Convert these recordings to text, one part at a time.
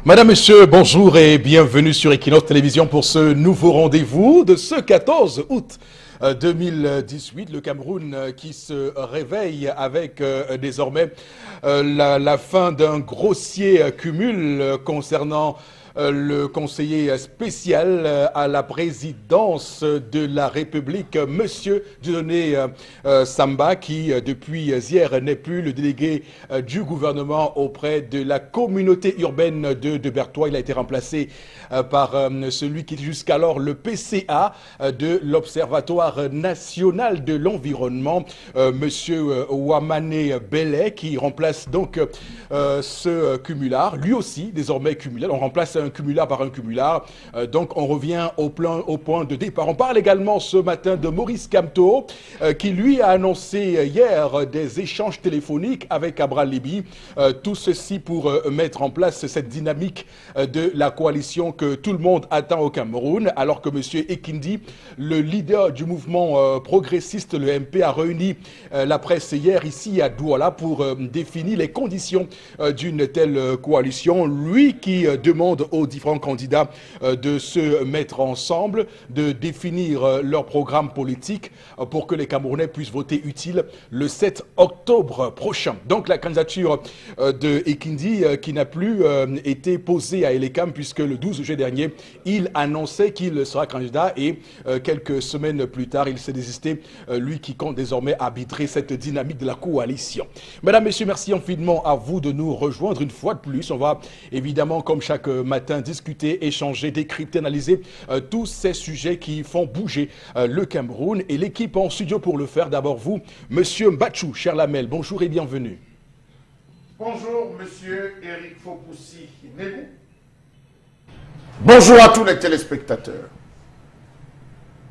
Madame, Monsieur, bonjour et bienvenue sur Equinox Télévision pour ce nouveau rendez-vous de ce 14 août 2018. Le Cameroun qui se réveille avec désormais la fin d'un grossier cumul concernant le conseiller spécial à la présidence de la République, Monsieur Dieudonné Samba, qui depuis hier n'est plus le délégué du gouvernement auprès de la communauté urbaine de Bertois. Il a été remplacé par celui qui était jusqu'alors le PCA de l'Observatoire national de l'environnement, Monsieur Ouamane Bellet, qui remplace donc ce cumulard, lui aussi désormais cumulard. On remplace un cumulard par un cumulard. Donc on revient au point de départ. On parle également ce matin de Maurice Kamto qui lui a annoncé hier des échanges téléphoniques avec Abraham Libi. Tout ceci pour mettre en place cette dynamique de la coalition que tout le monde attend au Cameroun, alors que M. Ekindi, le leader du mouvement progressiste, le MP, a réuni la presse hier ici à Douala pour définir les conditions d'une telle coalition. Lui qui demande aux différents candidats de se mettre ensemble, de définir leur programme politique pour que les Camerounais puissent voter utile le 7 octobre prochain. Donc la candidature de Ekindi qui n'a plus été posée à Elekam puisque le 12 juillet dernier, il annonçait qu'il sera candidat et quelques semaines plus tard, il s'est désisté, lui qui compte désormais arbitrer cette dynamique de la coalition. Mesdames, Messieurs, merci infiniment à vous de nous rejoindre une fois de plus. On va évidemment, comme chaque matin, discuter, échanger, décrypter, analyser tous ces sujets qui font bouger le Cameroun. Et l'équipe en studio pour le faire, d'abord vous, Monsieur Mbachou, cher Lamel, bonjour et bienvenue. Bonjour, Monsieur Eric Fopoussi-Negou. Bonjour à tous les téléspectateurs.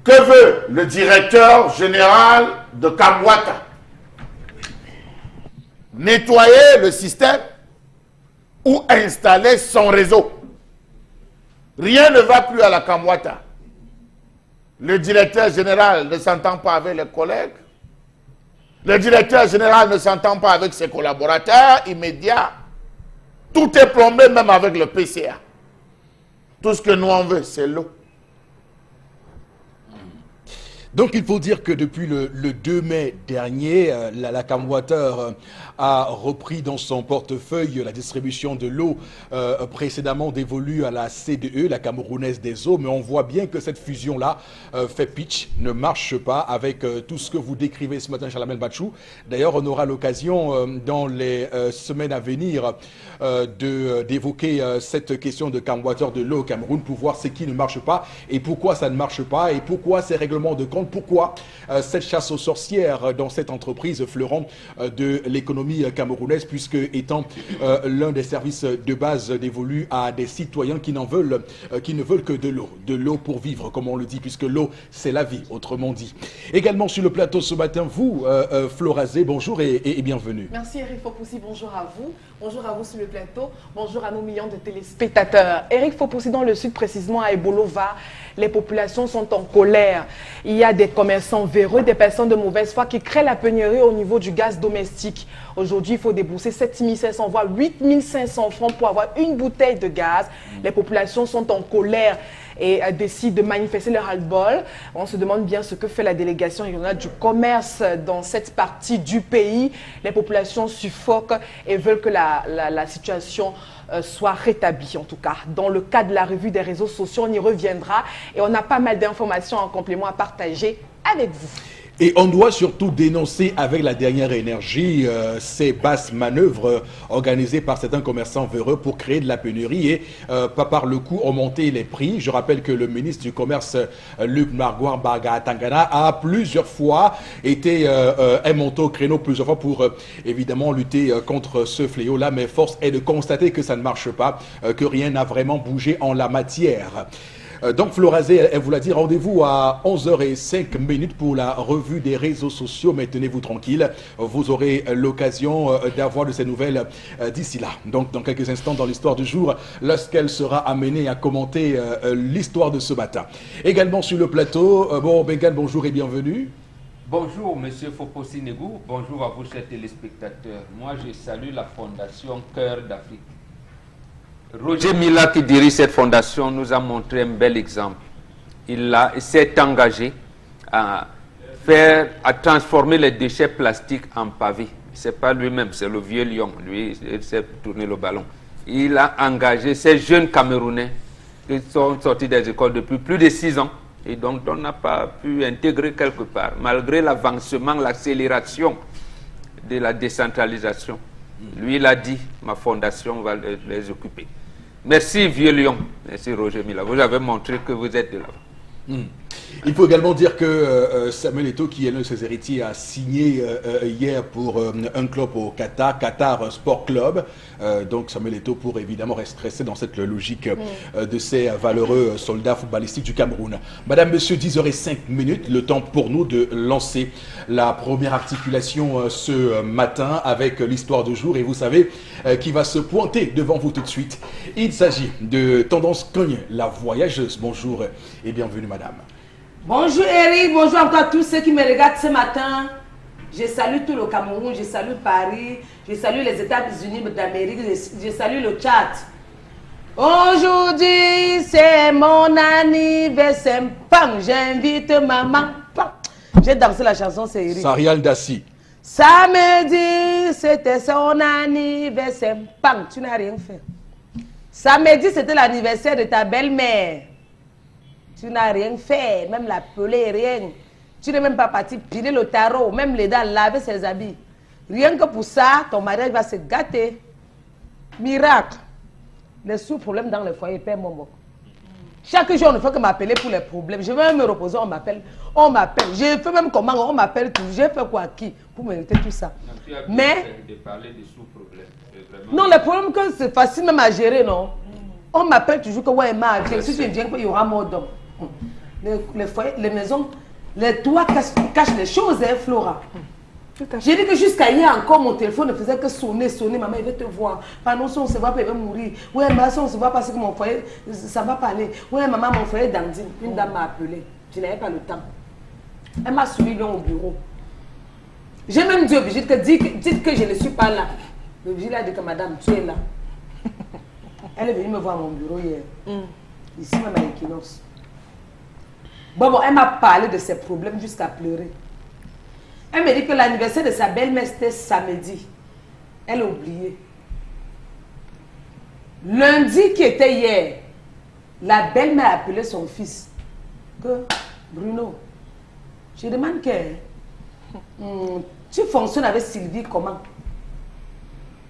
Que veut le directeur général de Kamwata? Nettoyer le système ou installer son réseau? Rien ne va plus à la Kamwata. Le directeur général ne s'entend pas avec les collègues. Le directeur général ne s'entend pas avec ses collaborateurs immédiats. Tout est plombé même avec le PCA. Tout ce que nous en veut, c'est l'eau. Donc il faut dire que depuis le 2 mai dernier, la Kamwata a repris dans son portefeuille la distribution de l'eau précédemment dévolue à la CDE, la Camerounaise des eaux. Mais on voit bien que cette fusion-là fait pitch, ne marche pas avec tout ce que vous décrivez ce matin, Chalamel Bachou. D'ailleurs, on aura l'occasion dans les semaines à venir d'évoquer cette question de Kamwata de l'eau au Cameroun pour voir ce qui ne marche pas et pourquoi ça ne marche pas et pourquoi ces règlements de compte. Pourquoi cette chasse aux sorcières dans cette entreprise fleuron de l'économie camerounaise, puisque étant l'un des services de base dévolus à des citoyens qui ne veulent que de l'eau pour vivre, comme on le dit, puisque l'eau c'est la vie, autrement dit. Également sur le plateau ce matin, vous, Florazé, bonjour et bienvenue. Merci Eric Fopoussi, bonjour à vous sur le plateau, bonjour à nos millions de téléspectateurs. Eric Fopoussi, dans le sud précisément à Ebolova, les populations sont en colère. Il y a des commerçants véreux, des personnes de mauvaise foi qui créent la pénurie au niveau du gaz domestique. Aujourd'hui, il faut débourser 7 500 voire 8 500 francs pour avoir une bouteille de gaz. Les populations sont en colère et décident de manifester leur ras-le-bol. On se demande bien ce que fait la délégation régionale du commerce dans cette partie du pays. Les populations suffoquent et veulent que la situation soit rétablie, en tout cas. Dans le cadre de la revue des réseaux sociaux, on y reviendra et on a pas mal d'informations en complément à partager avec vous. Et on doit surtout dénoncer avec la dernière énergie ces basses manœuvres organisées par certains commerçants véreux pour créer de la pénurie et par le coup augmenter les prix. Je rappelle que le ministre du Commerce, Luc Margoire Bagatangana, a plusieurs fois été monté au créneau plusieurs fois pour évidemment lutter contre ce fléau-là. Mais force est de constater que ça ne marche pas, que rien n'a vraiment bougé en la matière. Donc Florazé, elle vous l'a dit, rendez-vous à 11h05 pour la revue des réseaux sociaux. Mais tenez-vous tranquille, vous aurez l'occasion d'avoir de ces nouvelles d'ici là. Donc dans quelques instants dans l'histoire du jour, lorsqu'elle sera amenée à commenter l'histoire de ce matin. Également sur le plateau, Bengal, bonjour et bienvenue. Bonjour Monsieur Fopoussi-Negou, bonjour à vous chers téléspectateurs. Moi je salue la fondation Cœur d'Afrique. Roger Mila, qui dirige cette fondation, nous a montré un bel exemple. Il s'est engagé à transformer les déchets plastiques en pavés. Ce n'est pas lui-même, c'est le vieux lion. Lui, il s'est tourné le ballon. Il a engagé ces jeunes Camerounais qui sont sortis des écoles depuis plus de 6 ans et donc on n'a pas pu intégrer quelque part, malgré l'avancement, l'accélération de la décentralisation. Lui, il a dit, ma fondation va les occuper. Merci, vieux lion. Merci, Roger Mila. Vous avez montré que vous êtes de là-bas. Il faut également dire que Samuel Eto'o, qui est l'un de ses héritiers, a signé hier pour un club au Qatar, Qatar Sport Club. Donc Samuel Eto'o pour évidemment rester dans cette logique de ces valeureux soldats footballistiques du Cameroun. Madame, Monsieur, 10h05, le temps pour nous de lancer la première articulation ce matin avec l'histoire du jour. Et vous savez qui va se pointer devant vous tout de suite. Il s'agit de Tendance Cogne, la voyageuse. Bonjour et bienvenue, madame. Bonjour Eric, bonjour à tous ceux qui me regardent ce matin. Je salue tout le Cameroun, je salue Paris, je salue les États-Unis d'Amérique, je salue le Tchad. Aujourd'hui, c'est mon anniversaire. Pam, j'invite maman. J'ai dansé la chanson, c'est Eric. Sarial Dassi. Samedi, c'était son anniversaire. Pam, tu n'as rien fait. Samedi, c'était l'anniversaire de ta belle-mère. Tu n'as rien fait, même l'appeler, rien. Tu n'es même pas parti piler le tarot, même les dents, laver ses habits. Rien que pour ça, ton mariage va se gâter. Miracle. Les sous-problèmes dans le foyer, père Momo. Chaque jour, on ne fait que m'appeler pour les problèmes. Je vais me reposer, on m'appelle. On m'appelle. Je fais même comment, on m'appelle tout. J'ai fait quoi, qui, pour mériter tout ça. Mais, de parler des sous-problèmes. non, le problème que c'est facile même à gérer, non. On m'appelle toujours que ouais, si tu viens, il y aura mort d'homme. Les foyers, les maisons, les toits cachent les choses, hein, Flora. J'ai dit que jusqu'à hier encore, mon téléphone ne faisait que sonner. Maman, il veut te voir. Pendant si on se voit pas, il va mourir. Ouais, maman, si on se voit parce que mon foyer, ça va pas aller. Ouais, maman, mon foyer est dandine. Une dame m'a appelé. Je n'avais pas le temps. Elle m'a suivi au bureau. J'ai même dit au vigile que dites que je ne suis pas là. Le vigile a dit que madame, tu es là. Elle est venue me voir à mon bureau hier. Ici, même à Equinox. Bon, elle m'a parlé de ses problèmes jusqu'à pleurer. Elle me dit que l'anniversaire de sa belle-mère, c'était samedi. Elle a oublié. Lundi, qui était hier, la belle-mère a appelé son fils. Que, Bruno, je demande que tu fonctionnes avec Sylvie comment?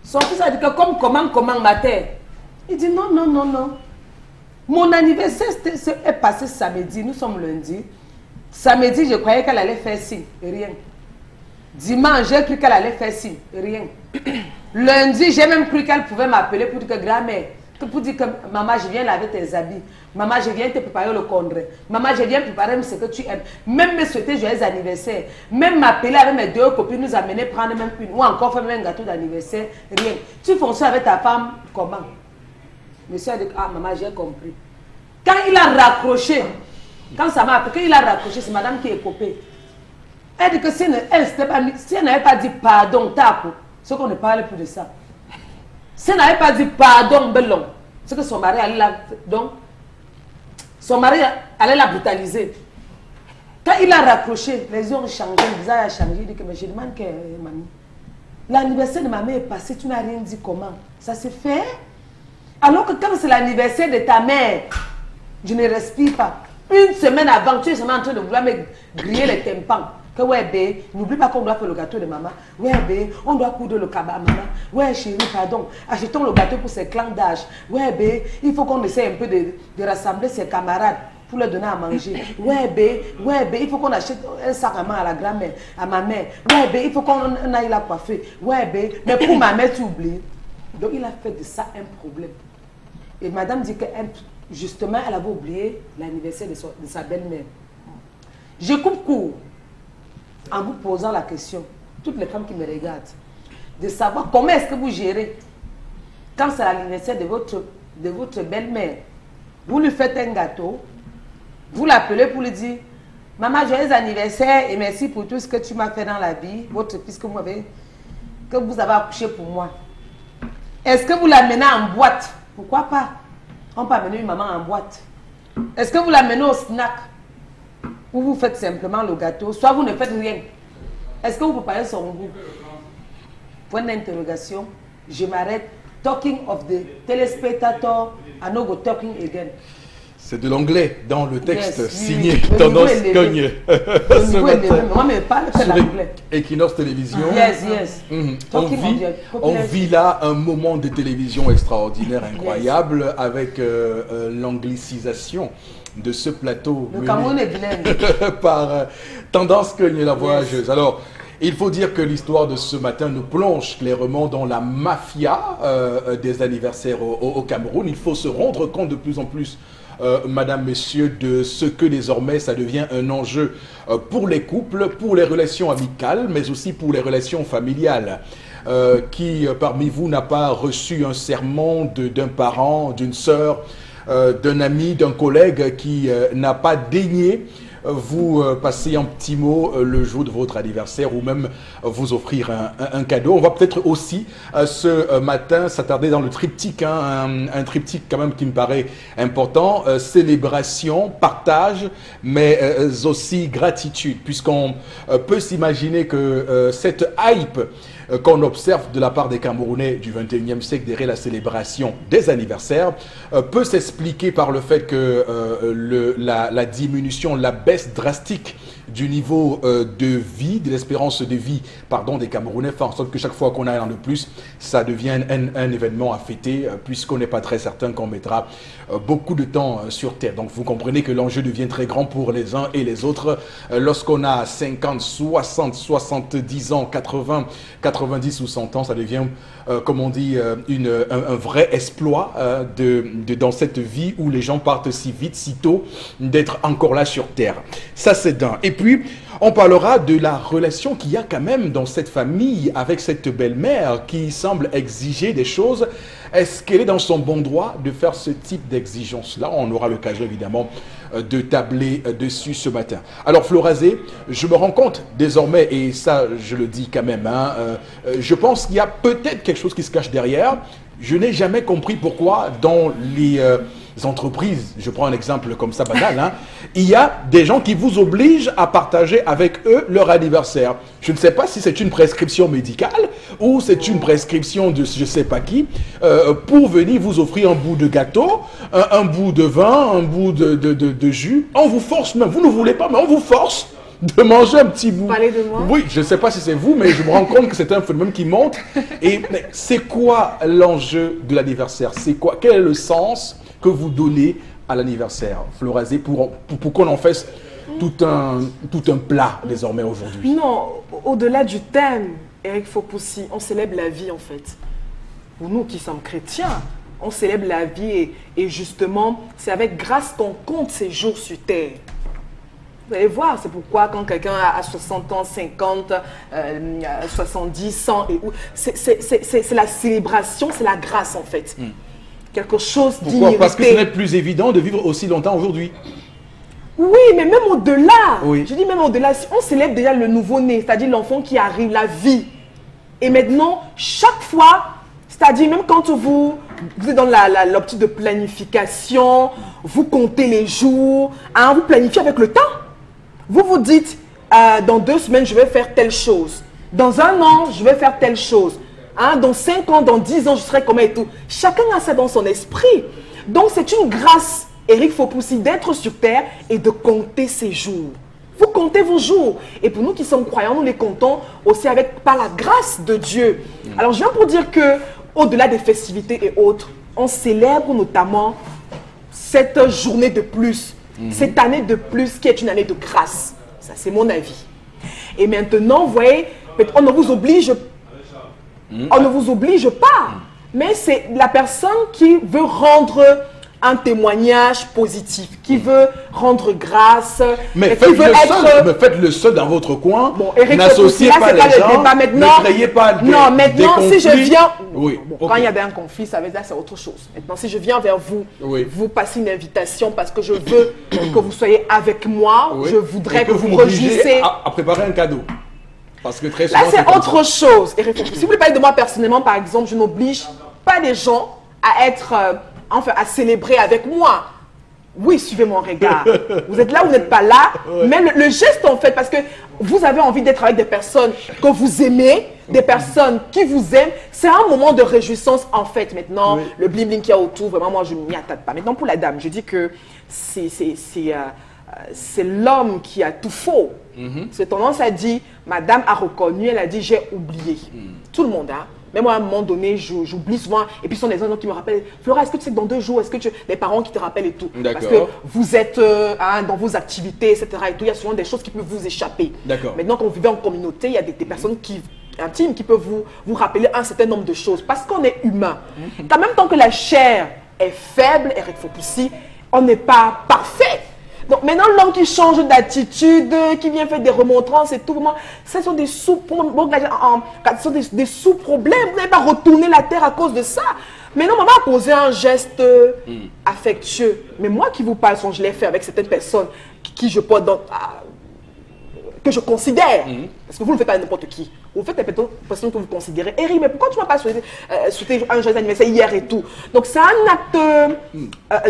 Son fils a dit que comment ma terre? Il dit non. Mon anniversaire est passé samedi, nous sommes lundi. Samedi, je croyais qu'elle allait faire signe, rien. Dimanche, j'ai cru qu'elle allait faire signe, rien. Lundi, j'ai même cru qu'elle pouvait m'appeler pour dire que grand-mère, pour dire que maman, je viens laver tes habits. Maman, je viens te préparer le congrès. Maman, je viens préparer ce que tu aimes. Même me souhaiter joyeux anniversaire. Même m'appeler avec mes 2 copines, nous amener prendre même une. Ou encore faire même un gâteau d'anniversaire, rien. Tu fonctionnes avec ta femme, comment? Monsieur a dit, ah maman, j'ai compris. Quand il a raccroché, quand ça m'a appelé, quand il a raccroché, c'est madame qui est copée. Elle dit que si elle n'avait pas dit pardon, tape, c'est qu'on ne parle plus de ça. Si elle n'avait pas dit pardon, belon, c'est que son mari allait la... Donc, son mari allait la brutaliser. Quand il a raccroché, les yeux ont changé, le visage a changé. Il dit que mais je demande que, mamie, l'anniversaire de ma mère est passé, tu n'as rien dit comment? Ça s'est fait? Alors que quand c'est l'anniversaire de ta mère, je ne respire pas. Une semaine avant, tu es seulement en train de vouloir me griller les tympans. Que ouais, bé, n'oublie pas qu'on doit faire le gâteau de maman. Ouais, bé, on doit coudre le cabas à maman. Ouais, chérie, pardon, achetons le gâteau pour ses clans d'âge. Ouais, bé, il faut qu'on essaie un peu de rassembler ses camarades pour leur donner à manger. Ouais, bé, il faut qu'on achète un sac à main à la grand-mère, à ma mère. Ouais, bé, il faut qu'on aille la coiffer. Ouais, bé, mais pour ma mère, tu oublies. Donc, il a fait de ça un problème. Et madame dit que justement, elle avait oublié l'anniversaire de sa belle-mère. Je coupe court en vous posant la question, toutes les femmes qui me regardent, de savoir comment est-ce que vous gérez quand c'est l'anniversaire de votre belle-mère. Vous lui faites un gâteau, vous l'appelez pour lui dire « Maman, joyeux anniversaire et merci pour tout ce que tu m'as fait dans la vie, votre fils que vous avez accouché pour moi. » Est-ce que vous l'amenez en boîte Pourquoi pas? On peut amener une maman en boîte. Est-ce que vous l'amenez au snack? Ou vous faites simplement le gâteau? Soit vous ne faites rien. Est-ce que vous préparez son goût? Point d'interrogation. Je m'arrête. Talking of the téléspectateur, I no go talking again. C'est de l'anglais dans le texte Yes, signé oui. Tendance Cogne. Le niveau est élevé, mais moi, je parle que l'anglais. Equinox Télévision. Yes, yes. Talking of the On population. vit là un moment de télévision extraordinaire, incroyable, avec l'anglicisation de ce plateau Le mené Cameroun est bilingue. par Tendance Cogne, la voyageuse. Alors, il faut dire que l'histoire de ce matin nous plonge clairement dans la mafia des anniversaires au Cameroun. Il faut se rendre compte de plus en plus, madame, messieurs, de ce que désormais ça devient un enjeu pour les couples, pour les relations amicales, mais aussi pour les relations familiales. Qui parmi vous n'a pas reçu un sermon d'un parent, d'une sœur, d'un ami, d'un collègue qui n'a pas daigné vous passer un petit mot le jour de votre anniversaire ou même vous offrir un cadeau. On va peut-être aussi ce matin s'attarder dans le triptyque, hein, un triptyque quand même qui me paraît important, célébration, partage, mais aussi gratitude, puisqu'on peut s'imaginer que cette hype qu'on observe de la part des Camerounais du 21e siècle derrière la célébration des anniversaires peut s'expliquer par le fait que la diminution, la baisse drastique du niveau de vie, de l'espérance de vie, pardon, des Camerounais, fait en sorte que chaque fois qu'on a un an de plus, ça devient un événement à fêter, puisqu'on n'est pas très certain qu'on mettra beaucoup de temps sur Terre. Donc vous comprenez que l'enjeu devient très grand pour les uns et les autres. Lorsqu'on a 50, 60, 70 ans, 80, 90 ou 100 ans, ça devient, comme on dit, un vrai exploit dans cette vie où les gens partent si vite, si tôt, d'être encore là sur Terre. Ça, c'est d'un. Et puis, on parlera de la relation qu'il y a quand même dans cette famille avec cette belle-mère qui semble exiger des choses. Est-ce qu'elle est dans son bon droit de faire ce type d'exigence-là? On aura l'occasion évidemment de tabler dessus ce matin. Alors Florazé, je me rends compte désormais, et ça je le dis quand même, hein, je pense qu'il y a peut-être quelque chose qui se cache derrière. Je n'ai jamais compris pourquoi dans les entreprises, je prends un exemple comme ça banal, hein, il y a des gens qui vous obligent à partager avec eux leur anniversaire. Je ne sais pas si c'est une prescription médicale ou c'est une prescription de je ne sais pas qui pour venir vous offrir un bout de gâteau, un bout de vin, un bout de jus. On vous force même, vous ne voulez pas, mais on vous force de manger un petit bout. Parlez de moi. Oui, je ne sais pas si c'est vous, mais je me rends compte que c'est un phénomène qui monte. Et c'est quoi l'enjeu de l'anniversaire? C'est quoi? Quel est le sens que vous donnez à l'anniversaire, Florazé, pour qu'on en fasse tout un plat désormais aujourd'hui? Non, au-delà du thème, Eric Fopoussi, on célèbre la vie en fait. Pour nous qui sommes chrétiens, on célèbre la vie et justement, c'est avec grâce qu'on compte ses jours sur terre. Vous allez voir, c'est pourquoi quand quelqu'un a 60 ans, 50, 70, 100, c'est la célébration, c'est la grâce en fait. Quelque chose Pourquoi? d'immérité. Parce que ce n'est plus évident de vivre aussi longtemps aujourd'hui. Oui, mais même au-delà, Oui. je dis même au-delà, si on célèbre déjà le nouveau-né, c'est-à-dire l'enfant qui arrive, la vie. Et maintenant, chaque fois, c'est-à-dire même quand vous êtes dans l'optique de planification, vous comptez les jours, hein, vous planifiez avec le temps. Vous vous dites, dans 2 semaines, je vais faire telle chose. Dans 1 an, je vais faire telle chose. Hein, dans 5 ans, dans 10 ans, je serai comme et tout. Chacun a ça dans son esprit. Donc, c'est une grâce, Eric Fopoussi, d'être sur terre et de compter ses jours. Vous comptez vos jours. Et pour nous qui sommes croyants, nous les comptons aussi par la grâce de Dieu. Alors, je viens pour dire que, au-delà des festivités et autres, on célèbre notamment cette journée de plus, cette année de plus qui est une année de grâce. Ça, c'est mon avis. Et maintenant, vous voyez, on ne vous oblige pas. On ne vous oblige pas, mais c'est la personne qui veut rendre un témoignage positif, qui veut rendre grâce, Mais qui veut être... faites-le seul dans votre coin. Bon, Eric N'associez Fopoussi, là, pas c'est les pas le gens. débat maintenant. Ne créez pas Non, maintenant, si je conflits. viens... Oui, Bon, ok. quand il y avait un conflit, ça veut dire c'est autre chose. Maintenant, si je viens vers vous, Oui. vous passez une invitation parce que je veux que vous soyez avec moi, Oui. je voudrais Et que vous m'obligez rejoissiez... à préparer un cadeau. Parce que très souvent, Là, c'est comme autre chose. Eric Fopoussi. Si vous voulez parler de moi personnellement, par exemple, je n'oblige pas les gens à être, enfin, à célébrer avec moi. Oui, suivez mon regard. Vous êtes là, vous n'êtes pas là. Mais le geste, en fait, parce que vous avez envie d'être avec des personnes que vous aimez, des personnes qui vous aiment. C'est un moment de réjouissance, en fait. Maintenant, le bling-bling qu'il y a autour, vraiment, moi, je ne m'y attaque pas. Maintenant, pour la dame, je dis que c'est l'homme qui a tout faux. C'est tendance à dire, madame a reconnu, elle a dit, j'ai oublié. Tout le monde, hein. Mais moi, à un moment donné, j'oublie souvent. Et puis, ce sont les gens qui me rappellent. Flora, est-ce que tu sais que dans 2 jours, est-ce que les parents qui te rappellent et tout. Parce que vous êtes dans vos activités, etc. Et tout, il y a souvent des choses qui peuvent vous échapper. Maintenant, quand vous vivez en communauté, il y a des personnes intimes qui peuvent vous rappeler un certain nombre de choses. Parce qu'on est humain. En même temps que la chair est faible, Eric Fopoussi, on n'est pas parfait. Donc maintenant, l'homme qui change d'attitude, qui vient faire des remontrances et tout, vraiment, ce sont des sous-problèmes. Vous n'avez pas retourné la terre à cause de ça. Maintenant, maman a posé un geste affectueux. Mais moi qui vous parle, je l'ai fait avec certaines personnes qui je porte dans... que je considère, parce que vous ne le faites pas à n'importe qui, vous faites des personnes que vous considérez. Eric, mais pourquoi tu ne m'as pas souhaité un joyeux anniversaire hier et tout? Donc c'est un acte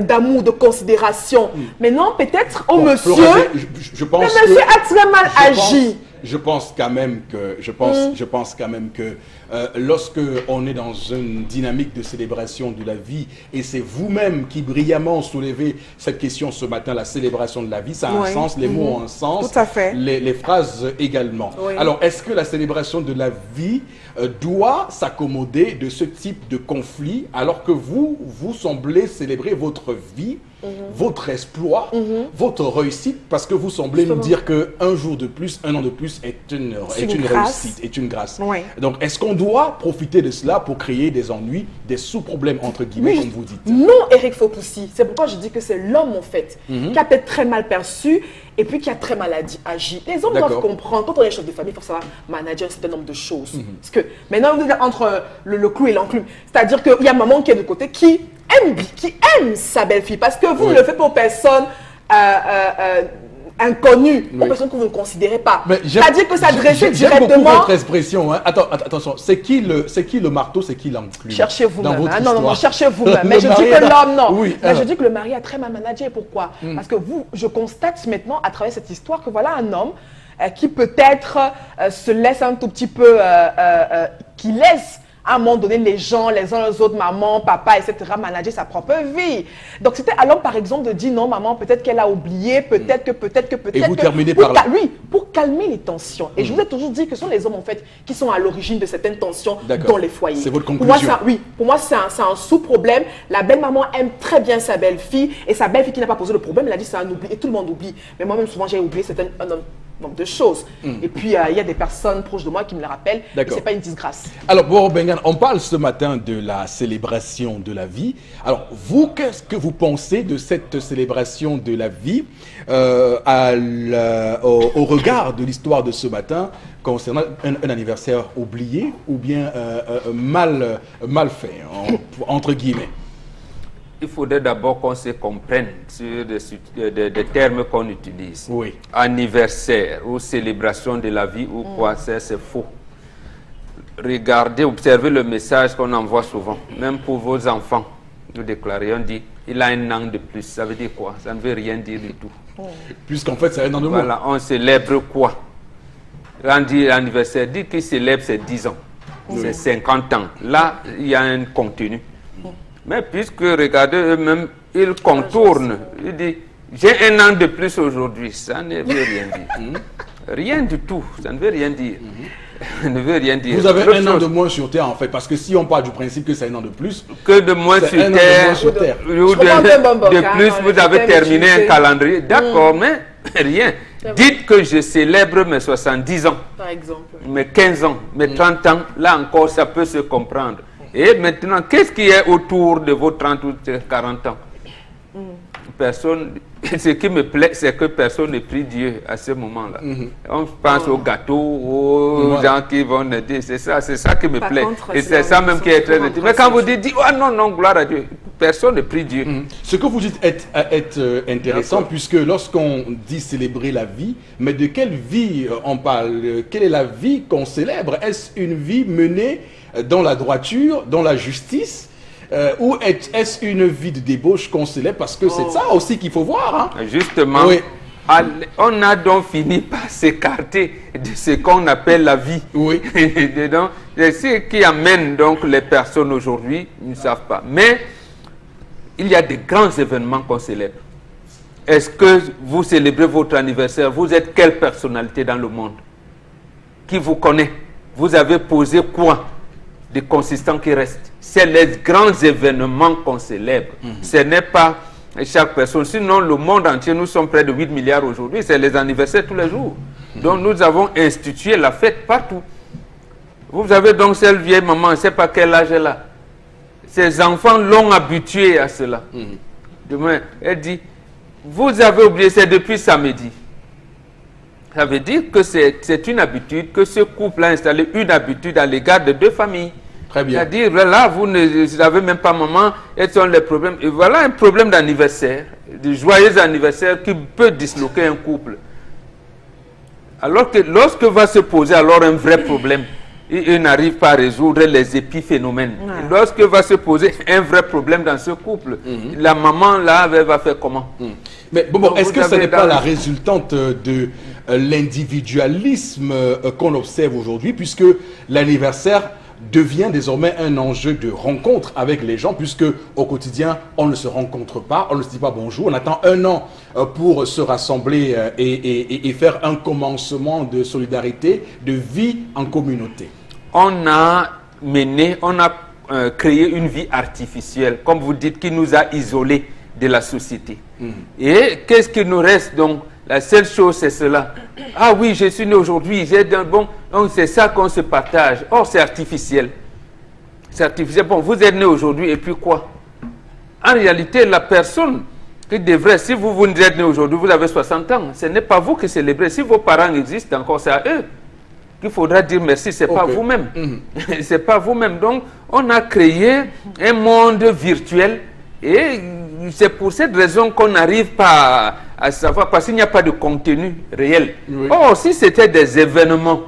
d'amour, de considération. Mais non, peut-être au monsieur, je pense le monsieur a très mal agi. Je pense quand même que, lorsque on est dans une dynamique de célébration de la vie, et c'est vous-même qui brillamment soulevez cette question ce matin, la célébration de la vie, ça a un sens, les mots ont un sens, tout à fait. Les phrases également. Alors, est-ce que la célébration de la vie doit s'accommoder de ce type de conflit, alors que vous semblez célébrer votre vie, votre exploit, votre réussite, parce que vous semblez nous dire qu'un jour de plus, un an de plus est une réussite, est une grâce. Donc, est-ce qu'on doit profiter de cela pour créer des ennuis, des sous-problèmes, entre guillemets, comme vous dites? Non, Eric Fopoussi. C'est pourquoi je dis que c'est l'homme, en fait, qui a peut-être très mal perçu et puis qui a très mal agi. Les hommes doivent comprendre, quand on est chef de famille, il faut savoir manager un certain nombre de choses. Parce que maintenant, vous êtes entre le clou et l'enclume. C'est-à-dire qu'il y a maman qui est de côté qui aime sa belle-fille. Parce que vous ne le faites pour personne inconnue, pour personne que vous ne considérez pas. C'est-à-dire que s'adresser directement... J'aime beaucoup votre expression. Hein. Attention, c'est qui le marteau, c'est qui l'enclume? Cherchez vous-même. Hein. Non, cherchez vous-même. Mais je dis que l'homme, non. Mais je dis que le mari a très mal managé. Pourquoi? Parce que je constate maintenant, à travers cette histoire, que voilà un homme qui peut-être se laisse un tout petit peu... qui laisse à un moment donné les gens, les uns les autres, maman, papa, etc., manager sa propre vie. Donc c'était à l'homme, par exemple, de dire non, maman, peut-être qu'elle a oublié, peut-être que... Et vous terminez par là. Oui, pour calmer les tensions. Et je vous ai toujours dit que ce sont les hommes, en fait, qui sont à l'origine de certaines tensions dans les foyers. C'est votre conclusion. Pour moi, c'est un sous-problème. La belle-maman aime très bien sa belle-fille, et sa belle-fille qui n'a pas posé le problème, elle a dit c'est un oubli, et tout le monde oublie. Mais moi-même, souvent, j'ai oublié un nombre de choses. Et puis, il y a des personnes proches de moi qui me le rappellent, et ce n'est pas une disgrâce. Alors, Boro Bengan, on parle ce matin de la célébration de la vie. Alors, vous, qu'est-ce que vous pensez de cette célébration de la vie au regard de l'histoire de ce matin concernant un anniversaire oublié ou bien mal fait, entre guillemets? Il faudrait d'abord qu'on se comprenne sur des termes qu'on utilise. Anniversaire ou célébration de la vie ou quoi, c'est faux. Regardez, observez le message qu'on envoie souvent, même pour vos enfants. Nous déclarons, on dit, il a un an de plus. Ça veut dire quoi? Ça ne veut rien dire du tout. Puisqu'en fait, c'est un an de moins. Voilà, on célèbre quoi? On dit l'anniversaire, dit qu'il célèbre ses 10 ans, c'est 50 ans. Là, il y a un contenu. Mais puisque, regardez, eux-mêmes, ils contournent. Ils disent, j'ai un an de plus aujourd'hui. Ça ne veut rien dire. Rien du tout. Ça ne veut rien dire. Ne veut rien dire. Vous avez un an de moins sur Terre, en fait. Parce que si on parle du principe que c'est un an de plus... Que de moins sur Terre. Ou de plus, vous avez terminé un calendrier. D'accord, mais rien. Dites que je célèbre mes 70 ans. Par exemple. Mes 15 ans, mes 30 ans. Là encore, ça peut se comprendre. Et maintenant, qu'est-ce qui est autour de vos 30 ou 40 ans? Personne. Ce qui me plaît, c'est que personne ne prie Dieu à ce moment-là. On pense aux gâteaux, aux gens qui vont dire, c'est ça qui me plaît. Et c'est ça même qui est très intime. Mais quand vous dites, oh non, gloire à Dieu, personne ne prie Dieu. Ce que vous dites est intéressant, puisque lorsqu'on dit célébrer la vie, mais de quelle vie on parle? Quelle est la vie qu'on célèbre? Est-ce une vie menée dans la droiture, dans la justice? Ou est-ce une vie de débauche qu'on célèbre? Parce que c'est ça aussi qu'il faut voir. Hein? Justement, Oui. On a donc fini par s'écarter de ce qu'on appelle la vie. Oui. Et donc, c'est ce qui amène donc les personnes aujourd'hui, ils ne savent pas. Mais il y a des grands événements qu'on célèbre. Est-ce que vous célébrez votre anniversaire? Vous êtes quelle personnalité dans le monde? Qui vous connaît? Vous avez posé quoi de consistant qui reste? C'est les grands événements qu'on célèbre. Ce n'est pas chaque personne. Sinon, le monde entier, nous sommes près de 8 milliards aujourd'hui. C'est les anniversaires tous les jours. Donc, nous avons institué la fête partout. Vous avez donc cette vieille maman, je ne sais pas quel âge elle a. Ses enfants l'ont habituée à cela. Demain, elle dit, vous avez oublié, c'est depuis samedi. Ça veut dire que c'est une habitude, que ce couple a installé une habitude à l'égard de deux familles. Très bien. C'est-à-dire, là, vous ne savez même pas, maman, quels sont les problèmes. Et voilà un problème d'anniversaire, de joyeux anniversaire qui peut disloquer un couple. Alors que lorsque va se poser alors un vrai problème, il n'arrive pas à résoudre les épiphénomènes. Ouais. Lorsque va se poser un vrai problème dans ce couple, la maman là, elle va faire comment? Mais bon, Donc, est-ce vous que ce avez n'est pas dans- la résultante de l'individualisme qu'on observe aujourd'hui, puisque l'anniversaire devient désormais un enjeu de rencontre avec les gens, puisque au quotidien, on ne se rencontre pas, on ne se dit pas bonjour, on attend un an pour se rassembler et faire un commencement de solidarité, de vie en communauté. On a créé une vie artificielle, comme vous dites, qui nous a isolés de la société. Et qu'est-ce qui nous reste donc? La seule chose, c'est cela. Ah oui, je suis né aujourd'hui, bon, donc c'est ça qu'on se partage. Or, c'est artificiel. C'est artificiel. Bon, vous êtes né aujourd'hui, et puis quoi? En réalité, la personne qui devrait, si vous êtes né aujourd'hui, vous avez 60 ans, ce n'est pas vous qui célébrez. Si vos parents existent encore, c'est à eux qu'il faudra dire merci, c'est pas vous-même. C'est pas vous-même. Donc, on a créé un monde virtuel et c'est pour cette raison qu'on n'arrive pas à savoir, parce qu'il n'y a pas de contenu réel. Oui. Or, si c'était des événements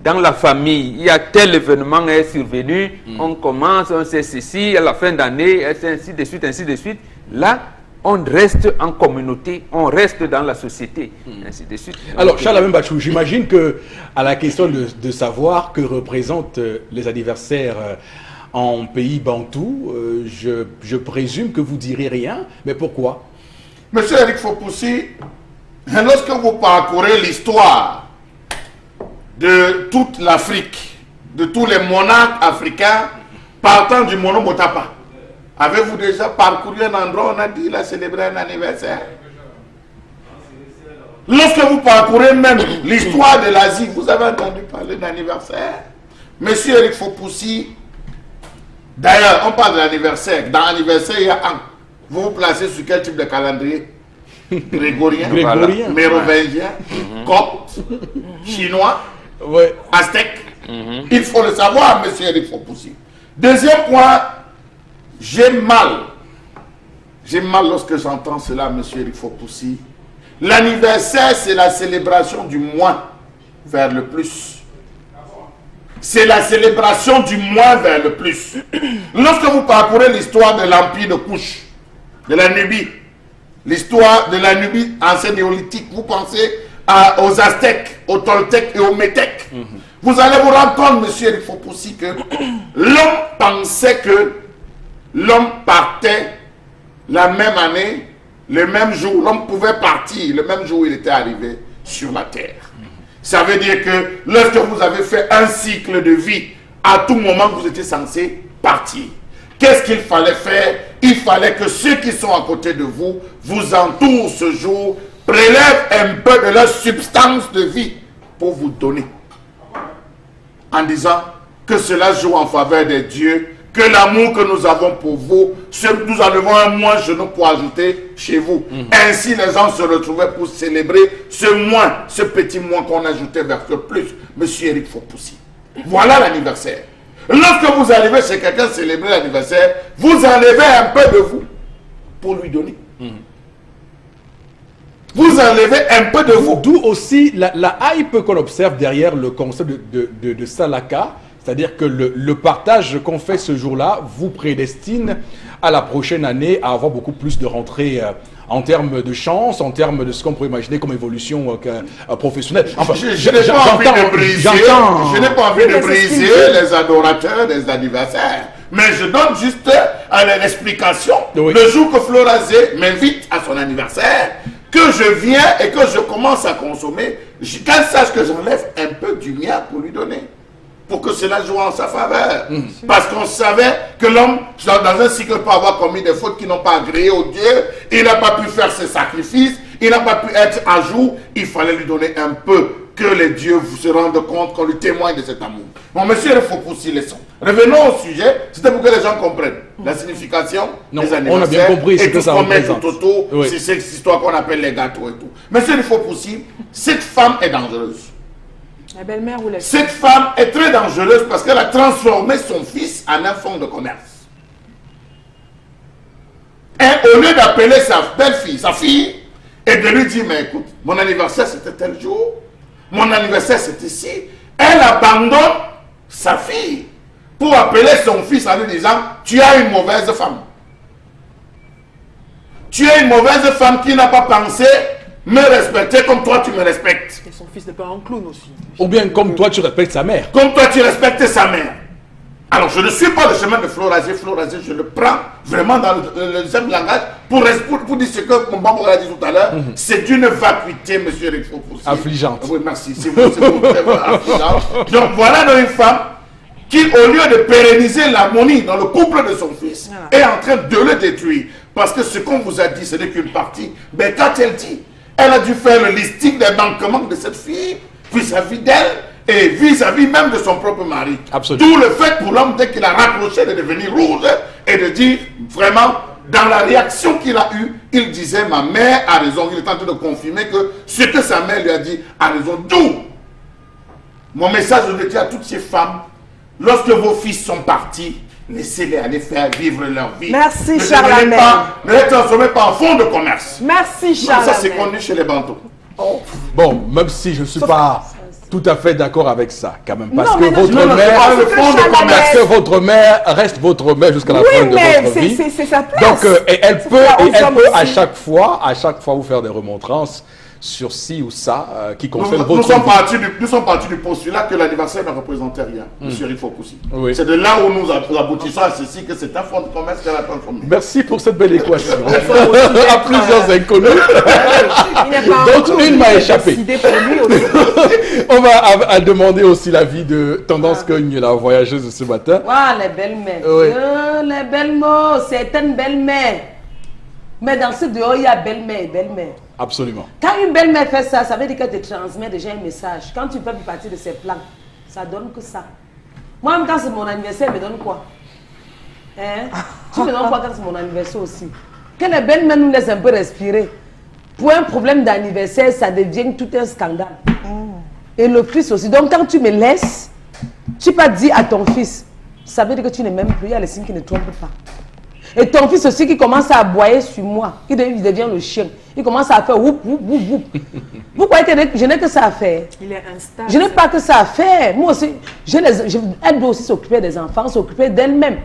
dans la famille, il y a tel événement est survenu, on commence, on sait ceci, à la fin d'année, ainsi de suite, ainsi de suite. Là, on reste en communauté, on reste dans la société, ainsi de suite. Alors, Charles Mbachou, j'imagine que à la question de savoir que représentent les anniversaires en pays bantou, je présume que vous direz rien, mais pourquoi? Monsieur Eric Fopoussi, lorsque vous parcourez l'histoire de toute l'Afrique, de tous les monarques africains, partant du Mono Motapa, avez-vous déjà parcouru un endroit où on a dit qu'il a célébré un anniversaire? Lorsque vous parcourez même l'histoire de l'Asie, vous avez entendu parler d'anniversaire? Monsieur Eric Fopoussi, d'ailleurs, on parle de l'anniversaire. Dans l'anniversaire, il y a un. Vous vous placez sur quel type de calendrier? Grégorien, Grégorien. mérovingien, copte, chinois, Ouais. aztèque. Il faut le savoir, monsieur Eric Fopoussi. Deuxième point, j'ai mal. J'ai mal lorsque j'entends cela, monsieur Eric Fopoussi. L'anniversaire, c'est la célébration du moins vers le plus. C'est la célébration du moins vers le plus. Lorsque vous parcourez l'histoire de l'empire de Couche, de la Nubie, l'histoire de la Nubie ancienne néolithique, vous pensez aux Aztèques, aux Toltèques et aux Métèques. Vous allez vous rendre compte, monsieur Eric Fopoussi, que l'homme pensait que l'homme partait la même année, le même jour. L'homme pouvait partir le même jour où il était arrivé sur la terre. Ça veut dire que lorsque vous avez fait un cycle de vie, à tout moment vous étiez censé partir. Qu'est-ce qu'il fallait faire? Il fallait que ceux qui sont à côté de vous vous entourent ce jour, prélèvent un peu de leur substance de vie pour vous donner. En disant que cela joue en faveur des dieux, que l'amour que nous avons pour vous, nous enlevons un moins genou pour ajouter chez vous. Ainsi, les gens se retrouvaient pour célébrer ce moins, ce petit moins qu'on ajoutait vers ce plus. Monsieur Eric Fopoussi. Voilà l'anniversaire. Lorsque vous arrivez chez quelqu'un célébrer l'anniversaire, vous enlevez un peu de vous pour lui donner. Vous enlevez un peu de vous. D'où aussi la hype qu'on observe derrière le concept de Salaka, C'est-à-dire que le partage qu'on fait ce jour-là vous prédestine à la prochaine année à avoir beaucoup plus de rentrées en termes de chance, en termes de ce qu'on pourrait imaginer comme évolution professionnelle. Enfin, je n'ai pas envie de briser les adorateurs des anniversaires. Mais je donne juste l'explication. Oui. Le jour que Florazé m'invite à son anniversaire, que je viens et que je commence à consommer, qu'elle sache que j'enlève un peu du mien pour lui donner. Pour que cela joue en sa faveur. Parce qu'on savait que l'homme, dans un cycle, peut avoir commis des fautes qui n'ont pas agréé au Dieu. Il n'a pas pu faire ses sacrifices. Il n'a pas pu être à jour. Il fallait lui donner un peu. Que les dieux se rendent compte qu'on lui témoigne de cet amour. Bon, monsieur, il faut pousser les sons. Revenons au sujet. C'était pour que les gens comprennent la signification des anniversaires. On a bien compris ce que ça représente. Tout autour, oui. C'est cette histoire qu'on appelle les gâteaux et tout. Monsieur, il faut pousser. Cette femme est dangereuse. La belle-mère ou la... Cette femme est très dangereuse parce qu'elle a transformé son fils en un fonds de commerce. Et au lieu d'appeler sa belle-fille, sa fille, et de lui dire, mais écoute, mon anniversaire c'était tel jour, mon anniversaire c'est ici, elle abandonne sa fille pour appeler son fils en lui disant, tu as une mauvaise femme. Tu es une mauvaise femme qui n'a pas pensé me respecter comme toi tu me respectes. Et son fils n'est pas un clown aussi. Ou bien comme toi tu respectes sa mère. Comme toi tu respectes sa mère. Alors je ne suis pas le chemin de Florazé. Florazé, je le prends vraiment dans le deuxième langage pour dire ce que mon bambou a dit tout à l'heure. C'est d'une vacuité, monsieur Eric Fopoussi. Affligeante. Oui, merci. C'est vous, affligeante. Donc voilà une femme qui, au lieu de pérenniser l'harmonie dans le couple de son fils, est en train de le détruire. Parce que ce qu'on vous a dit, ce n'est qu'une partie. Mais quand elle dit, elle a dû faire le listing des manquements de cette fille vis-à-vis d'elle et vis-à-vis même de son propre mari. Absolument. D'où le fait pour l'homme, dès qu'il a rapproché, de devenir rouge et de dire vraiment, dans la réaction qu'il a eue, il disait, ma mère a raison. Il est en train de confirmer que ce que sa mère lui a dit a raison. D'où mon message, je le dis à toutes ces femmes, lorsque vos fils sont partis, laissez-les aller faire vivre leur vie. Merci, Charles. Ne les transformez pas en fonds de commerce. Merci, Charles. Ça, c'est connu chez les Bantous. Oh. Bon, même si je ne suis pas tout à fait d'accord avec ça, quand même. Parce Non, que mais non, votre non, mère, parce que parce que votre mère reste votre mère jusqu'à la fin de votre vie. C'est sa place. Donc, elle peut à chaque fois vous faire des remontrances sur ci ou ça qui concerne votre vie. Nous sommes partis du postulat que l'anniversaire ne représentait rien, monsieur Rifokoussi. Oui. C'est de là où nous aboutissons à ceci, que c'est un fonds de commerce qu'elle a transformé. Merci pour cette belle équation. À plusieurs inconnus. Donc, une m'a échappé. On va demander aussi l'avis de Tendance Cogne, la voyageuse de ce matin. Waouh, les belles-mères. Oui. Les belles mots, c'est une belle-mère. Mais dans ce dehors, il y a belle-mère et belle-mère. Absolument. Quand une belle-mère fait ça, ça veut dire qu'elle te transmet déjà un message. Quand tu fais partie de ses plans, ça donne que ça. Moi, même quand c'est mon anniversaire, elle me donne quoi? Hein? Tu me donnes quoi quand c'est mon anniversaire aussi? Que les belles-mères nous laissent un peu respirer. Pour un problème d'anniversaire, ça devient tout un scandale. Et le fils aussi. Donc, quand tu me laisses, tu peux dire à ton fils, ça veut dire que tu n'es même plus. Il y a les signes qui ne trompent pas. Et ton fils aussi qui commence à aboyer sur moi, il devient le chien. Il commence à faire whoop, whoop, whoop, whoop. Vous croyez que je n'ai que ça à faire? Il est instable. Je n'ai pas que ça à faire. Moi aussi, elle doit aussi s'occuper des enfants, s'occuper d'elle-même.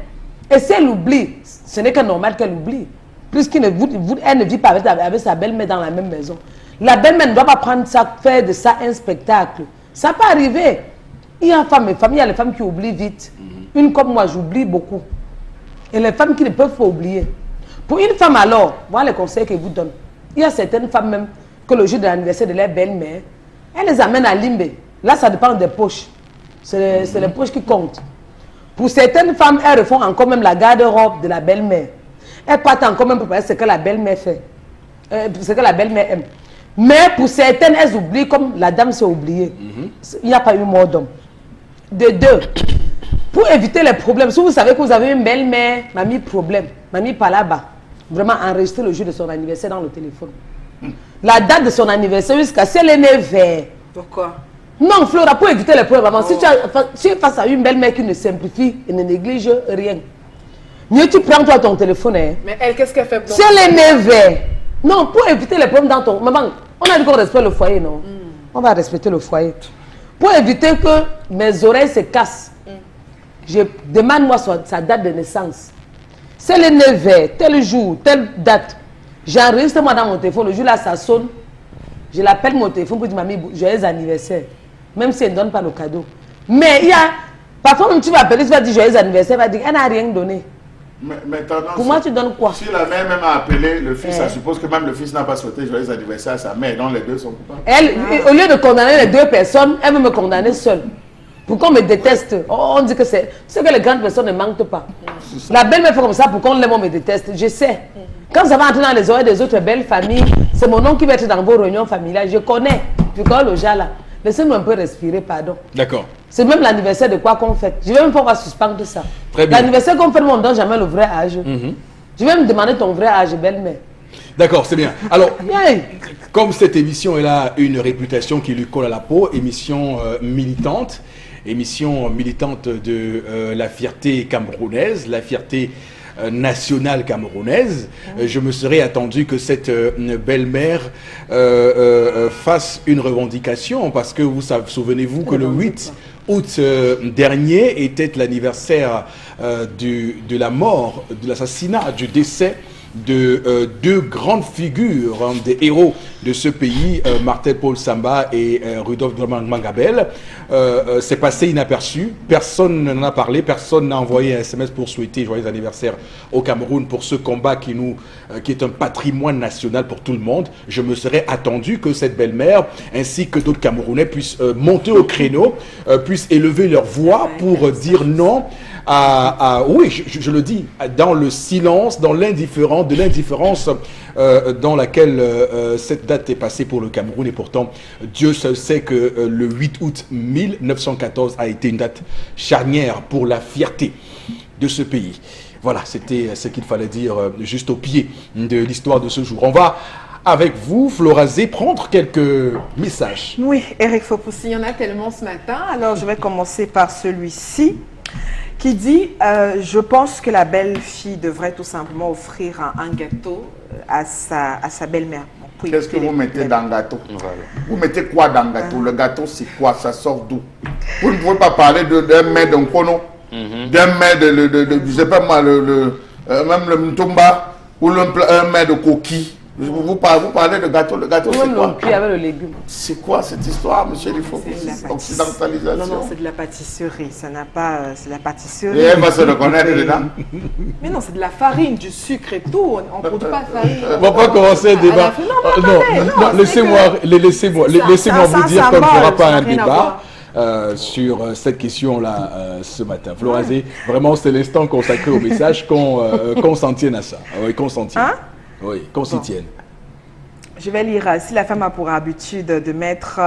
Et si elle oublie, ce n'est que normal qu'elle oublie. Puisqu'elle ne vit pas avec sa belle-mère dans la même maison. La belle-mère ne doit pas prendre ça, faire de ça un spectacle. Ça peut arriver. Il y a femmes et femmes, il y a les femmes qui oublient vite. Une comme moi, j'oublie beaucoup. Et les femmes qui ne peuvent pas oublier. Pour une femme alors, voilà les conseils qu'elle vous donne. Il y a certaines femmes même que le jour de l'anniversaire de leur belle-mère, elles les amènent à Limbe. Là, ça dépend des poches. C'est les poches qui comptent. Pour certaines femmes, elles refont encore même la garde-robe de la belle-mère. Elles partent encore même préparer ce que la belle-mère fait. Ce que la belle-mère aime. Mais pour certaines, elles oublient comme la dame s'est oubliée. Il n'y a pas eu mort d'homme. De deux. Pour éviter les problèmes, si vous savez que vous avez une belle-mère, mamie problème, mamie pas là-bas, vraiment enregistrer le jour de son anniversaire dans le téléphone. La date de son anniversaire jusqu'à si elle est née vers. Pourquoi? Non, Flora, pour éviter les problèmes, si tu es face à une belle-mère qui ne simplifie et ne néglige rien, mieux tu prends toi ton téléphone. Hein. Mais elle, qu'est-ce qu'elle fait? Si elle est née vers. Non, pour éviter les problèmes dans ton... Maman, on a dit qu'on respecte le foyer, non? On va respecter le foyer. Pour éviter que mes oreilles se cassent. demande-moi sa date de naissance. C'est le 9h, tel jour, telle date. J'enregistre moi dans mon téléphone, le jour là ça sonne. Je l'appelle mon téléphone pour dire mamie, joyeux anniversaire. Même si elle ne donne pas le cadeau. Mais il y a, parfois même tu vas appeler, tu vas dire joyeux anniversaire, elle va dire elle n'a rien donné. Mais pour moi tu donnes quoi? Si la mère même a appelé le fils, ça suppose que même le fils n'a pas souhaité joyeux anniversaire à sa mère, donc les deux sont coupables. Elle, au lieu de condamner les deux personnes, elle veut me condamner seule. Pourquoi on me déteste? On dit que c'est que les grandes personnes ne mentent pas. La belle-mère fait comme ça pour qu'on l'aime, on me déteste. Je sais. Quand ça va entrer dans les oreilles des autres belles familles, c'est mon nom qui va être dans vos réunions familiales. Je connais. Puis quand le gars là, laissez-nous un peu respirer, pardon. D'accord. C'est même l'anniversaire de quoi qu'on fait. Je vais même pas suspendre ça. L'anniversaire qu'on fait, on ne donne jamais le vrai âge. Je vais me demander ton vrai âge, belle-mère. D'accord, c'est bien. Alors, comme cette émission elle a une réputation qui lui colle à la peau, émission militante de la fierté camerounaise, la fierté nationale camerounaise, je me serais attendu que cette belle-mère fasse une revendication, parce que souvenez-vous que le 8 août dernier était l'anniversaire de la mort, de l'assassinat, du décès de deux grandes figures, des héros de ce pays, Martel Paul Samba et Rudolf Mangabel. C'est passé inaperçu, personne n'en a parlé, personne n'a envoyé un SMS pour souhaiter joyeux anniversaire au Cameroun pour ce combat qui est un patrimoine national pour tout le monde. Je me serais attendu que cette belle-mère, ainsi que d'autres Camerounais, puissent monter au créneau, puissent élever leur voix pour dire non oui, je le dis, dans le silence, dans l'indifférence, de l'indifférence dans laquelle cette date est passée pour le Cameroun. Et pourtant, Dieu seul sait que le 8 août 1914 a été une date charnière pour la fierté de ce pays. Voilà, c'était ce qu'il fallait dire juste au pied de l'histoire de ce jour. On va, avec vous, Florazé, prendre quelques messages. Oui, Eric Fopoussi, il y en a tellement ce matin. Alors, je vais commencer par celui-ci, qui dit je pense que la belle-fille devrait tout simplement offrir un gâteau à sa belle-mère. Qu'est-ce que vous mettez dans le gâteau? Vous mettez quoi dans le gâteau? Le gâteau, c'est quoi? Ça sort d'où? Vous ne pouvez pas parler d'un mets d'un kono, d'un mets de je sais pas moi, même le mtumba, ou un mets de coquille. Vous parlez de gâteau, le gâteau c'est quoi? Avec le légume. C'est quoi cette histoire, monsieur Lifo? Occidentalisation. Non, c'est de la pâtisserie, ça n'a pas... c'est de la pâtisserie. Et elle va se reconnaître dedans? Mais non, c'est de la farine, du sucre et tout, on ne produit pas de farine. On va pas commencer un débat. Non, laissez-moi vous dire qu'on ne fera pas un débat sur cette question-là ce matin. Florazé, vraiment c'est l'instant consacré au message qu'on s'en tienne à ça. Oui, qu'on s'en tienne. Oui, qu'on s'y tienne. Je vais lire. Si la femme a pour habitude de mettre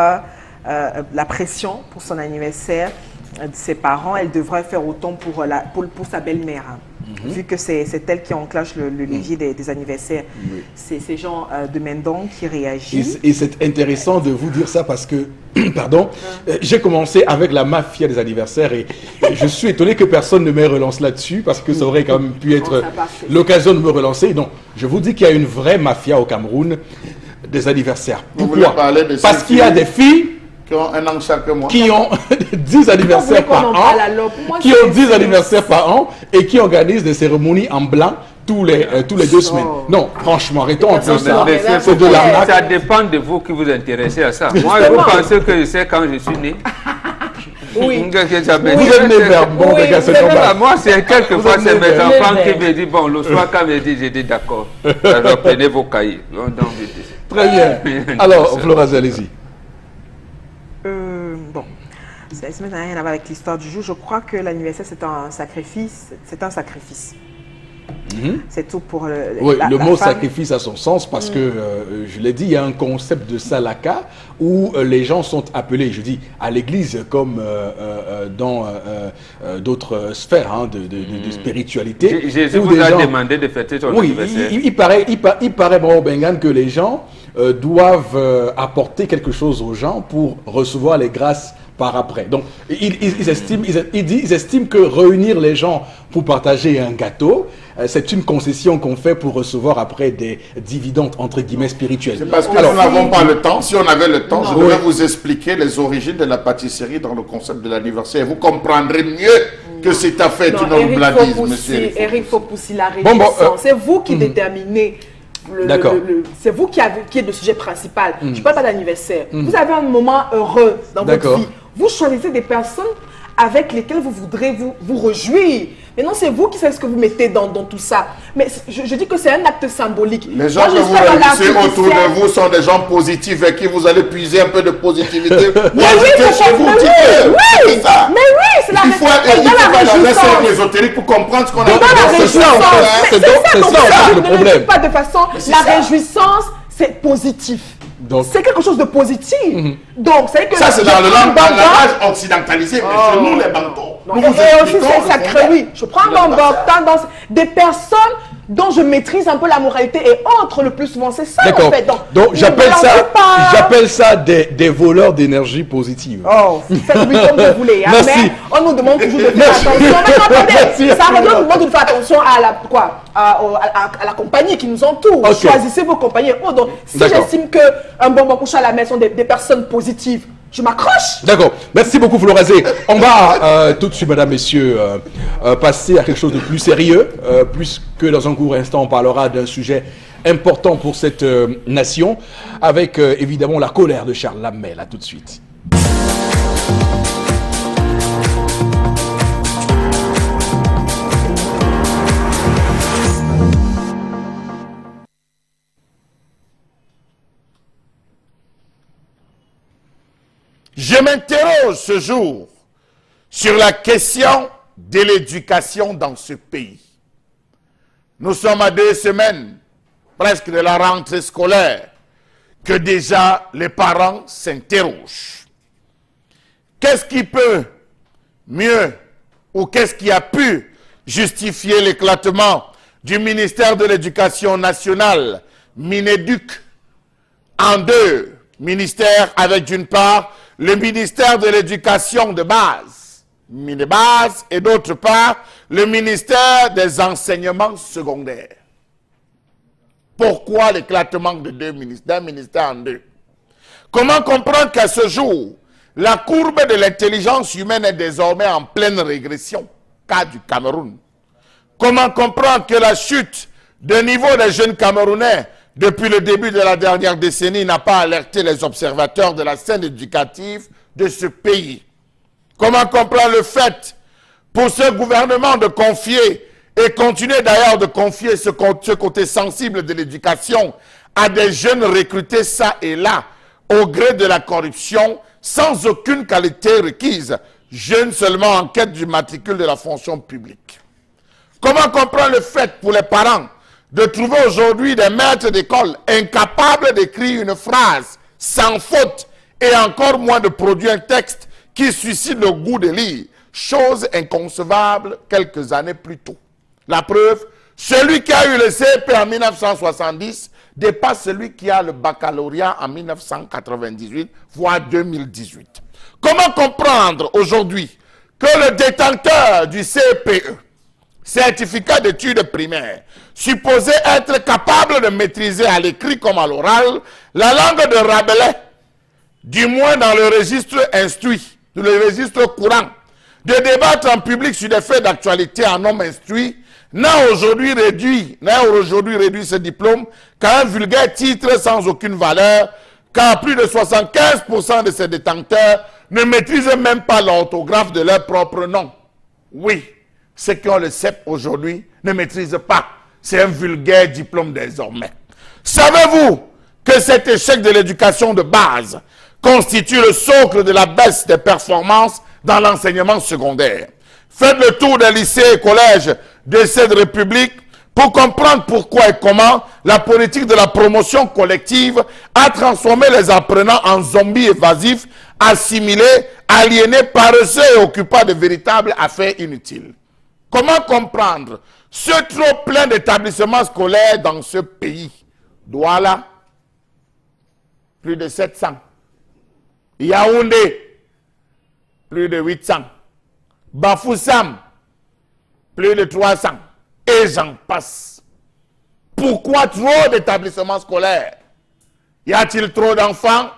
la pression pour son anniversaire de ses parents, elle devrait faire autant pour sa belle-mère. Vu que c'est elle qui enclenche le levier des anniversaires. C'est ces gens de Mendon qui réagissent. Et c'est intéressant de vous dire ça parce que, pardon, j'ai commencé avec la mafia des anniversaires et je suis étonné que personne ne me relance là-dessus parce que ça aurait quand même pu être l'occasion de me relancer. Non, je vous dis qu'il y a une vraie mafia au Cameroun des anniversaires. Pourquoi? Parce qu'il y a des filles qui ont un an chaque mois, qui ont 10 anniversaires par an, qui ont 10 anniversaires par an et qui organisent des cérémonies en blanc tous les 2 semaines. Non, franchement, arrêtons un peu ça. C'est de l'arnaque. Ça dépend de vous qui vous intéressez à ça. Moi, vous pensez que je sais quand je suis né? Oui. Vous êtes né vers bon, moi, c'est quelquefois, c'est mes enfants qui me disent, bon, le soir, quand je dis, j'ai dit d'accord. Alors, prenez vos cahiers. Très bien. Alors, Florazé, allez-y. Bon, ça n'a rien à voir avec l'histoire du jour. Je crois que l'anniversaire, c'est un sacrifice. C'est un sacrifice. C'est tout pour le mot sacrifice a son sens parce que, je l'ai dit, il y a un concept de salaka où les gens sont appelés, je dis, à l'église comme dans d'autres sphères de spiritualité. Jésus vous a demandé de fêter son anniversaire. Il paraît bon, Bengan, que les gens doivent apporter quelque chose aux gens pour recevoir les grâces par après. Donc, ils estiment que réunir les gens pour partager un gâteau, c'est une concession qu'on fait pour recevoir après des dividendes, entre guillemets, spirituels. C'est parce que nous n'avons pas le temps. Si on avait le temps, je devrais vous expliquer les origines de la pâtisserie dans le concept de l'anniversaire. Vous comprendrez mieux que cette affaire est une Eric bladise, Fopoussi, monsieur. Eric Fopoussi, la réjouissance, c'est vous qui déterminez. C'est vous qui êtes le sujet principal. Je ne parle pas d'anniversaire. Vous avez un moment heureux dans votre vie. Vous choisissez des personnes avec lesquelles vous voudrez vous réjouir. Maintenant, c'est vous qui savez ce que vous mettez dans tout ça. Mais je dis que c'est un acte symbolique. Les gens que vous réunissez autour de vous sont des gens positifs et qui vous allez puiser un peu de positivité. Mais oui, c'est la il faut aller dans un cercle ésotérique pour comprendre ce qu'on a dit. C'est ça le problème. Pas de façon, la réjouissance, c'est positif. C'est quelque chose de positif. Donc, c'est que ça, c'est dans le langage occidentalisé, mais chez nous, les Bantous. Et aussi, c'est sacré, oui. Je prends mon bordin dans des personnes dont je maîtrise un peu la moralité et entre le plus souvent. C'est ça, en fait. Donc j'appelle ça des voleurs d'énergie positive. Oh, faites-lui comme vous voulez. Hein, mais on nous demande toujours de faire attention. Attendez, ça nous demande de faire attention à la compagnie qui nous entoure. Choisissez vos compagnies. Donc, si j'estime qu'un bonbon couche à la maison des personnes positives, je m'accroche. D'accord. Merci beaucoup, Florazé. On va tout de suite, mesdames, messieurs, passer à quelque chose de plus sérieux, puisque dans un court instant, on parlera d'un sujet important pour cette nation, avec évidemment la colère de Charles Lamel. À tout de suite. Je m'interroge ce jour sur la question de l'éducation dans ce pays. Nous sommes à 2 semaines, presque de la rentrée scolaire, que déjà les parents s'interrogent. Qu'est-ce qui peut mieux, ou qu'est-ce qui a pu justifier l'éclatement du ministère de l'Éducation nationale, Mineduc, en 2 ministères, avec d'une part le ministère de l'Éducation de base, Minebase, et d'autre part, le ministère des enseignements secondaires. Pourquoi l'éclatement de d'un ministère en 2? Comment comprendre qu'à ce jour, la courbe de l'intelligence humaine est désormais en pleine régression, cas du Cameroun? Comment comprendre que la chute de niveau des jeunes Camerounais depuis le début de la dernière décennie n'a pas alerté les observateurs de la scène éducative de ce pays? Comment comprendre le fait pour ce gouvernement de confier, et continuer d'ailleurs de confier ce côté sensible de l'éducation à des jeunes recrutés ça et là, au gré de la corruption, sans aucune qualité requise, jeunes seulement en quête du matricule de la fonction publique? Comment comprendre le fait pour les parents de trouver aujourd'hui des maîtres d'école incapables d'écrire une phrase sans faute et encore moins de produire un texte qui suscite le goût de lire, chose inconcevable quelques années plus tôt? La preuve, celui qui a eu le CEP en 1970 dépasse celui qui a le baccalauréat en 1998, voire 2018. Comment comprendre aujourd'hui que le détenteur du CPE, certificat d'études primaires, supposé être capable de maîtriser à l'écrit comme à l'oral la langue de Rabelais, du moins dans le registre instruit, dans le registre courant, de débattre en public sur des faits d'actualité en homme instruit, n'a aujourd'hui réduit ce diplôme qu'à un vulgaire titre sans aucune valeur, car plus de 75% de ces détenteurs ne maîtrisent même pas l'orthographe de leur propre nom. Oui, ceux qui ont le CEP aujourd'hui ne maîtrisent pas. C'est un vulgaire diplôme désormais. Savez-vous que cet échec de l'éducation de base constitue le socle de la baisse des performances dans l'enseignement secondaire? Faites le tour des lycées et collèges de cette République pour comprendre pourquoi et comment la politique de la promotion collective a transformé les apprenants en zombies évasifs, assimilés, aliénés, paresseux et occupants de véritables affaires inutiles. Comment comprendre ce trop plein d'établissements scolaires dans ce pays? Douala, plus de 700. Yaoundé, plus de 800. Bafoussam, plus de 300. Et j'en passe. Pourquoi trop d'établissements scolaires? Y a-t-il trop d'enfants?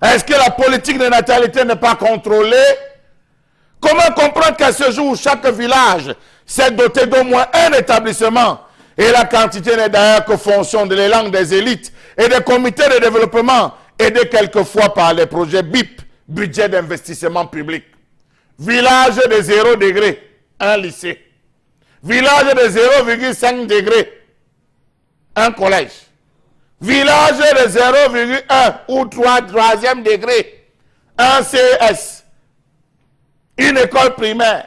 Est-ce que la politique de natalité n'est pas contrôlée? Comment comprendre qu'à ce jour, chaque village s'est doté d'au moins un établissement et la quantité n'est d'ailleurs que fonction de l'élan des élites et des comités de développement aidés quelquefois par les projets BIP, budget d'investissement public. Village de 0 degré, un lycée. Village de 0,5 degré, un collège. Village de 0,1 ou 3e degré, un CES. Une école primaire,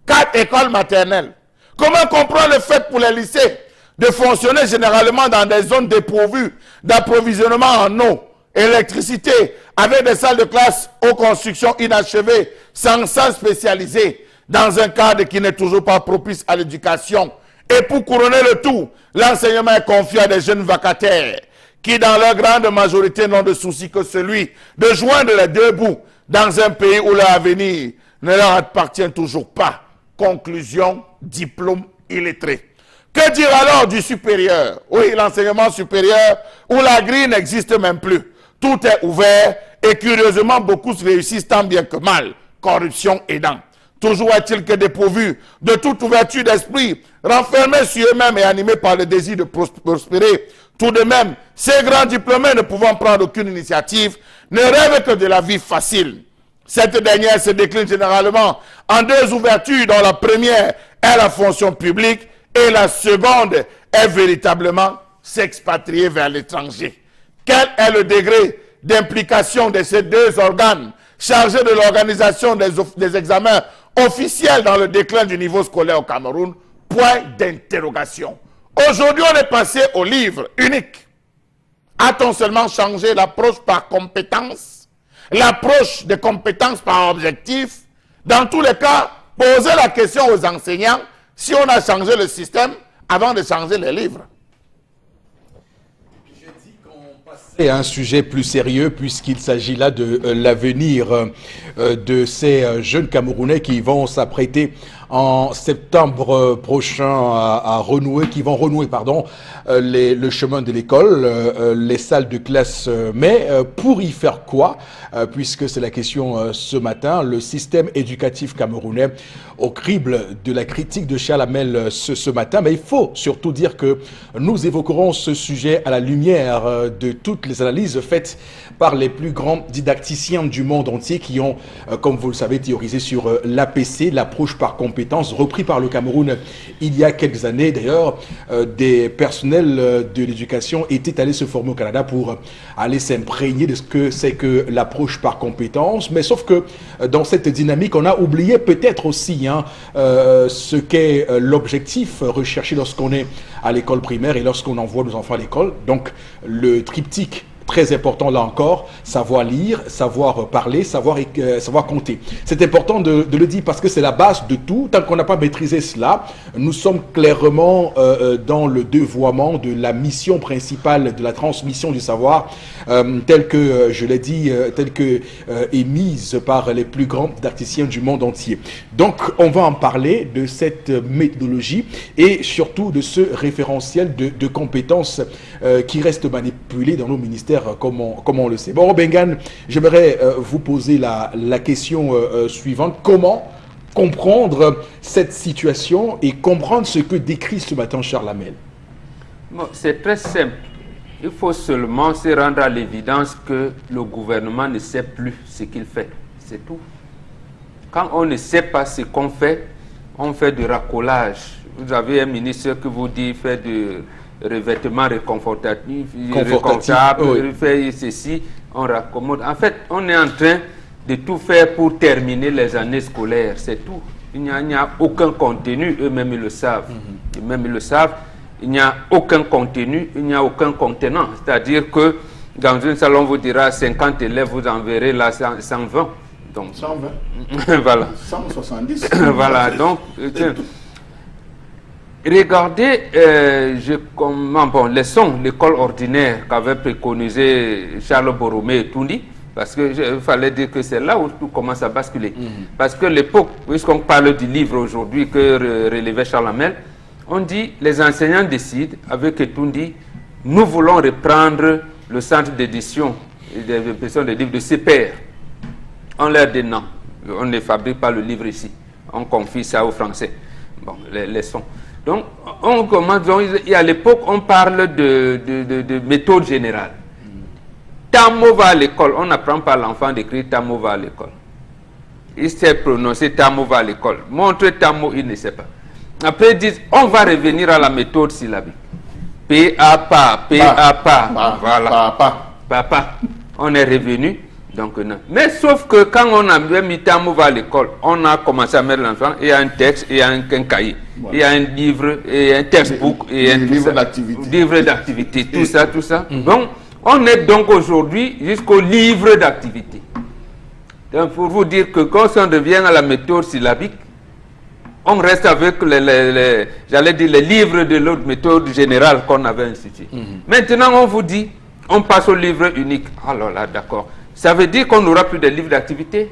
4 écoles maternelles. Comment comprendre le fait pour les lycées de fonctionner généralement dans des zones dépourvues d'approvisionnement en eau, électricité, avec des salles de classe aux constructions inachevées, sans salle spécialisée, dans un cadre qui n'est toujours pas propice à l'éducation. Et pour couronner le tout, l'enseignement est confié à des jeunes vacataires qui, dans leur grande majorité, n'ont de souci que celui de joindre les deux bouts dans un pays où leur avenir ne leur appartient toujours pas. Conclusion, diplôme illettré. Que dire alors du supérieur? Oui, l'enseignement supérieur où la grille n'existe même plus. Tout est ouvert et curieusement beaucoup se réussissent tant bien que mal, corruption aidant. Toujours est-il que dépourvus de toute ouverture d'esprit, renfermés sur eux-mêmes et animés par le désir de prospérer, tout de même, ces grands diplômés ne pouvant prendre aucune initiative, ne rêvent que de la vie facile. Cette dernière se décline généralement en deux ouvertures dont la première est la fonction publique et la seconde est véritablement s'expatrier vers l'étranger. Quel est le degré d'implication de ces deux organes chargés de l'organisation des examens officiels dans le déclin du niveau scolaire au Cameroun? Point d'interrogation. Aujourd'hui, on est passé au livre unique. A-t-on seulement changé l'approche par compétence, l'approche des compétences par objectif? Dans tous les cas, posez la question aux enseignants si on a changé le système avant de changer les livres. C'est un sujet plus sérieux puisqu'il s'agit là de l'avenir de ces jeunes Camerounais qui vont s'apprêter en septembre prochain à renouer, qui vont renouer, pardon, le chemin de l'école, les salles de classe. Mais pour y faire quoi, puisque c'est la question ce matin, le système éducatif camerounais au crible de la critique de Charles Hamel ce matin. Mais il faut surtout dire que nous évoquerons ce sujet à la lumière de toutes les analyses faites par les plus grands didacticiens du monde entier qui ont, comme vous le savez, théorisé sur l'APC, l'approche par compétences, repris par le Cameroun il y a quelques années. D'ailleurs, des personnels de l'éducation étaient allés se former au Canada pour aller s'imprégner de ce que c'est que l'approche par compétences. Mais sauf que dans cette dynamique, on a oublié peut-être aussi ce qu'est l'objectif recherché lorsqu'on est à l'école primaire et lorsqu'on envoie nos enfants à l'école. Donc, le triptyque très important là encore, savoir lire, savoir parler, savoir compter. C'est important de le dire parce que c'est la base de tout. Tant qu'on n'a pas maîtrisé cela, nous sommes clairement dans le dévoiement de la mission principale de la transmission du savoir, telle que, je l'ai dit, telle que émise par les plus grands didacticiens du monde entier. Donc, on va en parler de cette méthodologie et surtout de ce référentiel de compétences qui reste manipulé dans nos ministères comme on le sait. Bon, Bengan, j'aimerais vous poser la question suivante. Comment comprendre cette situation et comprendre ce que décrit ce matin Charles Hamel? Bon, c'est très simple. Il faut seulement se rendre à l'évidence que le gouvernement ne sait plus ce qu'il fait. C'est tout. Quand on ne sait pas ce qu'on fait, on fait du racolage. Vous avez un ministre qui vous dit faire du revêtement réconfortatif, réconfortable, oui. Faire ceci, on raccommode. En fait, on est en train de tout faire pour terminer les années scolaires, c'est tout. Il n'y a aucun contenu, eux-mêmes ils le savent. Eux-mêmes ils le savent, il n'y a aucun contenu, il n'y a aucun contenant. C'est-à-dire que dans une salle, on vous dira 50 élèves, vous en verrez là 120. Donc, 120 voilà. 170. Voilà, donc... Regardez, l'école ordinaire qu'avait préconisé Charles Borromée et Toundi, parce qu'il fallait dire que c'est là où tout commence à basculer. Parce que l'époque, puisqu'on parle du livre aujourd'hui que relevait Charles Hamel, on dit les enseignants décident avec Toundi, nous voulons reprendre le centre d'édition et d'impression des livres de CPR. On leur dit non. On ne fabrique pas le livre ici. On confie ça aux Français. Bon, les leçons. Donc, on commence, et à l'époque, on parle de méthode générale. Tamo va à l'école. On n'apprend pas à l'enfant d'écrire Tamo va à l'école. Il sait prononcer Tamo va à l'école. Montre Tamo, il ne sait pas. Après, ils disent, on va revenir à la méthode syllabique. P-A-Pa, P-A-Pa. Voilà. Papa. On est revenu. Donc, non. Mais sauf que quand on a mis Tamo va à l'école, on a commencé à mettre l'enfant, il y a un texte, il y a un cahier, il y a un livre, et un textbook, et un livre d'activité. Tout ça, tout ça. Donc, on est donc aujourd'hui jusqu'au livre d'activité. Donc, pour vous dire que quand on revient à la méthode syllabique, on reste avec j'allais dire les livres de l'autre méthode générale qu'on avait instituée. Maintenant, on vous dit, on passe au livre unique. Alors là, d'accord. Ça veut dire qu'on n'aura plus de livres d'activité?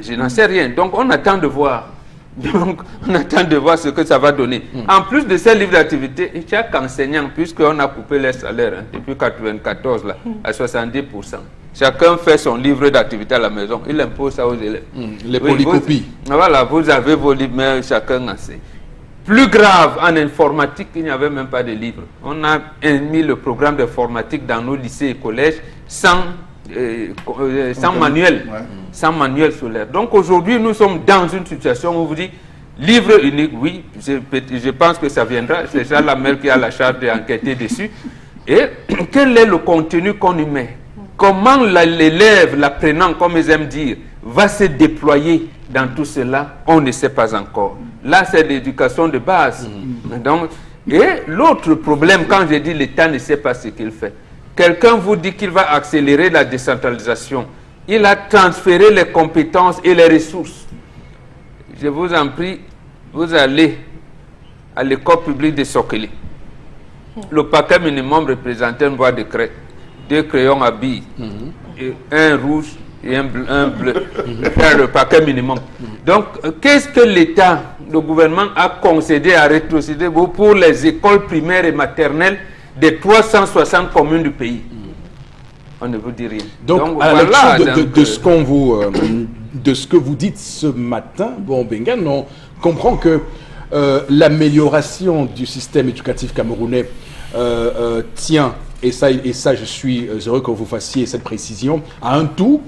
Je n'en sais rien. Donc, on attend de voir. Donc, on attend de voir ce que ça va donner. En plus de ces livres d'activité, chaque enseignant, puisqu'on a coupé les salaires depuis 1994 à 70%, chacun fait son livre d'activité à la maison. Il impose ça aux élèves. Les polycopies. Voilà, vous avez vos livres, mais chacun enseigne. Plus grave, en informatique, il n'y avait même pas de livres. On a mis le programme d'informatique dans nos lycées et collèges sans manuel, sans manuel scolaire. Donc aujourd'hui, nous sommes dans une situation où on vous dit, livre unique, oui, je pense que ça viendra, c'est Jean Lamel qui a la charge d'enquêter dessus. Et quel est le contenu qu'on y met? Comment l'élève, l'apprenant, comme ils aiment dire, va se déployer dans tout cela? On ne sait pas encore. Là, c'est l'éducation de base. Donc, et l'autre problème, quand je dis l'État ne sait pas ce qu'il fait, quelqu'un vous dit qu'il va accélérer la décentralisation. Il a transféré les compétences et les ressources. Je vous en prie, vous allez à l'école publique de Sokeli. Le paquet minimum représentait une boîte de craie, 2 crayons à billes, et un rouge et un bleu. Faire le paquet minimum. Donc, qu'est-ce que l'État, le gouvernement a concédé à rétrocéder pour les écoles primaires et maternelles des 360 communes du pays? On ne vous dit rien. Donc à la lecture de ce que vous dites ce matin, bon, Bengan, on comprend que l'amélioration du système éducatif camerounais tient, et ça je suis heureux que vous fassiez cette précision, à un tout.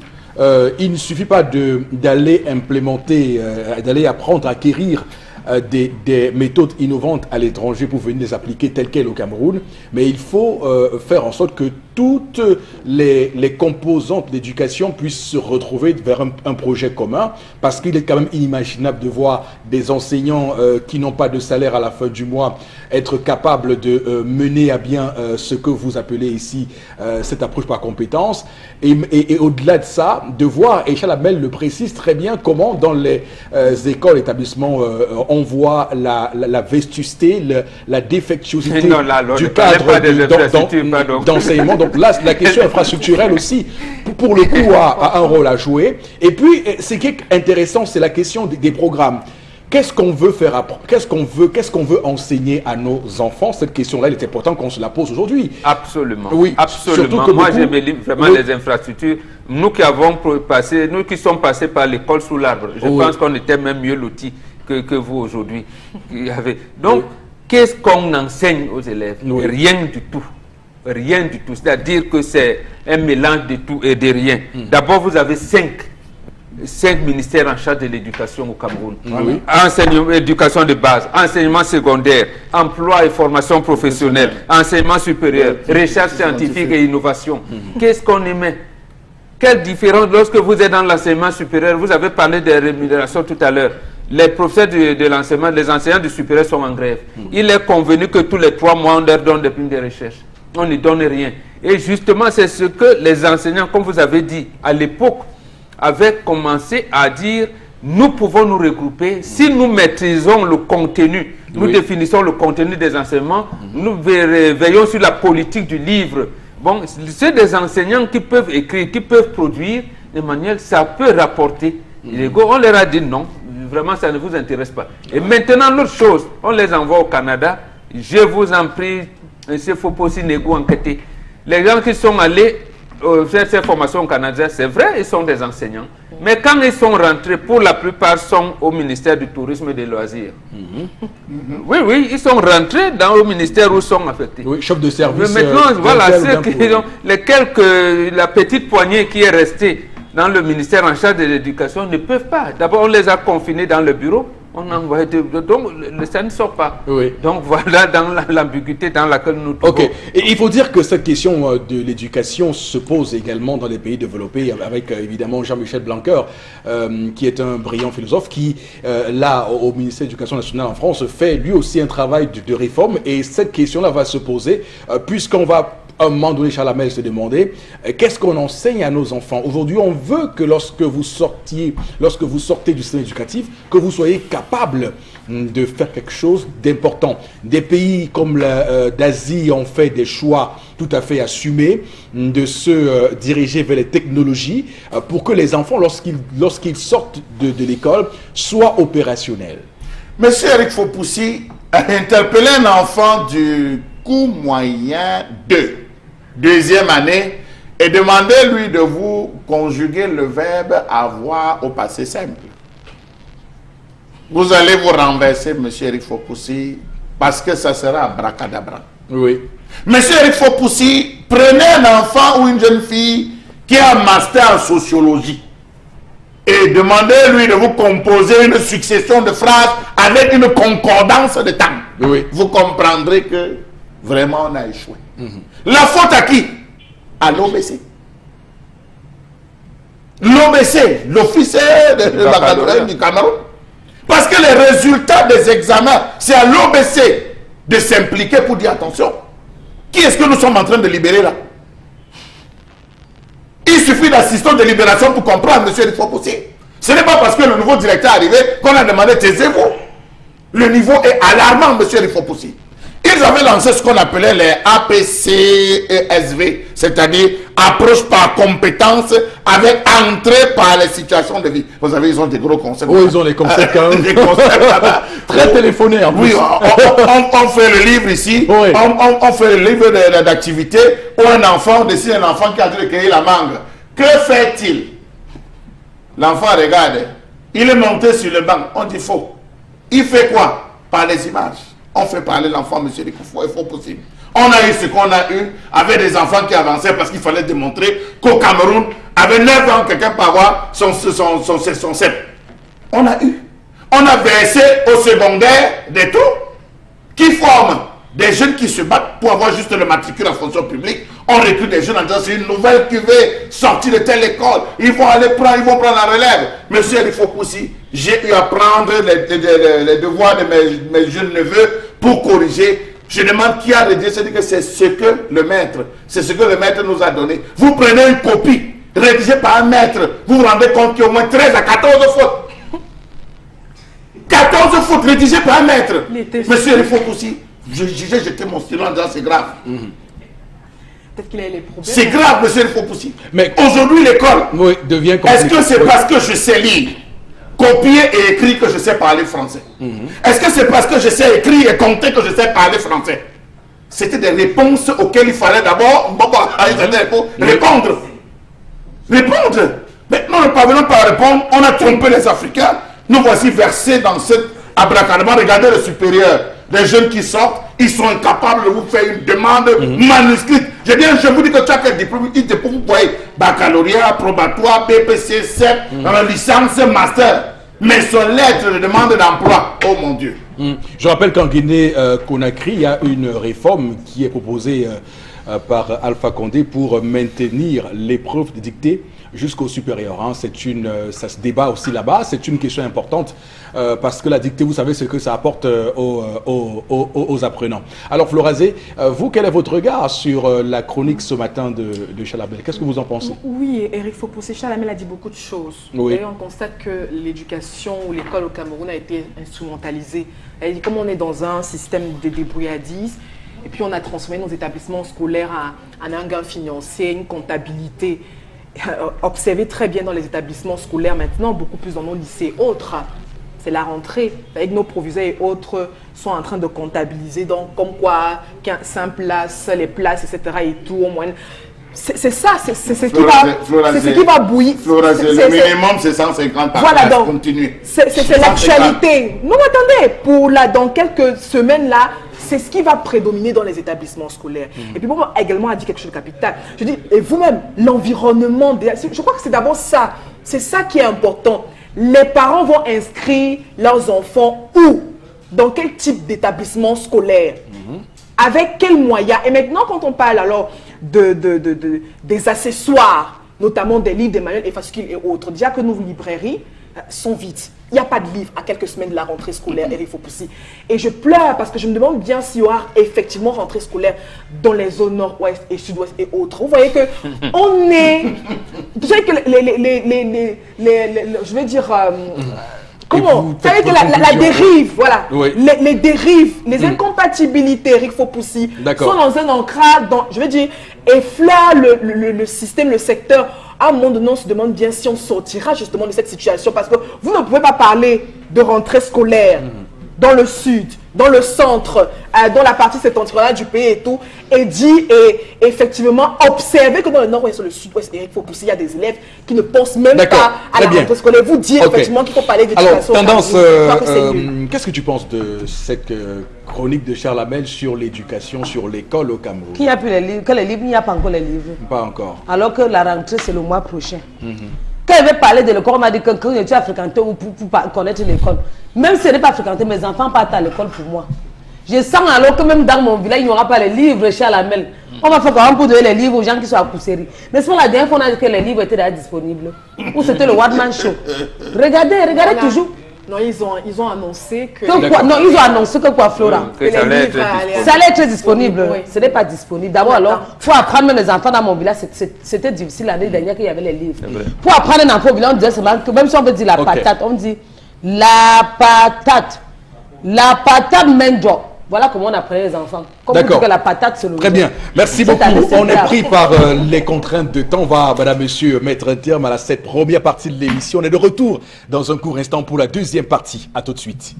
Il ne suffit pas d'aller implémenter, d'aller apprendre à acquérir des méthodes innovantes à l'étranger pour venir les appliquer telles quelles au Cameroun, mais il faut faire en sorte que toutes les composantes d'éducation puissent se retrouver vers un projet commun, parce qu'il est quand même inimaginable de voir des enseignants qui n'ont pas de salaire à la fin du mois être capables de mener à bien ce que vous appelez ici cette approche par compétence, et au-delà de ça, de voir, et Chalamel le précise très bien, comment dans les écoles, établissements, on voit la vétusté, la défectuosité du cadre d'enseignement. Donc là, la question infrastructurelle aussi, pour le coup, a un rôle à jouer. Et puis, ce qui est intéressant, c'est la question des programmes. Qu'est-ce qu'on veut faire apprendre? Qu'est-ce qu'on veut enseigner à nos enfants? Cette question-là, il est important qu'on se la pose aujourd'hui. Absolument. Oui, absolument. Moi, je me lis vraiment les infrastructures. Nous qui avons passé, nous qui sommes passés par l'école sous l'arbre, je pense qu'on était même mieux lotis que vous aujourd'hui. Donc, qu'est-ce qu'on enseigne aux élèves? Rien du tout. Rien du tout. C'est-à-dire que c'est un mélange de tout et de rien. D'abord, vous avez 5 ministères en charge de l'éducation au Cameroun. Enseignement, éducation de base, enseignement secondaire, emploi et formation professionnelle, enseignement supérieur, recherche scientifique et innovation. Qu'est-ce qu'on émet? Quelle différence lorsque vous êtes dans l'enseignement supérieur? Vous avez parlé des rémunérations tout à l'heure. Les professeurs de l'enseignement, les enseignants du supérieur sont en grève. Il est convenu que tous les 3 mois, on leur donne des primes de recherche. On ne donne rien. Et justement, c'est ce que les enseignants, comme vous avez dit, à l'époque, avaient commencé à dire, nous pouvons nous regrouper, si nous maîtrisons le contenu, nous définissons le contenu des enseignements, nous veillons sur la politique du livre. Bon, c'est des enseignants qui peuvent écrire, qui peuvent produire, de manière, ça peut rapporter. On leur a dit non, vraiment ça ne vous intéresse pas. Et maintenant, l'autre chose, on les envoie au Canada, je vous en prie, M. Foposi Nego enquêter. Les gens qui sont allés faire ces formations au Canada, c'est vrai, ils sont des enseignants. Mais quand ils sont rentrés, pour la plupart sont au ministère du Tourisme et des Loisirs. Oui, oui, ils sont rentrés au ministère où ils sont affectés. Oui, chef de service. Mais maintenant, voilà, la petite poignée qui est restée dans le ministère en charge de l'éducation ne peuvent pas. D'abord, on les a confinés dans le bureau. On a envoyé donc ça ne sort pas. Oui. Donc voilà dans l'ambiguïté dans laquelle nous trouvons. Ok. Et il faut dire que cette question de l'éducation se pose également dans les pays développés avec évidemment Jean-Michel Blanquer, qui est un brillant philosophe qui, là, au ministère de l'Éducation nationale en France, fait lui aussi un travail de réforme. Et cette question-là va se poser puisqu'on va à un moment donné, Chalamel se demandait qu'est-ce qu'on enseigne à nos enfants. Aujourd'hui, on veut que lorsque vous sortez du système éducatif, que vous soyez capable de faire quelque chose d'important. Des pays comme d'Asie ont fait des choix tout à fait assumés de se diriger vers les technologies pour que les enfants, lorsqu'ils sortent de l'école, soient opérationnels. Monsieur Eric Fopoussi a interpellé un enfant du cours moyen 2, deuxième année, et demandez-lui de vous conjuguer le verbe avoir au passé simple. Vous allez vous renverser, monsieur Eric Fopoussi, parce que ça sera abracadabra. Oui. Monsieur Eric Fopoussi, prenez un enfant ou une jeune fille qui a un master en sociologie et demandez-lui de vous composer une succession de phrases avec une concordance de temps. Oui. Vous comprendrez que vraiment on a échoué. La faute à qui? À l'OBC. L'OBC, l'Office de baccalauréat du Cameroun. Parce que les résultats des examens, c'est à l'OBC de s'impliquer pour dire attention. Qui est-ce que nous sommes en train de libérer là? Il suffit d'assistance de libération pour comprendre, monsieur Fopoussi. Ce n'est pas parce que le nouveau directeur est arrivé qu'on a demandé taisez-vous. Le niveau est alarmant, monsieur Fopoussi. Ils avaient lancé ce qu'on appelait les APCESV, c'est-à-dire approche par compétence avec entrée par les situations de vie. Vous savez, ils ont des gros concepts. Oh, ils ont les concepts des concepts très téléphonés en plus. Oui, on fait le livre ici, oui. on fait le livre d'activité où un enfant dessine un enfant qui a en train de cueillir la mangue. Que fait-il? L'enfant regarde, il est monté sur le banc, on dit faux. Il fait quoi? Par les images. On fait parler l'enfant, monsieur Rikoufou, il faut possible. On a eu ce qu'on a eu avec des enfants qui avançaient parce qu'il fallait démontrer qu'au Cameroun, avec 9 ans, quelqu'un peut avoir son CEP. On a eu. On a versé au secondaire des trous qui forment des jeunes qui se battent pour avoir juste le matricule en fonction publique. On recrute des jeunes en disant c'est une nouvelle cuvée sortie de telle école. Ils vont prendre la relève. Monsieur, il faut aussi, j'ai eu à prendre les devoirs de mes jeunes neveux pour corriger. Je demande qui a rédigé, c'est-à-dire que c'est ce que le maître nous a donné. Vous prenez une copie rédigée par un maître, vous vous rendez compte qu'il y a au moins 13 à 14 fautes. 14 fautes rédigées par un maître. Monsieur, il faut aussi. J'ai jeté mon stylo en disant c'est grave. Peut-être qu'il a les problèmes. C'est grave, monsieur le Fopoussi. Mais aujourd'hui, l'école devient compliqué. Est-ce que c'est parce que je sais lire, copier et écrire que je sais parler français? Est-ce que c'est parce que je sais écrire et compter que je sais parler français? C'était des réponses auxquelles il fallait d'abord répondre. Répondre. Mais nous ne parvenons pas à répondre. On a trompé les Africains. Nous voici versés dans cette abracadabra. Regardez le supérieur. Les jeunes qui sortent, ils sont incapables de vous faire une demande manuscrite. Je vous dis que chaque diplôme, vous voyez, baccalauréat, probatoire, BPC, CEP, licence, master. Mais son lettre de demande d'emploi, oh mon Dieu. Je rappelle qu'en Guinée-Conakry, il y a une réforme qui est proposée par Alpha Condé pour maintenir l'épreuve de dictée jusqu'au supérieur. Ça se débat aussi là-bas. C'est une question importante parce que la dictée, vous savez ce que ça apporte aux apprenants. Alors Florazé, vous, quel est votre regard sur la chronique ce matin de Chalamel? Qu'est-ce que vous en pensez? Oui, Eric Fopoussi, Chalamel a dit beaucoup de choses. Oui. Et on constate que l'éducation ou l'école au Cameroun a été instrumentalisée. Et comme on est dans un système de débrouillardise, et puis on a transformé nos établissements scolaires en un gain financier, une comptabilité. Observez très bien dans les établissements scolaires maintenant, beaucoup plus dans nos lycées autres. C'est la rentrée, avec nos proviseurs et autres sont en train de comptabiliser, donc comme quoi 5 places, les places, etc. et tout, au moins. c'est ça, c'est ce qui va bouillir. Le minimum, c'est 150 par voilà, classe, donc, continue. C'est l'actualité. Non, attendez, dans quelques semaines là, c'est ce qui va prédominer dans les établissements scolaires. Et puis, moi également a dit quelque chose de capital. Je dis, et vous-même, l'environnement, je crois que c'est d'abord ça. C'est ça qui est important. Les parents vont inscrire leurs enfants où? Dans quel type d'établissement scolaire? Avec quels moyens? Et maintenant, quand on parle alors des accessoires, notamment des livres, des manuels et fascicules et autres, déjà que nos librairies sont vides. Il n'y a pas de livres à quelques semaines de la rentrée scolaire, Eric Fopoussi. Et je pleure parce que je me demande bien s'il y aura effectivement rentrée scolaire dans les zones nord-ouest et sud-ouest et autres. Vous voyez que on est... Vous savez que je vais dire... comment? Vous savez que la dérive, voilà, oui. les dérives, les incompatibilités, Eric Fopoussi, sont dans un ancrage, je veux dire, effleurent le système, le secteur. À un moment donné, on se demande bien si on sortira justement de cette situation, parce que vous ne pouvez pas parler de rentrée scolaire dans le sud, dans le centre, dans la partie septentrionale du pays et tout, et dit et effectivement observer que dans le nord-ouest et le sud-ouest, Eric Fopoussi, il y a des élèves qui ne pensent même pas à la rentrée scolaire. Vous dire effectivement qu'il faut parler d'éducation. Alors, tendance, qu'est-ce que tu penses de cette chronique de Charles Hamel sur l'éducation, sur l'école au Cameroun? Qui a pu les livres? Que les livres, il n'y a pas encore les livres. Pas encore. Alors que la rentrée, c'est le mois prochain. Quand il veut parler de l'école, on m'a dit que quand tu as fréquenté ou pour connaître l'école, même si ce n'est pas fréquenté, mes enfants partent à l'école pour moi. Je sens alors que même dans mon village, il n'y aura pas les livres chez Alamel. On va faire comment pour donner les livres aux gens qui sont à Kousséri. Mais c'est la dernière fois qu'on a dit que les livres étaient déjà disponibles. Ou c'était le Wadman Show. Regardez toujours. Non, ils ont annoncé que... Non, ils ont annoncé que quoi, Flora? Que ça allait être disponible. Oui. Ce n'est pas disponible. D'abord, alors, il faut apprendre même les enfants dans mon village. C'était difficile l'année dernière qu'il y avait les livres. Pour apprendre un enfant au village, on disait seulement que même si on veut dire la patate, on dit la patate. La patate main-job. Voilà comment on apprenait les enfants. D'accord. Que la patate, c'est le... Très bien. Merci beaucoup. On est pris par les contraintes de temps. On va, madame, monsieur, mettre un terme à cette première partie de l'émission. On est de retour dans un court instant pour la deuxième partie. À tout de suite.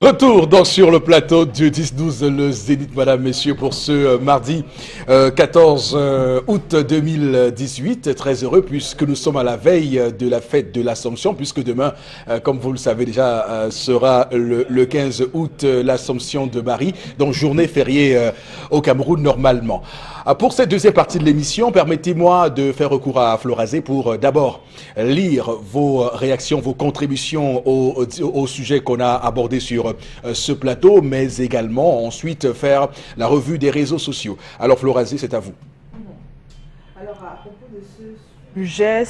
Retour donc sur le plateau du 10-12, le Zénith, madame, messieurs, pour ce mardi 14 août 2018. Très heureux puisque nous sommes à la veille de la fête de l'Assomption, puisque demain, comme vous le savez déjà, sera le 15 août l'Assomption de Marie, donc journée fériée au Cameroun normalement. Pour cette deuxième partie de l'émission, permettez-moi de faire recours à Florazé pour d'abord lire vos réactions, vos contributions au sujet qu'on a abordé sur ce plateau, mais également ensuite faire la revue des réseaux sociaux. Alors Florazé, c'est à vous. Alors à propos de ce sujet,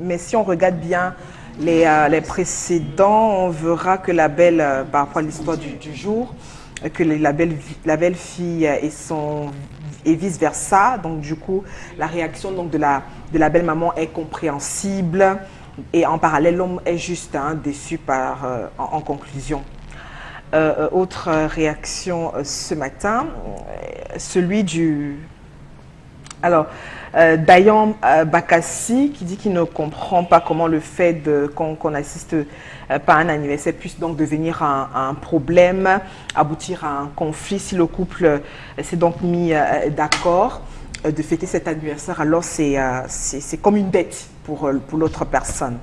mais si on regarde bien les précédents, on verra que la belle, par rapport à l'histoire du jour, que la belle fille et vice versa, donc du coup la réaction donc de la belle maman est compréhensible et en parallèle l'homme est juste déçu en conclusion. Autre réaction ce matin, celui du... Alors, Dayan Bakassi qui dit qu'il ne comprend pas comment le fait qu'on assiste pas à un anniversaire puisse donc devenir un problème, aboutir à un conflit si le couple s'est donc mis d'accord de fêter cet anniversaire. Alors c'est comme une dette pour l'autre personne.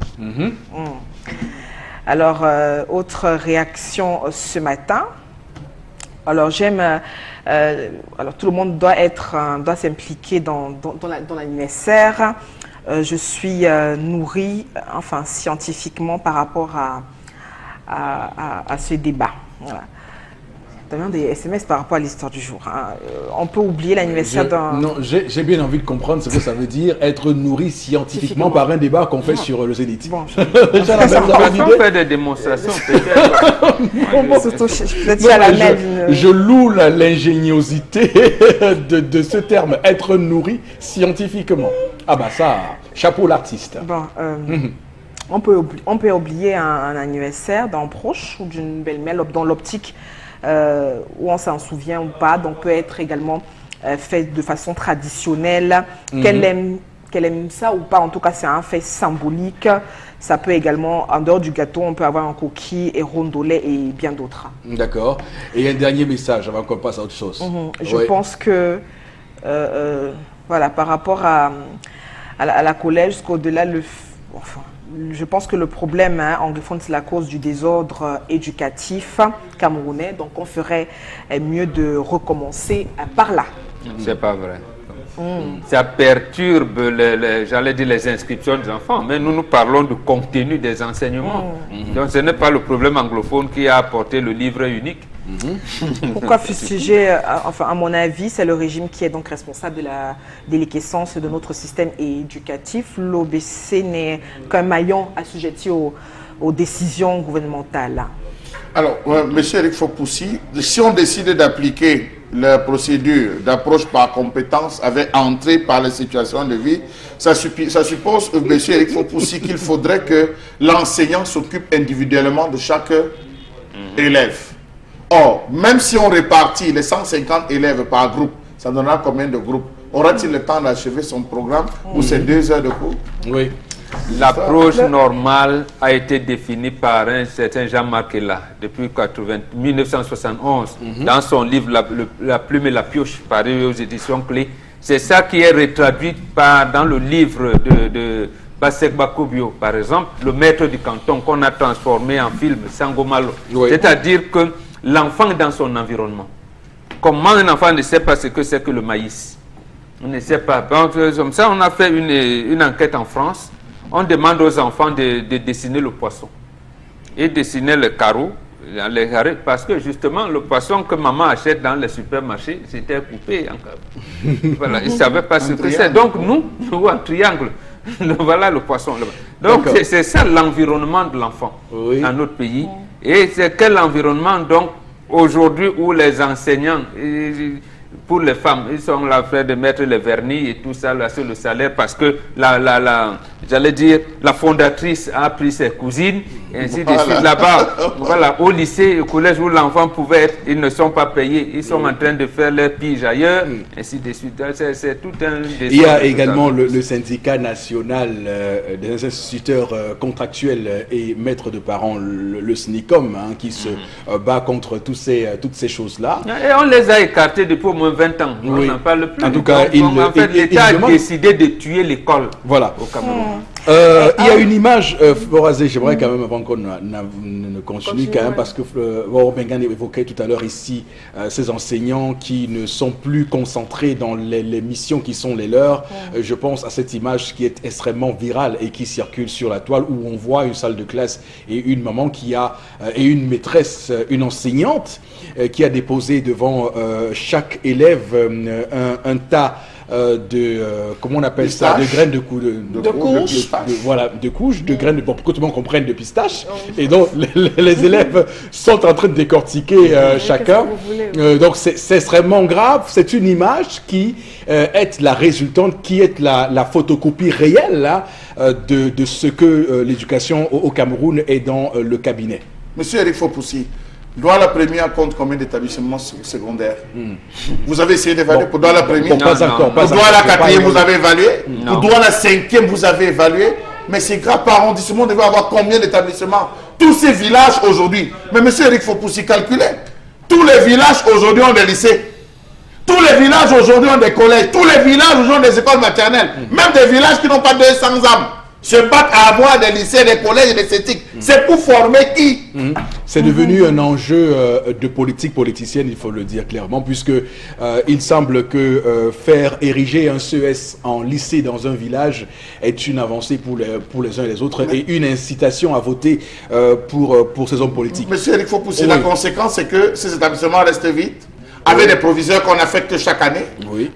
Alors, autre réaction ce matin. Alors alors tout le monde doit s'impliquer dans l'anniversaire. Je suis nourrie, enfin scientifiquement par rapport à ce débat. Voilà. Des SMS par rapport à l'histoire du jour. On peut oublier l'anniversaire d'un... Non, j'ai bien envie de comprendre ce que ça veut dire, être nourri scientifiquement par un débat qu'on fait sur le Zénith. Bon, on fait des démonstrations, peut-être. Je loue l'ingéniosité de ce terme, être nourri scientifiquement. Ah bah ça, chapeau l'artiste. Bon, on peut oublier un anniversaire d'un proche ou d'une belle-mère dans l'optique où on s'en souvient ou pas, donc peut être également fait de façon traditionnelle, qu'elle aime ça ou pas, en tout cas c'est un fait symbolique. Ça peut également, en dehors du gâteau, on peut avoir un coquille et rondolet et bien d'autres. D'accord. Et un dernier message avant qu'on passe à autre chose. Je pense que Voilà, par rapport à la colère jusqu'au-delà, enfin, je pense que le problème anglophone, c'est la cause du désordre éducatif camerounais. Donc, on ferait mieux de recommencer par là. C'est pas vrai. Ça perturbe, j'allais dire, les inscriptions des enfants, mais nous parlons du contenu des enseignements. Donc, ce n'est pas le problème anglophone qui a apporté le livre unique. Pourquoi fustiger? Enfin, à mon avis, c'est le régime qui est donc responsable de la déliquescence de notre système éducatif. L'OBC n'est qu'un maillon assujetti aux décisions gouvernementales. Alors, monsieur Eric Fopoussi, si on décide d'appliquer la procédure d'approche par compétence avec entrée par les situations de vie, ça suppose, monsieur Eric Fopoussi, qu'il faudrait que l'enseignant s'occupe individuellement de chaque élève. Or, même si on répartit les 150 élèves par groupe, ça donnera combien de groupes? Aura-t-il le temps d'achever son programme ou ses 2 heures de cours? Oui. L'approche normale a été définie par un certain Jean-Marc Ella depuis 1971 dans son livre La plume et la pioche, paru aux éditions Clés. C'est ça qui est retraduit dans le livre de Basek Bakobio, par exemple, le maître du canton qu'on a transformé en film, Sangomalo. Oui. C'est-à-dire que l'enfant est dans son environnement. Comment un enfant ne sait pas ce que c'est que le maïs? On ne sait pas. Comme ça, on a fait une enquête en France. On demande aux enfants de dessiner le poisson et dessiner le carreau, les carrés, parce que justement, le poisson que maman achète dans les supermarchés, c'était coupé en carreau. Voilà, ils ne savaient pas ce que c'est. Donc, nous, un triangle. Voilà le poisson. Donc, c'est ça l'environnement de l'enfant dans notre pays. Et c'est quel environnement, donc, aujourd'hui, où les enseignants, pour les femmes, ils sont là fait de mettre les vernis et tout ça là sur le salaire parce que j'allais dire, la fondatrice a pris ses cousines, et ainsi de suite là-bas. Voilà, au lycée, au collège où l'enfant pouvait être, ils ne sont pas payés, ils sont en train de faire leur pige ailleurs, ainsi de suite. C'est tout un... Il y a également le syndicat national des instituteurs contractuels et maîtres de parents, le SNICOM, qui se bat contre toutes ces choses-là. Et on les a écartés depuis au moins 20 ans. On n'en parle plus. En tout cas, l'État a décidé de tuer l'école au Cameroun. Il y a une image, Forazé, j'aimerais quand même, avant qu'on ne continue, quand même, parce que Bengan évoquait tout à l'heure ici ces enseignants qui ne sont plus concentrés dans les missions qui sont les leurs. Je pense à cette image qui est extrêmement virale et qui circule sur la toile, où on voit une salle de classe et une maman et une maîtresse, une enseignante, qui a déposé devant chaque élève un tas comment on appelle ça, de graines de couches, voilà, de couches, de graines, pour que tout le monde comprenne, de pistaches. Et donc, les élèves sont en train de décortiquer chacun. Donc, c'est extrêmement grave. C'est une image qui est la résultante, qui est la photocopie réelle là, de ce que l'éducation au Cameroun est dans le cabinet. Monsieur Eric Fopoussi, Douala Première compte combien d'établissements secondaires? Vous avez essayé d'évaluer pour Douala Première? Pas encore. Pour Douala Quatrième, vous avez évalué? Pour Douala Cinquième, vous avez évalué? Mais c'est grave, par arrondissement, on devait avoir combien d'établissements? Tous ces villages aujourd'hui. Mais monsieur Eric Fopoussi, calculez. Tous les villages aujourd'hui ont des lycées. Tous les villages aujourd'hui ont des collèges. Tous les villages aujourd'hui ont des écoles maternelles. Même des villages qui n'ont pas 200 âmes se battent à avoir des lycées, des collèges et des CETIC. C'est pour former qui? C'est devenu un enjeu de politique politicienne, il faut le dire clairement, puisque il semble que faire ériger un CES en lycée dans un village est une avancée pour les uns et les autres et une incitation à voter pour ces hommes politiques. Monsieur Eric Fopoussi, la conséquence, c'est que ces établissements restent vides, avec des proviseurs qu'on affecte chaque année,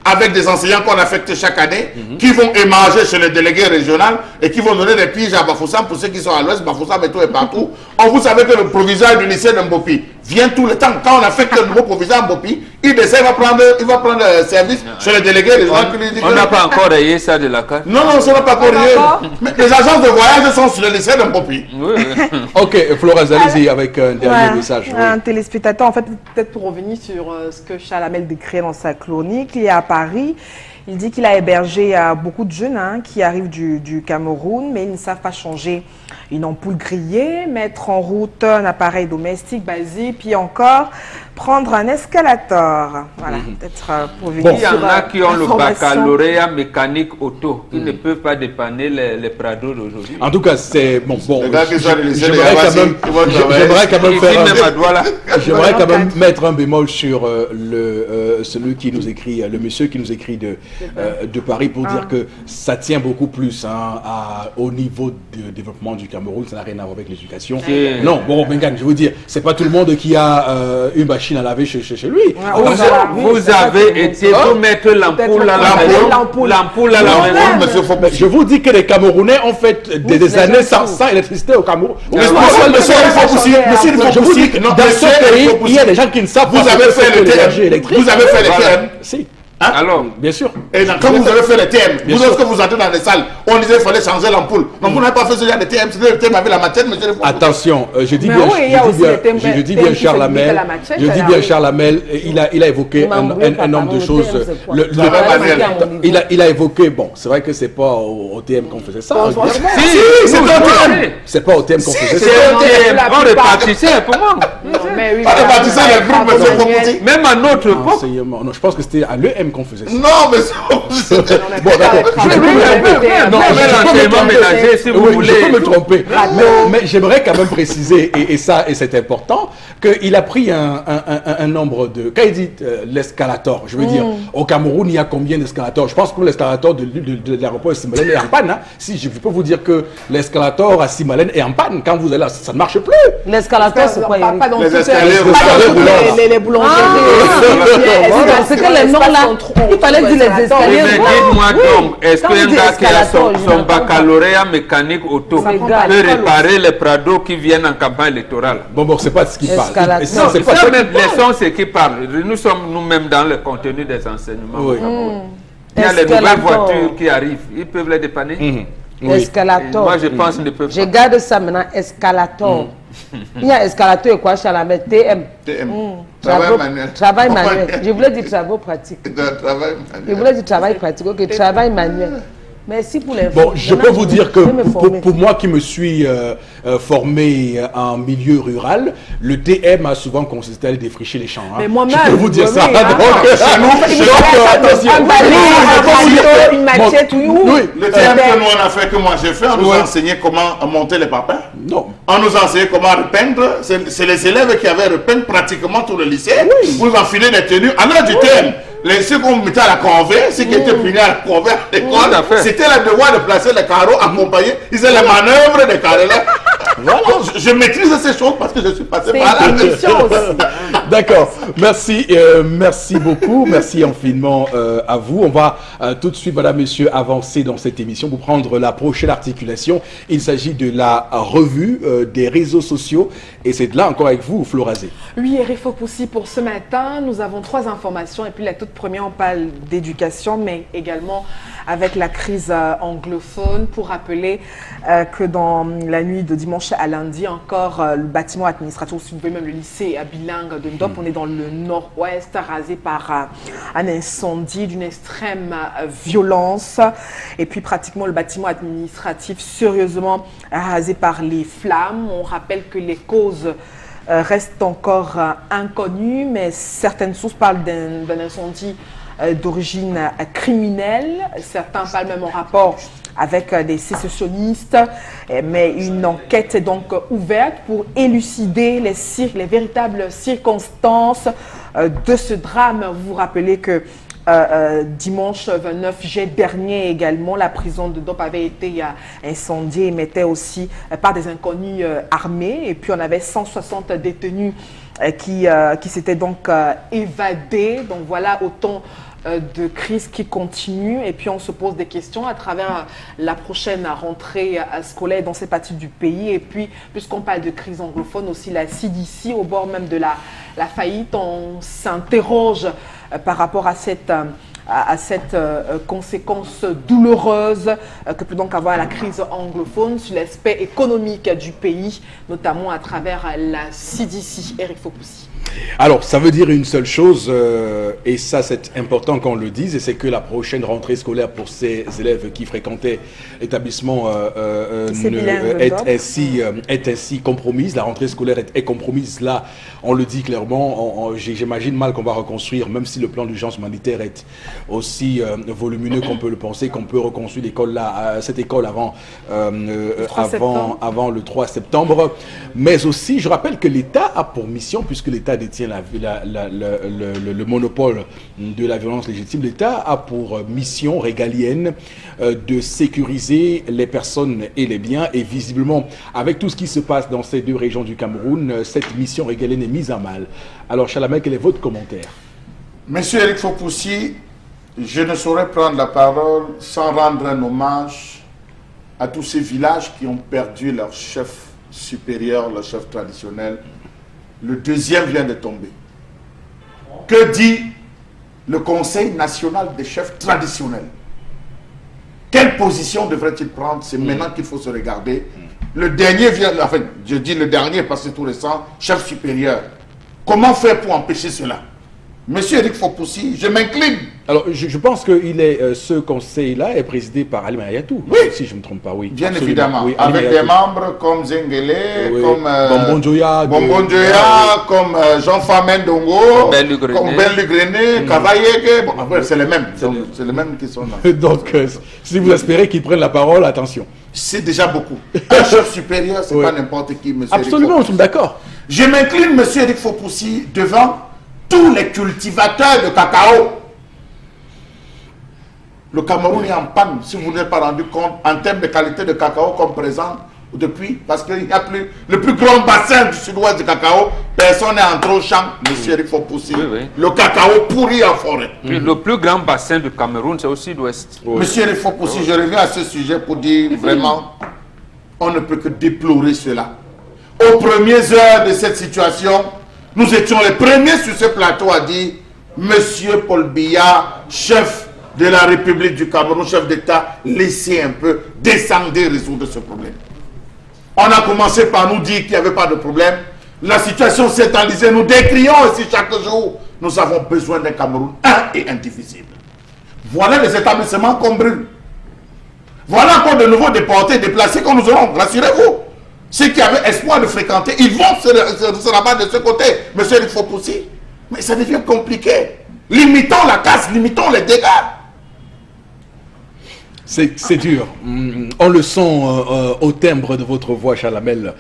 avec des enseignants qu'on affecte chaque année, qui vont émarger chez le délégué régional et qui vont donner des piges à Bafoussam pour ceux qui sont à l'ouest, Bafoussam et tout et partout. Or, vous savez que le proviseur du lycée de Mbopi vient tout le temps. Quand on affecte le nouveau proviseur à Mbopi, il va prendre service chez le délégué régional. On n'a pas encore rayé ça de la carte. Non, ça n'a pas encore rayé. Mais les agences de voyage sont sur le lycée de Mbopi. Ok, Flora, allez-y avec un dernier message. Un téléspectateur, en fait, peut-être pour revenir sur ce que Charles Hamel décrit dans sa chronique, il est à Paris. Il dit qu'il a hébergé beaucoup de jeunes qui arrivent du Cameroun, mais ils ne savent pas changer une ampoule grillée, mettre en route un appareil domestique basique, puis encore prendre un escalator. Voilà, peut-être pour venir. Bon. Il y en sur, a qui ont le l'information. baccalauréat mécanique auto, qui ne peuvent pas dépanner les Prado d'aujourd'hui. En tout cas, c'est bon. Les gars qui sont les lycées, J'aimerais les quand Havasi, même, ils vont travailler. j'aimerais quand même Ici faire même à Douala. J'aimerais quand même mettre un bémol sur celui qui nous écrit, le monsieur qui nous écrit de Paris pour dire que ça tient beaucoup plus au niveau du développement du Cameroun, ça n'a rien à voir avec l'éducation. Non, bon, Bengang, je veux dire, c'est pas tout le monde qui a une machine à laver chez lui. Vous avez été pour mettre l'ampoule à la maison. L'ampoule à la maison. Monsieur Fopousi. Mais je vous dis que les Camerounais ont fait des années sans électricité au Cameroun. Monsieur Fopousi, Je vous dis que dans ce pays, il y a des gens qui ne savent pas vous avez fait le l'énergie TM. électrique. Vous avez fait le Voilà. TM. Si, Hein? Alors, bien sûr. Et quand vous avez fait le TM, Bien vous sûr. lorsque vous entrez dans les salles, on disait qu'il fallait changer l'ampoule. Donc vous n'avez pas fait ce genre de TM, c'était le TM avec la matière, monsieur le Fopousi. Attention, je dis Mais bien, oui, il y a aussi les thèmes- je dis thèmes bien qui Charles se limitent à Hamel, la matière, je dis alors bien oui. Charles Hamel, il a évoqué un nombre de choses. Il a évoqué, bon, c'est vrai que c'est pas au TM qu'on faisait ça. si, C'est vous pas au TM. savez. C'est pas au TM qu'on faisait ça. C'est un TM. On répartissait pour moi. Pas de bâtisseur des groupes, monsieur Fopousi. Même à notre époque. Enseignement. Non, je pense que c'était à l'EM qu'on faisait ça. Non, mais Bon, d'accord. Je peux me Non, mais l'enseignement ménager, si vous Oui, voulez. je peux me tromper. Mais j'aimerais quand même préciser, et c'est important, qu'il a pris un nombre de... Quand il dit l'escalator, je veux dire, au Cameroun, il y a combien d'escalators? Je pense que l'escalator de l'aéroport de Simalène est en panne. Hein. Si je peux vous dire que l'escalator à Simalène est en panne, quand vous allez là, ça ne marche plus. L'escalator, c'est quoi, Eric? Pas dans Les toutes escaliers les boulangeries. C'est que les noms là, il fallait dire les Oui, escaliers. mais dites-moi donc, est-ce Quand qu'un on dit gars qui a escalator, je son n'entends pas. baccalauréat mécanique auto Ça peut prend pas l'école réparer les Prado qui viennent en campagne électorale? Bon, c'est pas de ce qu'il parle. Escalator. Et ça, Non, c'est pas ça ça même, qu'il parle. laissons ce qui parle. Nous sommes nous-mêmes dans le contenu des enseignements. Oui. au Cameroun. Il y a les nouvelles Escalator. voitures qui arrivent. Ils peuvent les dépanner. Oui. Escalator. Moi, je pense qu'ils ne peuvent Je pas. garde ça maintenant, escalator. Il y a escalator et quoi, Chalamé? TM. TM. Travail manuel. Travail manuel. Je voulais dire travaux pratiques. Travail Je manuel. voulais dire travail pratique. Ok, travail manuel. Merci pour les Bon, je peux vous dire que Je vais me former. pour moi qui me suis formé en milieu rural, le TM a souvent consisté à aller défricher les champs. Hein. Mais moi-même, je peux vous dire oui, ça. hein. Attention. Une machette, Oui. Le TM que nous on a fait, que moi j'ai fait, on nous a enseigné comment monter les papins. Non. On nous a enseigné comment repeindre. C'est les élèves qui avaient repeint pratiquement tout le lycée. Vous enfilez des tenues. En l'heure du thème, ceux qu'on mettait à la corvée, ceux qui étaient punis à la corvée à l'école, Tout à fait. c'était le devoir de placer les carreaux accompagnés. Ils faisaient les manœuvres des carreaux là. Voilà. Je maîtrise ces choses parce que je suis passé C'est par là. une mission aussi. D'accord. Merci, merci beaucoup. Merci infiniment à vous. On va tout de suite, madame, monsieur, avancer dans cette émission pour prendre la prochaine articulation. Il s'agit de la revue des réseaux sociaux. Et c'est de là encore avec vous, Florazé. Oui, Eric Fopousi, pour ce matin, nous avons 3 informations. Et puis la toute première, on parle d'éducation, mais également avec la crise anglophone. Pour rappeler que dans la nuit de dimanche à lundi, encore le bâtiment administratif, si vous voulez même le lycée bilingue de Ndop, on est dans le nord-ouest, rasé par un incendie d'une extrême violence. Et puis pratiquement le bâtiment administratif sérieusement rasé par les flammes. On rappelle que les causes restent encore inconnues, mais certaines sources parlent d'un incendie d'origine criminelle. Certains parlent même en rapport avec des sécessionnistes, mais une enquête est donc ouverte pour élucider les véritables circonstances de ce drame. Vous vous rappelez que dimanche 29 juillet dernier également, la prison de Ndop avait été incendiée et mettait aussi par des inconnus armés. Et puis on avait 160 détenus qui s'étaient donc évadés. Donc voilà autant de crises qui continuent. Et puis on se pose des questions à travers la prochaine rentrée scolaire dans ces parties du pays. Et puis puisqu'on parle de crise anglophone, aussi la CDC au bord même de la faillite, on s'interroge par rapport à cette conséquence douloureuse que peut donc avoir la crise anglophone sur l'aspect économique du pays, notamment à travers la CDC. Eric Fopousi. Alors, ça veut dire une seule chose, et ça c'est important qu'on le dise, et c'est que la prochaine rentrée scolaire pour ces élèves qui fréquentaient l'établissement est ainsi compromise. La rentrée scolaire est compromise. Là, on le dit clairement, j'imagine mal qu'on va reconstruire, même si le plan d'urgence humanitaire est aussi volumineux qu'on peut le penser, qu'on peut reconstruire cette école avant le 3 septembre. Mais aussi, je rappelle que l'État a pour mission, puisque l'État détient le monopole de la violence légitime, l'État a pour mission régalienne de sécuriser les personnes et les biens. Et visiblement, avec tout ce qui se passe dans ces deux régions du Cameroun, cette mission régalienne est mise à mal. Alors, Chalamel, quel est votre commentaire? Monsieur Eric Fopoussi, je ne saurais prendre la parole sans rendre un hommage à tous ces villages qui ont perdu leur chef supérieur, leur chef traditionnel. Le deuxième vient de tomber. Que dit le Conseil national des chefs traditionnels? Quelle position devrait-il prendre? C'est maintenant qu'il faut se regarder. Le dernier vient, enfin, je dis le dernier parce que c'est tout récent, chef supérieur. Comment faire pour empêcher cela? Monsieur Eric Fopoussi, je m'incline. Alors, je pense que ce conseil-là est présidé par Ali Mayatou, oui, si je ne me trompe pas, oui. Bien absolument. Évidemment, oui, avec des membres comme Zengele, oui, comme Bonbon Joya, comme Jean Famen Dongo, comme Ben Lugrené, Kavayeke, bon, après c'est les mêmes, c'est les mêmes qui sont là. Donc, si vous espérez qu'ils prennent la parole, attention. C'est déjà beaucoup. Un chef supérieur, c'est pas n'importe qui, monsieur. Absolument, nous sommes d'accord. Je m'incline, monsieur Eric Fopoussi, devant tous les cultivateurs de cacao. Le Cameroun est en panne, si vous n'êtes pas rendu compte, en termes de qualité de cacao comme présent depuis, parce qu'il n'y a plus le plus grand bassin du sud-ouest du cacao, personne n'est entré au champ, monsieur Eric Fopoussi. Oui, oui. Le cacao pourri en forêt. Le plus grand bassin du Cameroun, c'est au sud-ouest. Oui. Monsieur Eric Fopoussi, je reviens à ce sujet pour dire vraiment, on ne peut que déplorer cela. Aux premières heures de cette situation, nous étions les premiers sur ce plateau à dire monsieur Paul Biya, chef de la République du Cameroun, chef d'État, laissez un peu descendre et résoudre ce problème. On a commencé par nous dire qu'il n'y avait pas de problème. La situation s'est enlisée. Nous décrions aussi chaque jour. Nous avons besoin d'un Cameroun un et indivisible. Voilà les établissements qu'on brûle. Voilà encore de nouveaux déportés, déplacés que nous aurons. Rassurez-vous. Ceux qui avaient espoir de fréquenter, ils vont se rabattre de ce côté. Monsieur Eric Fopoussi. Mais ça devient compliqué. Limitons la casse, limitons les dégâts. C'est dur. On le sent au timbre de votre voix, Chalamel.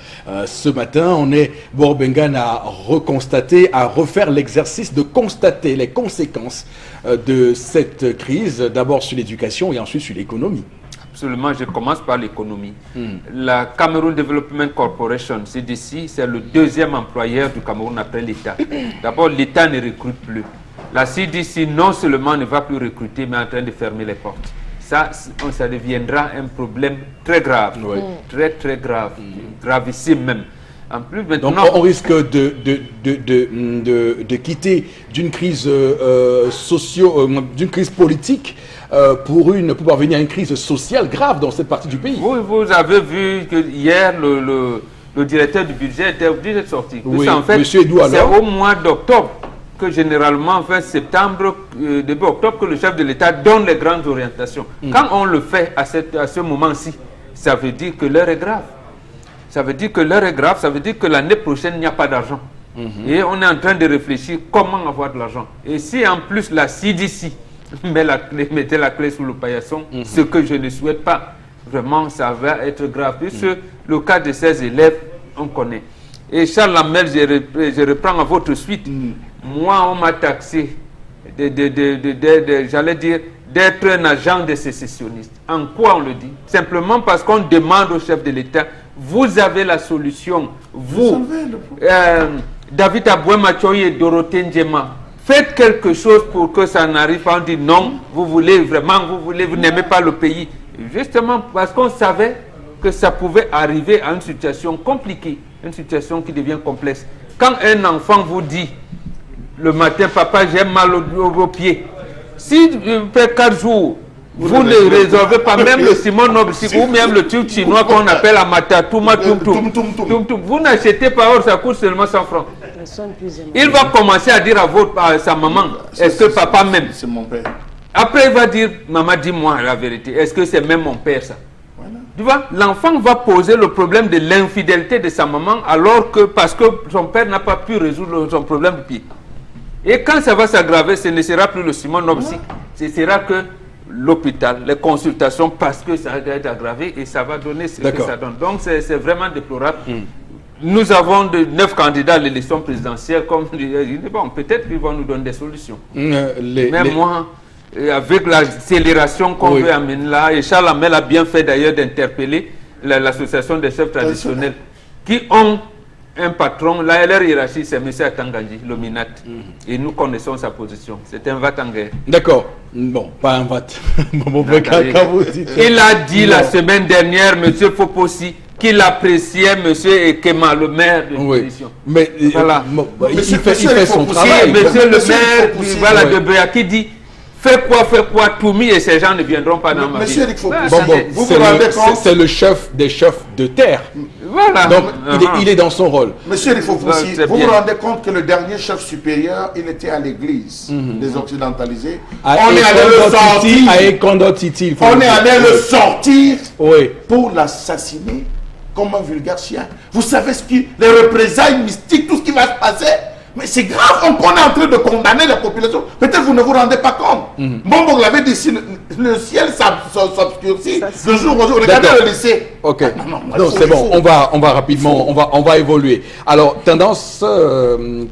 Ce matin, on est Borbengan à reconstater, à refaire l'exercice de constater les conséquences de cette crise, d'abord sur l'éducation et ensuite sur l'économie. Absolument, je commence par l'économie. La Cameroun Development Corporation, CDC, c'est le deuxième employeur du Cameroun après l'État. D'abord, l'État ne recrute plus. La CDC non seulement ne va plus recruter, mais est en train de fermer les portes. Ça deviendra un problème très grave, très très grave, gravissime même. En plus, maintenant, donc on risque de quitter d'une crise d'une crise politique pour parvenir à une crise sociale grave dans cette partie du pays. Vous avez vu que hier le directeur du budget était obligé de sortir. Oui, en fait, monsieur Edou, c'est au mois d'octobre que généralement, fin septembre, début octobre, que le chef de l'État donne les grandes orientations. Quand on le fait à ce moment-ci, ça veut dire que l'heure est grave. Ça veut dire que l'heure est grave, ça veut dire que l'année prochaine, il n'y a pas d'argent. Et on est en train de réfléchir comment avoir de l'argent. Et si en plus la CDC mettait la clé sous le paillasson, ce que je ne souhaite pas, vraiment, ça va être grave. Puisque le cas de ces élèves, on connaît. Et Charles Lamel, je reprends à votre suite. Moi, on m'a taxé j'allais dire, d'être un agent de sécessionniste. En quoi on le dit? Simplement parce qu'on demande au chef de l'État, vous avez la solution. Vous, David Aboué-Machoyi et Dorothée Ndjema, faites quelque chose pour que ça n'arrive pas. On dit non, vous n'aimez pas le pays. Justement parce qu'on savait que ça pouvait arriver à une situation compliquée, une situation qui devient complexe. Quand un enfant vous dit le matin, papa, j'ai mal au pied. Si fait 4 jours, vous ne résolvez pas même le Simon Noble, ou même le tube chinois qu'on appelle Amata, Touma, Tum, vous n'achetez pas, or ça coûte seulement 100 francs. Il va commencer à dire à sa maman, est-ce que papa m'aime? C'est mon père. Après, il va dire, maman, dis-moi la vérité. Est-ce que c'est même mon père, ça? Voilà. Tu vois, l'enfant va poser le problème de l'infidélité de sa maman, alors que, parce que son père n'a pas pu résoudre son problème de pied. Et quand ça va s'aggraver, ce ne sera plus le Simon Nobsi. Ce sera que l'hôpital, les consultations, parce que ça va être aggravé et ça va donner ce que ça donne. Donc, c'est vraiment déplorable. Nous avons 9 candidats à l'élection présidentielle, comme bon, peut-être qu'ils vont nous donner des solutions. Moi, avec l'accélération qu'on veut amener là, et Charles Amel a bien fait d'ailleurs d'interpeller l'association des chefs traditionnels qui ont un patron, leur hiérarchie, c'est M. Atangandji, le Minat. Et nous connaissons sa position. C'est un Vatangé. D'accord. Bon, pas un Vat. Il a dit la semaine dernière, M. Fopossi, qu'il appréciait M. Ekema, le maire de l'opposition. Mais voilà. Il fait son travail. Monsieur le maire voilà, de Béa qui dit fais quoi, Toumi et ces gens ne viendront pas dans ma vie. C'est le chef des chefs de terre. Voilà. Donc, il est dans son rôle. Monsieur Rifopoussi, vous vous rendez compte que le dernier chef supérieur, il était à l'église des occidentalisés. On est allé le sortir. On est allé le sortir pour l'assassiner comme un vulgaire chien. Vous savez ce qui, les représailles mystiques, tout ce qui va se passer. Mais c'est grave, on est en train de condamner la population. Peut-être vous ne vous rendez pas compte. Bon, vous l'avez dit, si le ciel s'obscurcit de jour au jour. Regardez le lycée. Ok. Non, c'est bon, on va rapidement, on va évoluer. Alors, tendance,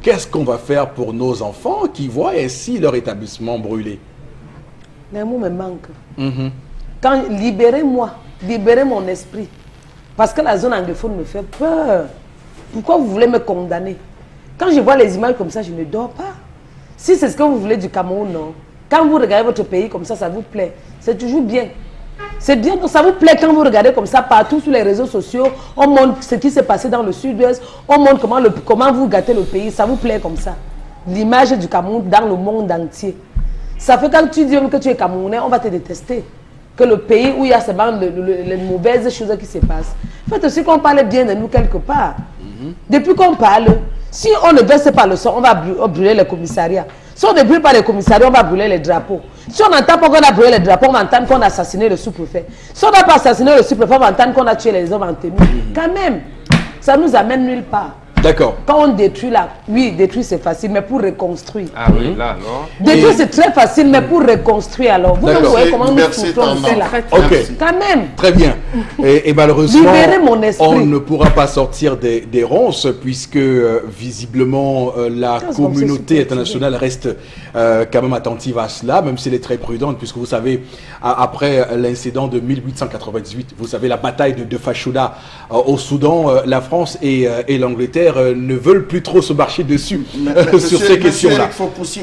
qu'est-ce qu'on va faire pour nos enfants qui voient ainsi leur établissement brûlé? Les mots me manquent. Quand libérez-moi, libérez mon esprit. Parce que la zone anglophone me fait peur. Pourquoi vous voulez me condamner? Quand je vois les images comme ça, je ne dors pas. Si c'est ce que vous voulez du Cameroun, non. Quand vous regardez votre pays comme ça vous plaît. C'est toujours bien. C'est bien, ça vous plaît quand vous regardez comme ça partout sur les réseaux sociaux. On montre ce qui s'est passé dans le sud-ouest. On montre comment vous gâtez le pays. Ça vous plaît comme ça. L'image du Cameroun dans le monde entier. Ça fait quand tu dis que tu es Camerounais, on va te détester. Que le pays où il y a seulement les mauvaises choses qui se passent. Faites aussi qu'on parle bien de nous quelque part. Depuis qu'on parle, si on ne baisse pas le son, on va brûler les commissariats. Si on ne brûle pas les commissariats, on va brûler les drapeaux. Si on n'entend pas qu'on a brûlé les drapeaux, on va entendre qu'on a assassiné le sous-préfet. Si on n'a pas assassiné le sous-préfet, on va entendre qu'on a tué les hommes en tenue. Quand même, ça ne nous amène nulle part. D'accord. Quand on détruit là, oui, détruire c'est facile, mais pour reconstruire. Ah oui, là, alors. Détruire c'est très facile, mais pour reconstruire alors. Vous nous voyez comment nous souffrons là. Ok. Quand même. Très bien. Et malheureusement, mon esprit. On ne pourra pas sortir des ronces puisque visiblement la communauté internationale reste quand même attentive à cela, même si elle est très prudente, puisque vous savez, après l'incident de 1898, vous savez, la bataille de Fashoda au Soudan, la France et l'Angleterre ne veulent plus trop se marcher dessus sur ces questions-là.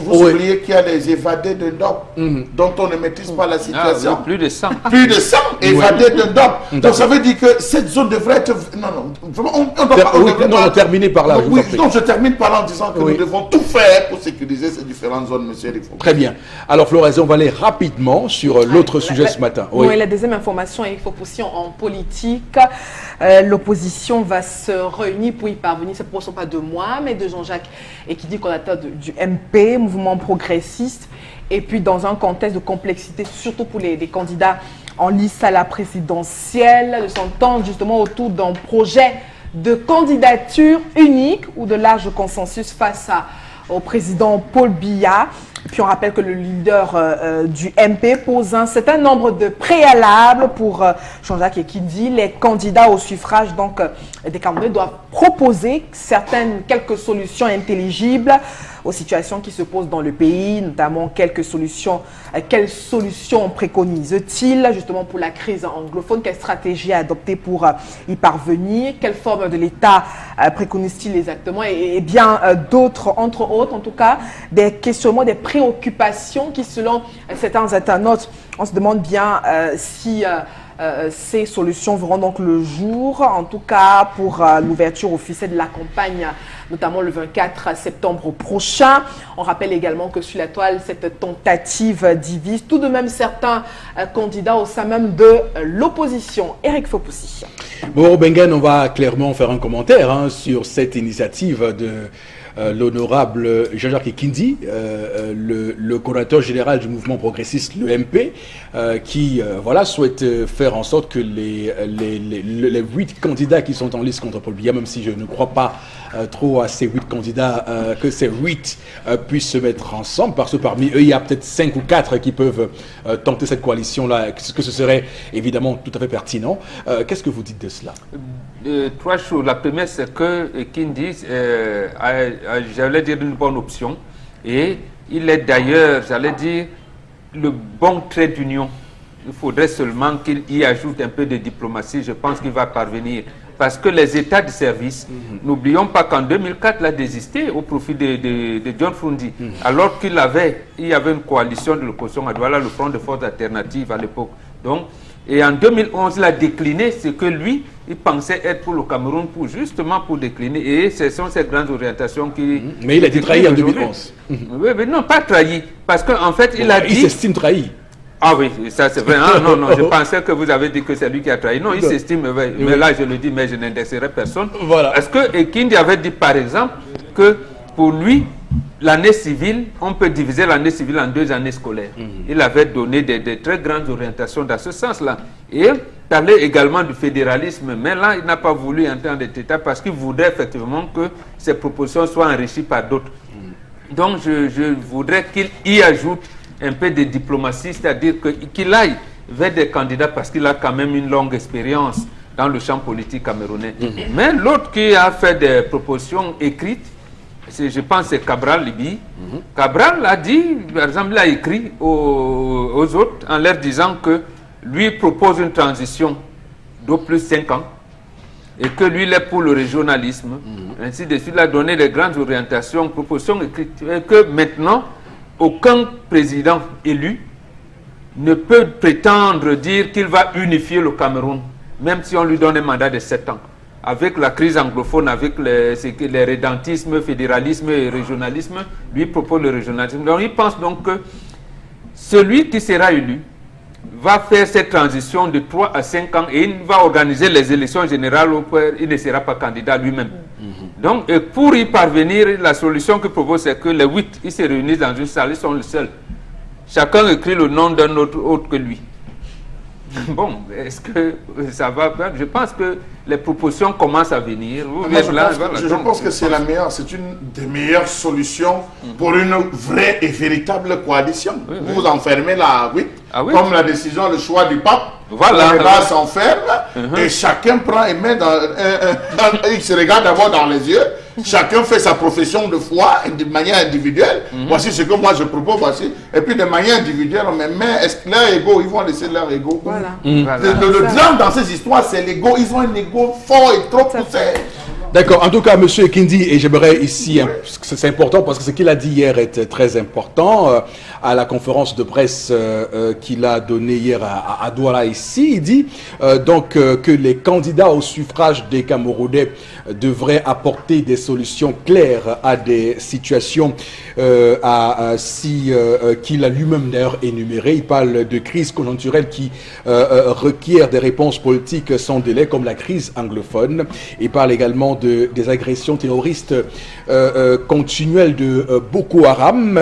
Vous oubliez qu'il y a des évadés de DOP dont on ne maîtrise pas la situation. Plus de 100. Plus de 100 évadés de DOP. Donc ça veut dire que cette zone devrait être... Non, on terminer par là. Oui, donc je termine par là en disant que nous devons tout faire pour sécuriser ces différentes zones, monsieur Rifo. Très bien. Alors Florence, on va aller rapidement sur l'autre sujet ce matin. Oui, la deuxième information, il faut aussi en politique. L'opposition va se réunir pour y parvenir. Ce ne sont pas de moi, mais de Jean-Jacques, et qui dit coordinateur du MP, mouvement progressiste. Et puis dans un contexte de complexité, surtout pour les candidats en lice à la présidentielle, de s'entendre justement autour d'un projet de candidature unique ou de large consensus face au président Paul Biya. Puis on rappelle que le leader du MP pose un certain nombre de préalables pour Jean-Jacques Ekidi. Les candidats au suffrage donc des Camerounais doivent proposer quelques solutions intelligibles aux situations qui se posent dans le pays, notamment quelques solutions. Quelles solutions préconise-t-il justement pour la crise anglophone? Quelle stratégie adopter pour y parvenir? Quelle forme de l'État préconise-t-il exactement? Et bien d'autres, entre autres, en tout cas, des questionnements, des préoccupations qui, selon certains internautes, on se demande bien si ces solutions verront donc le jour, en tout cas pour l'ouverture officielle de la campagne, notamment le 24 septembre prochain. On rappelle également que sur la toile, cette tentative divise tout de même certains candidats au sein même de l'opposition. Eric Fopoussi. Bon, Bengen, on va clairement faire un commentaire sur cette initiative l'honorable Jean-Jacques Ekindi, le coordinateur général du mouvement progressiste, le MP, qui voilà, souhaite faire en sorte que les 8 candidats qui sont en liste contre Paul Biya, même si je ne crois pas trop à ces 8 candidats, que ces 8 puissent se mettre ensemble, parce que parmi eux, il y a peut-être 5 ou 4 qui peuvent tenter cette coalition-là, que ce serait évidemment tout à fait pertinent. Qu'est-ce que vous dites de cela? 3 choses. La première, c'est que Ekindi, j'allais dire, une bonne option. Et il est d'ailleurs, j'allais dire, le bon trait d'union. Il faudrait seulement qu'il y ajoute un peu de diplomatie. Je pense qu'il va parvenir. Parce que les états de service, n'oublions pas qu'en 2004, il a désisté au profit de John Frundi. Alors qu'il il y avait une coalition de l'opposition à Douala, le Front de Forces Alternatives à l'époque. Donc, et en 2011, il a décliné ce que lui, il pensait être pour le Cameroun, justement pour décliner. Et ce sont ces grandes orientations qui... Mais il a été trahi en 2011. Oui, mais non, pas trahi. Parce qu'en fait, il a dit... Il s'estime trahi. Ah oui, ça c'est vrai. Ah, non, je pensais que vous avez dit que c'est lui qui a trahi. Non, il s'estime, mais là je le dis, mais je n'indexerai personne. Voilà. Parce que Ekindi avait dit par exemple que pour lui, l'année civile, on peut diviser l'année civile en 2 années scolaires. Il avait donné des très grandes orientations dans ce sens-là. Et il parlait également du fédéralisme, mais là il n'a pas voulu entrer en détail parce qu'il voudrait effectivement que ces propositions soient enrichies par d'autres. Donc je voudrais qu'il y ajoute un peu de diplomatie, c'est-à-dire qu'il aille vers des candidats parce qu'il a quand même une longue expérience dans le champ politique camerounais. Mais l'autre qui a fait des propositions écrites, je pense c'est Cabral Libi. Cabral a dit, par exemple, il a écrit aux autres en leur disant que lui propose une transition d'au plus 5 ans et que lui il est pour le régionalisme. Ainsi de suite, il a donné des grandes orientations, propositions écrites, et que maintenant, aucun président élu ne peut prétendre dire qu'il va unifier le Cameroun, même si on lui donne un mandat de 7 ans. Avec la crise anglophone, avec les rédentismes, fédéralisme et régionalisme, lui propose le régionalisme. Donc il pense donc que celui qui sera élu va faire cette transition de 3 à 5 ans et il va organiser les élections générales où il ne sera pas candidat lui-même. Donc, pour y parvenir, la solution que propose, c'est que les 8, ils se réunissent dans une salle, ils sont les seuls. Chacun écrit le nom d'un autre que lui. Bon, est-ce que ça va? Je pense que les propositions commencent à venir. Je pense que c'est la meilleure, c'est une des meilleures solutions pour une vraie et véritable coalition. Vous enfermez la 8, comme la décision, le choix du pape. Voilà. Le débat s'enferme et chacun prend et met il se regarde d'abord dans les yeux. Chacun fait sa profession de foi de manière individuelle. Voici ce que moi je propose, voici. Et puis de manière individuelle, on met leur ego, ils vont laisser leur ego. Voilà. Le drame dans ces histoires, c'est l'ego. Ils ont un ego fort et trop poussé. D'accord. En tout cas, M. Ekindi, et j'aimerais ici, c'est important parce que ce qu'il a dit hier est très important, à la conférence de presse qu'il a donnée hier à Douala ici, il dit que les candidats au suffrage des Camerounais devraient apporter des solutions claires à des situations qu'il a lui-même d'ailleurs énumérées. Il parle de crise conjoncturelle qui requiert des réponses politiques sans délai, comme la crise anglophone. Il parle également des agressions terroristes continuelles de Boko Haram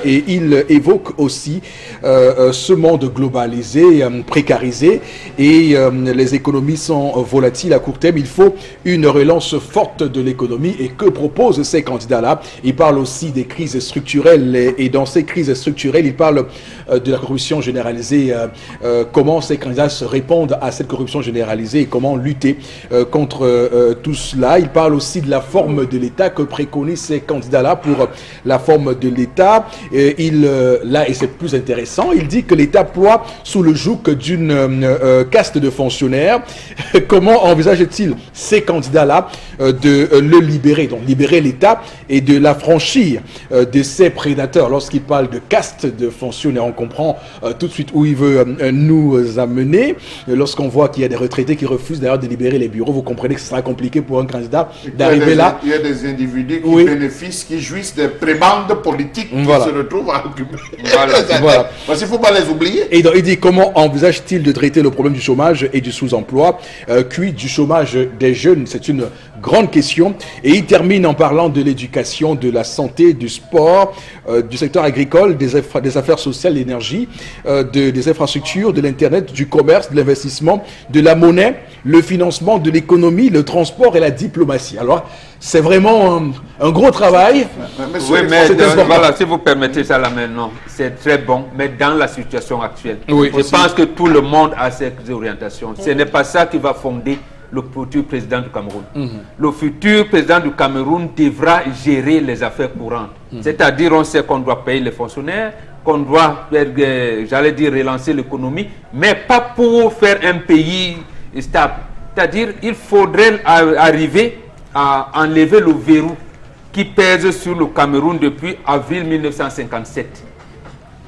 et il évoque aussi ce monde globalisé, précarisé et les économies sont volatiles à court terme. Il faut une relance forte de l'économie et que proposent ces candidats-là? Il parle aussi des crises structurelles et dans ces crises structurelles, il parle de la corruption généralisée, comment ces candidats se répondent à cette corruption généralisée et comment lutter contre tout cela. Il parle aussi de la forme de l'État que préconisent ces candidats-là pour la forme de l'État. Là, et c'est plus intéressant, il dit que l'État ploie sous le joug d'une caste de fonctionnaires. Comment envisage-t-il ces candidats-là de le libérer, donc libérer l'État et de l'affranchir de ses prédateurs? Lorsqu'il parle de caste de fonctionnaires, on comprend tout de suite où il veut nous amener. Lorsqu'on voit qu'il y a des retraités qui refusent d'ailleurs de libérer les bureaux, vous comprenez que ce sera compliqué pour un candidat candidat d'arriver là. Il y a des individus qui bénéficient, qui jouissent des prébendes politiques qui se retrouvent à occuper. Voilà. Parce qu'il ne faut pas les oublier. Et donc, il dit comment envisage-t-il de traiter le problème du chômage et du sous-emploi, quid du chômage des jeunes? C'est une grande question. Et il termine en parlant de l'éducation, de la santé, du sport, du secteur agricole, des affaires sociales, l'énergie, des infrastructures, de l'Internet, du commerce, de l'investissement, de la monnaie, le financement, de l'économie, le transport et la diplomatie. Alors, c'est vraiment un gros travail. Oui, mais voilà, si vous permettez ça là maintenant, c'est très bon, mais dans la situation actuelle. Oui, je pense que tout le monde a ces orientations. Ce n'est pas ça qui va fonder le futur président du Cameroun. Le futur président du Cameroun devra gérer les affaires courantes. C'est-à-dire, on sait qu'on doit payer les fonctionnaires, qu'on doit, j'allais dire, relancer l'économie, mais pas pour faire un pays stable. C'est-à-dire, il faudrait arriver à enlever le verrou qui pèse sur le Cameroun depuis avril 1957.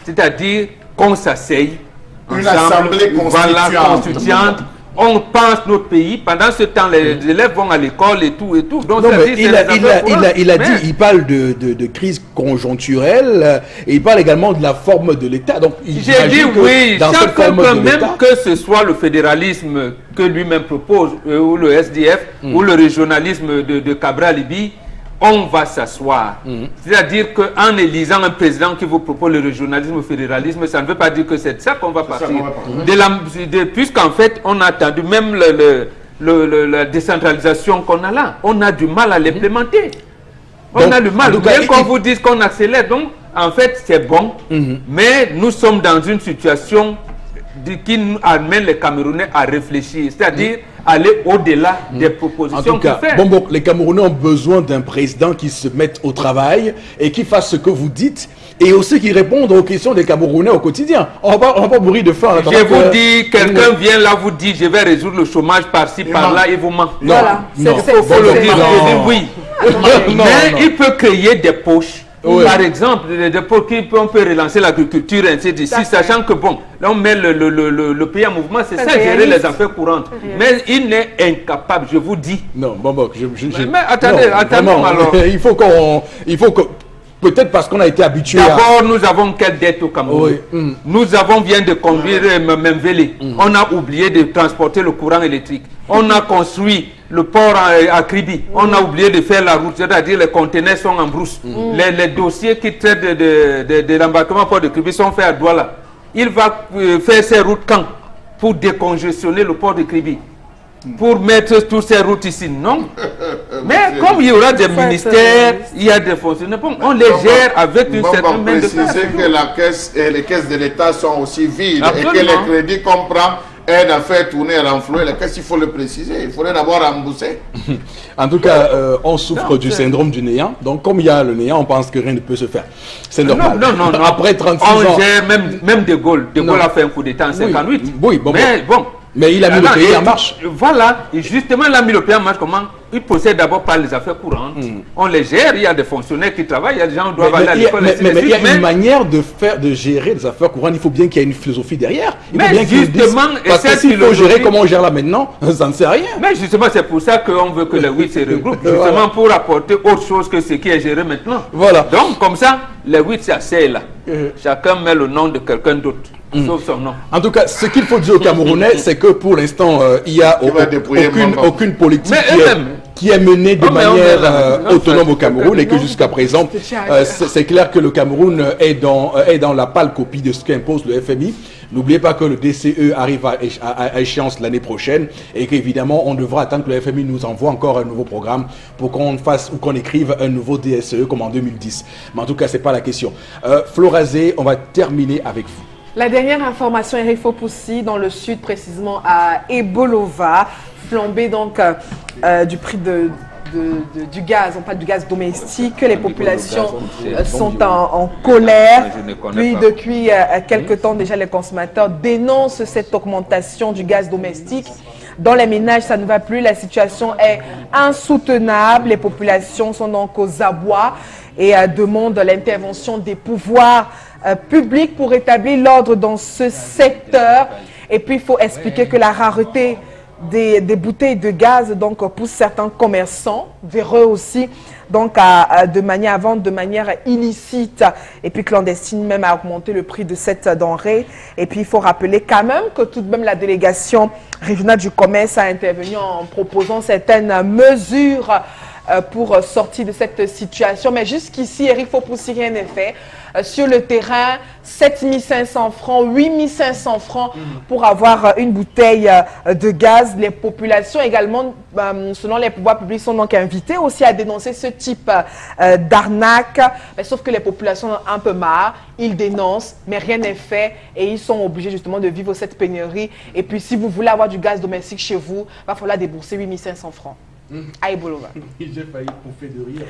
C'est-à-dire qu'on s'asseye une assemblée constituante. On pense notre pays. Pendant ce temps, les élèves vont à l'école et tout. Donc, non, il parle de crise conjoncturelle et il parle également de la forme de l'État. Donc, j'ai dit oui, même que ce soit le fédéralisme que lui-même propose, ou le SDF, ou le régionalisme de Cabral Libi, on va s'asseoir. C'est-à-dire qu'en élisant un président qui vous propose le régionalisme, le fédéralisme, ça ne veut pas dire que c'est ça qu'on va partir. Puisqu'en fait, on a attendu même la décentralisation qu'on a là. On a du mal à l'implémenter. On a du mal. Même qu'on vous dise qu'on accélère. Donc, en fait, c'est bon. Mais nous sommes dans une situation qui nous amène les Camerounais à réfléchir. C'est-à-dire aller au-delà des propositions qu'il fait. En tout cas, les Camerounais ont besoin d'un président qui se mette au travail et qui fasse ce que vous dites et aussi qui réponde aux questions des Camerounais au quotidien. On ne va pas mourir de faim. Je vous dis, quelqu'un vient là, vous dit, je vais résoudre le chômage par-ci, par-là, il vous ment. Voilà. Il faut le dire. Oui. Mais il peut créer des poches. Par exemple, on peut relancer l'agriculture, ainsi de suite, sachant que bon, là on met le pays en mouvement, c'est ça, gérer les affaires courantes. Mais il est incapable, je vous dis. Non, mais attendez, alors. Il faut que peut-être parce qu'on a été habitué D'abord, nous avons quelle dette au Cameroun? Nous vient de conduire Memvele. On a oublié de transporter le courant électrique. On a construit le port à Kribi. On a oublié de faire la route, c'est-à-dire les conteneurs sont en brousse. Les dossiers qui traitent de l'embarquement port de Kribi sont faits à Douala. Il va faire ses routes quand? Pour décongestionner le port de Kribi. Pour mettre toutes ces routes ici, non. Mais comme il y aura des ministères, il y a des fonctionnaires, on les gère avec une certaine main de fer. Préciser que la caisse et les caisses de l'État sont aussi vides. Absolument. Et que les crédits qu'on prend aident à faire tourner et renflouer les caisses, il faut le préciser. Il faudrait d'abord rembourser. En tout cas, on souffre du syndrome du néant. Donc, comme il y a le néant, on pense que rien ne peut se faire. C'est normal. Non. Après 36 ans... On gère même De Gaulle. De Gaulle a fait un coup d'État en 58. Oui, mais il a mis le pays en marche. Voilà, et justement, il a mis le pays en marche. Comment? Il procède d'abord par les affaires courantes. On les gère, il y a des fonctionnaires qui travaillent, il y a des gens qui doivent aller à l'école. Mais il y a une manière de gérer les affaires courantes. Il faut bien qu'il y ait une philosophie derrière. Mais justement, parce que s'il faut gérer comme on gère là maintenant, ça ne sert à rien. Mais justement, c'est pour ça qu'on veut que les 8 se regroupent, justement pour apporter autre chose que ce qui est géré maintenant. Voilà. Donc, comme ça, les 8 s'asseyent là. Chacun met le nom de quelqu'un d'autre. Sauf son nom. En tout cas, ce qu'il faut dire aux Camerounais, c'est que pour l'instant, il n'y a aucune politique qui est menée de manière autonome au Cameroun et que jusqu'à présent, c'est clair que le Cameroun est dans la pâle copie de ce qu'impose le FMI. N'oubliez pas que le DCE arrive à échéance l'année prochaine et qu'évidemment, on devra attendre que le FMI nous envoie encore un nouveau programme pour qu'on fasse ou qu'on écrive un nouveau DSE comme en 2010. Mais en tout cas, ce n'est pas la question. Florazé, on va terminer avec vous. La dernière information, Eric Fopoussi, dans le sud, précisément à Ebolova, flambée donc du prix du gaz, on parle du gaz domestique, que les populations sont en colère. Puis depuis quelques temps déjà, les consommateurs dénoncent cette augmentation du gaz domestique. Dans les ménages, ça ne va plus, la situation est insoutenable. Les populations sont donc aux abois et demandent l'intervention des pouvoirs publics pour établir l'ordre dans ce secteur. Et puis, il faut expliquer que la rareté des bouteilles de gaz donc pour certains commerçants, véreux aussi, donc de manière à vendre de manière illicite et puis clandestine, même à augmenter le prix de cette denrée. Et puis il faut rappeler quand même que tout de même la délégation régionale du commerce a intervenu en proposant certaines mesures pour sortir de cette situation. Mais jusqu'ici, Eric Fopoussi, rien n'est fait. Sur le terrain, 7 500 francs, 8 500 francs pour avoir une bouteille de gaz. Les populations également, selon les pouvoirs publics, sont donc invitées aussi à dénoncer ce type d'arnaque. Sauf que les populations ont un peu marre, ils dénoncent, mais rien n'est fait et ils sont obligés justement de vivre cette pénurie. Et puis si vous voulez avoir du gaz domestique chez vous, il va falloir débourser 8 500 francs. À Ebolova. J'ai failli pouffer de rire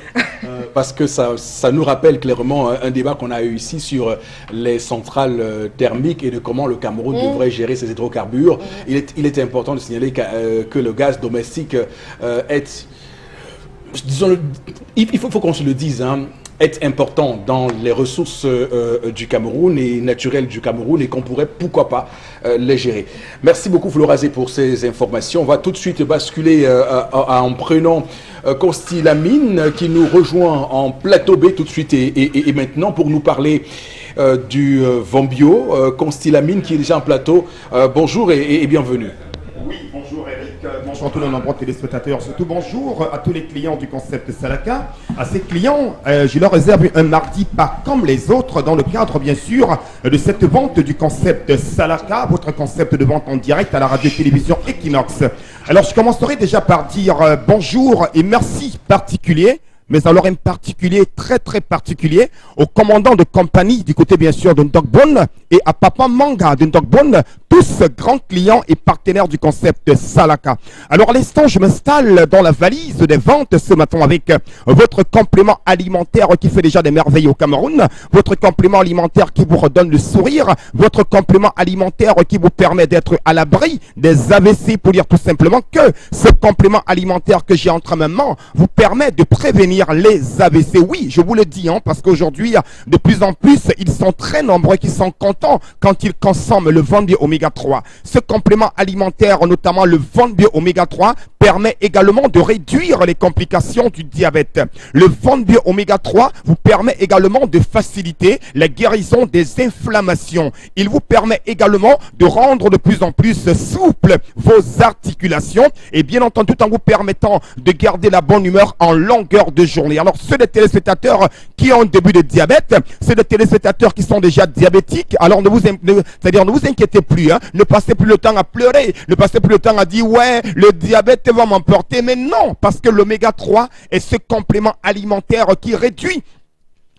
parce que ça nous rappelle clairement un débat qu'on a eu ici sur les centrales thermiques et de comment le Cameroun devrait gérer ses hydrocarbures. Il est important de signaler que le gaz domestique est, disons, il faut qu'on se le dise, hein, est important dans les ressources du Cameroun et naturelles du Cameroun et qu'on pourrait, pourquoi pas, les gérer. Merci beaucoup Florazé pour ces informations. On va tout de suite basculer en prenant Consti Lamine qui nous rejoint en plateau B tout de suite et maintenant pour nous parler du Vombio. Consti Lamine qui est déjà en plateau. Bonjour et bienvenue. Oui, bonjour Eric, bonjour à tous nos nombreux téléspectateurs, surtout bonjour à tous les clients du concept Salaka. À ces clients, je leur réserve un mardi pas comme les autres dans le cadre bien sûr de cette vente du concept Salaka, votre concept de vente en direct à la radio-télévision Equinox. Alors je commencerai déjà par dire bonjour et merci particulier, mais alors un particulier très particulier au commandant de compagnie du côté bien sûr de Ndogbon et à Papa Manga de Ndogbon, tous grands clients et partenaires du concept Salaka. Alors à l'instant, je m'installe dans la valise des ventes ce matin avec votre complément alimentaire qui fait déjà des merveilles au Cameroun, votre complément alimentaire qui vous redonne le sourire, votre complément alimentaire qui vous permet d'être à l'abri des AVC, pour dire tout simplement que ce complément alimentaire que j'ai entre mes mains vous permet de prévenir les AVC. Oui, je vous le dis, hein, parce qu'aujourd'hui, de plus en plus, ils sont très nombreux qui sont contents quand ils consomment le Vombio Oméga 3. Ce complément alimentaire, notamment le Vombio Oméga 3, permet également de réduire les complications du diabète. Le Vombio Oméga 3 vous permet également de faciliter la guérison des inflammations. Il vous permet également de rendre de plus en plus souple vos articulations et bien entendu tout en vous permettant de garder la bonne humeur en longueur de journée. Alors ceux des téléspectateurs qui ont un début de diabète, ceux des téléspectateurs qui sont déjà diabétiques, alors ne vous inquiétez plus, hein, ne passez plus le temps à pleurer, ne passez plus le temps à dire ouais le diabète va m'emporter, mais non, parce que l'oméga 3 est ce complément alimentaire qui réduit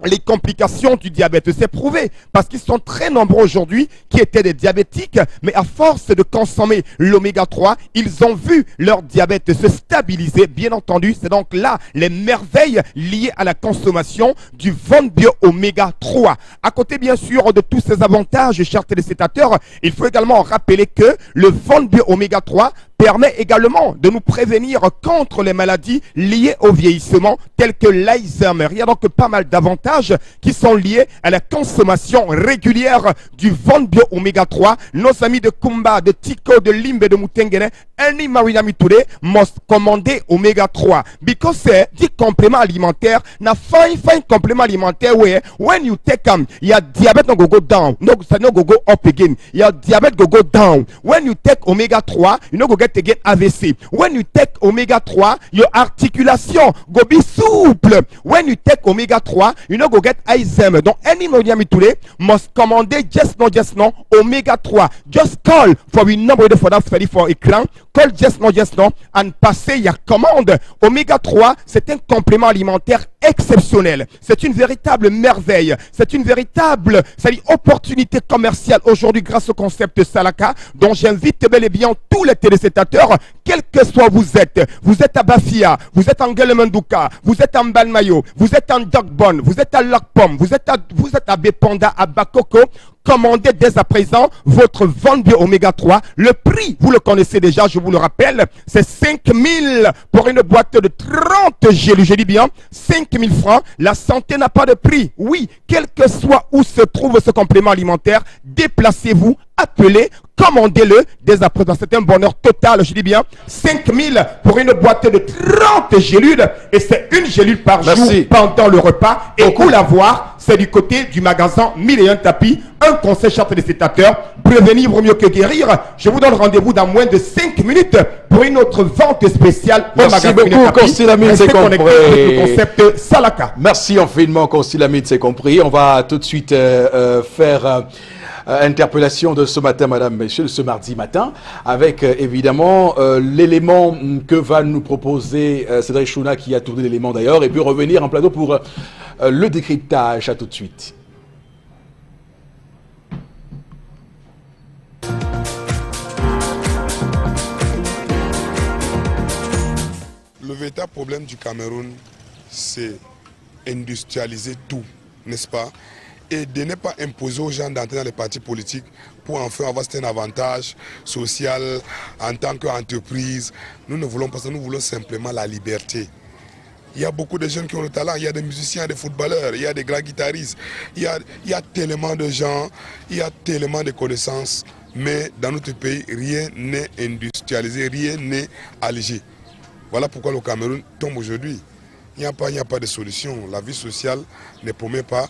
les complications du diabète. C'est prouvé parce qu'ils sont très nombreux aujourd'hui qui étaient des diabétiques, mais à force de consommer l'oméga 3, ils ont vu leur diabète se stabiliser. Bien entendu, c'est donc là les merveilles liées à la consommation du Vombio Oméga 3. À côté bien sûr de tous ces avantages, chers téléspectateurs, il faut également rappeler que le Vombio Oméga 3 permet également de nous prévenir contre les maladies liées au vieillissement telles que l'Alzheimer. Il y a donc pas mal d'avantages qui sont liés à la consommation régulière du Vombio Oméga 3. Nos amis de Kumba, de Tico, de Limbe, de Mutengene, any Marinami today must commander Oméga 3 because c'est du complément alimentaire. Na fine complément alimentaire where when you take your diabetes no go down, no go up again. Your diabetes go down. When you take Oméga 3, you no go get again AVC. When you take Oméga 3, your articulation go be souple. When you take Oméga 3, you no go get Alzheimer. Donc any Marinami today must commander just no Oméga 3. Just call for we number for that study for écran. Call just no and passez ya commande. Oméga 3, c'est un complément alimentaire exceptionnel. C'est une véritable merveille. C'est une véritable opportunité commerciale aujourd'hui grâce au concept Salaka dont j'invite bel et bien tous les téléspectateurs, quel que soit vous êtes à Bafia, vous êtes en Guelemenduka, vous êtes en Balmayo, vous êtes en Dogbon, vous êtes à Lokpom, vous êtes à Bepanda, à Bakoko. commandez dès à présent votre Vonbio Oméga 3. Le prix, vous le connaissez déjà, je vous le rappelle, c'est 5 000 pour une boîte de 30 gélules. Je dis bien 5 000 francs. La santé n'a pas de prix. Oui, quel que soit où se trouve ce complément alimentaire, déplacez-vous, appelez, commandez-le dès à présent. C'est un bonheur total, je dis bien 5 000 pour une boîte de 30 gélules et c'est une gélule par jour pendant le repas. Et où la voir, c'est du côté du magasin 1001 tapis. Un conseil, chers téléspectateurs, prévenir vaut mieux que guérir. Je vous donne rendez-vous dans moins de 5 minutes pour une autre vente spéciale au magasin 1001 tapis. Merci beaucoup, Consilamine, c'est compris. Le concept Salaka. Merci infiniment, Consilamine, c'est compris. On va tout de suite faire... interpellation de ce matin, madame, messieurs, ce mardi matin, avec évidemment l'élément que va nous proposer Cédric Chouna, qui a tourné l'élément d'ailleurs, et puis revenir en plateau pour le décryptage. À tout de suite. Le véritable problème du Cameroun, c'est industrialiser tout, n'est-ce pas? Et de ne pas imposer aux gens d'entrer dans les partis politiques pour enfin avoir un avantage social en tant qu'entreprise. Nous ne voulons pas ça, nous voulons simplement la liberté. Il y a beaucoup de jeunes qui ont le talent, il y a des musiciens, des footballeurs, il y a des grands guitaristes, il y a tellement de gens, il y a tellement de connaissances, mais dans notre pays, rien n'est industrialisé, rien n'est allégé. Voilà pourquoi le Cameroun tombe aujourd'hui. Il n'y a pas de solution. La vie sociale ne promet pas.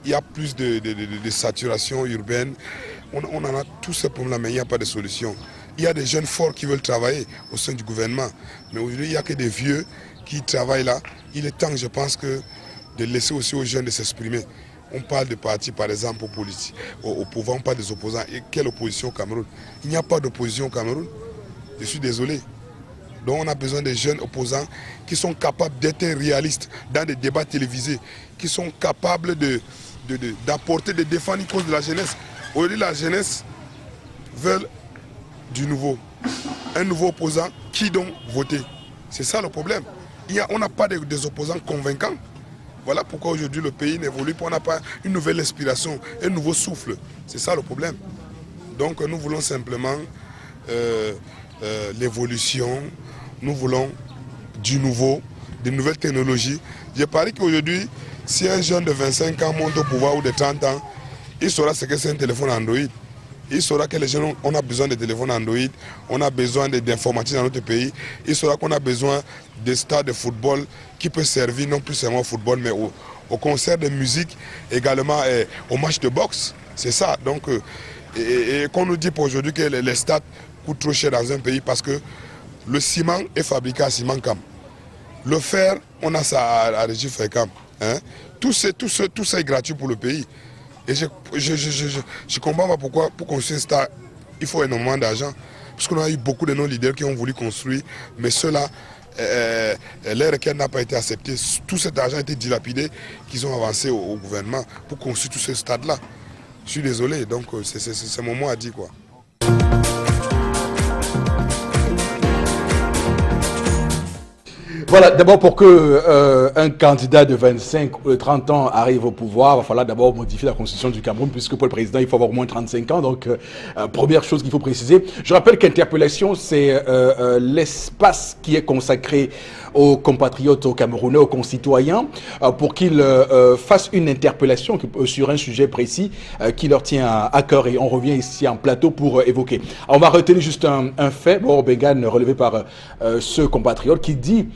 Il y a plus de saturation urbaine. On en a tous ces problèmes-là, mais il n'y a pas de solution. Il y a des jeunes forts qui veulent travailler au sein du gouvernement. Mais aujourd'hui, il n'y a que des vieux qui travaillent là. Il est temps, je pense, de laisser aussi aux jeunes de s'exprimer. On parle de partis, par exemple, au pouvoir, on parle des opposants. Et quelle opposition au Cameroun? Il n'y a pas d'opposition au Cameroun. Je suis désolé. Donc on a besoin de jeunes opposants qui sont capables d'être réalistes dans des débats télévisés, qui sont capables d'apporter, de défendre une cause de la jeunesse. Aujourd'hui, la jeunesse veut du nouveau. Un nouveau opposant, qui donc voter? C'est ça le problème. On n'a pas des opposants convaincants. Voilà pourquoi aujourd'hui le pays n'évolue pas. On n'a pas une nouvelle inspiration, un nouveau souffle. C'est ça le problème. Donc nous voulons simplement l'évolution. Nous voulons du nouveau, de nouvelles technologies. Je parie qu'aujourd'hui, si un jeune de 25 ans monte au pouvoir ou de 30 ans, il saura ce que c'est un téléphone Android. Il saura que les jeunes, on a besoin de téléphones Android, on a besoin d'informatique dans notre pays. Il saura qu'on a besoin de stades de football qui peut servir non plus seulement au football, mais au concert de musique, également au match de boxe. C'est ça. Donc, et qu'on nous dit pour aujourd'hui que les stades coûtent trop cher dans un pays parce que le ciment est fabriqué à Cimancam. Le fer, on a ça à Régie Fécam. Hein? Tout ça est gratuit pour le pays. Et je comprends pas pourquoi pour construire un stade, il faut énormément d'argent. Parce qu'on a eu beaucoup de non-leaders qui ont voulu construire, mais ceux-là, leur requête n'a pas été acceptée. Tout cet argent a été dilapidé qu'ils ont avancé au gouvernement pour construire tout ce stade-là. Je suis désolé, donc c'est mon mot à dire, quoi. Voilà, d'abord pour que un candidat de 25 ou 30 ans arrive au pouvoir, il va falloir d'abord modifier la constitution du Cameroun, puisque pour le président, il faut avoir au moins 35 ans. Donc, première chose qu'il faut préciser. Je rappelle qu'interpellation, c'est l'espace qui est consacré aux compatriotes, aux Camerounais, aux concitoyens, pour qu'ils fassent une interpellation sur un sujet précis qui leur tient à cœur. Et on revient ici en plateau pour évoquer. Alors, on va retenir juste un fait, Bengan, relevé par ce compatriote qui dit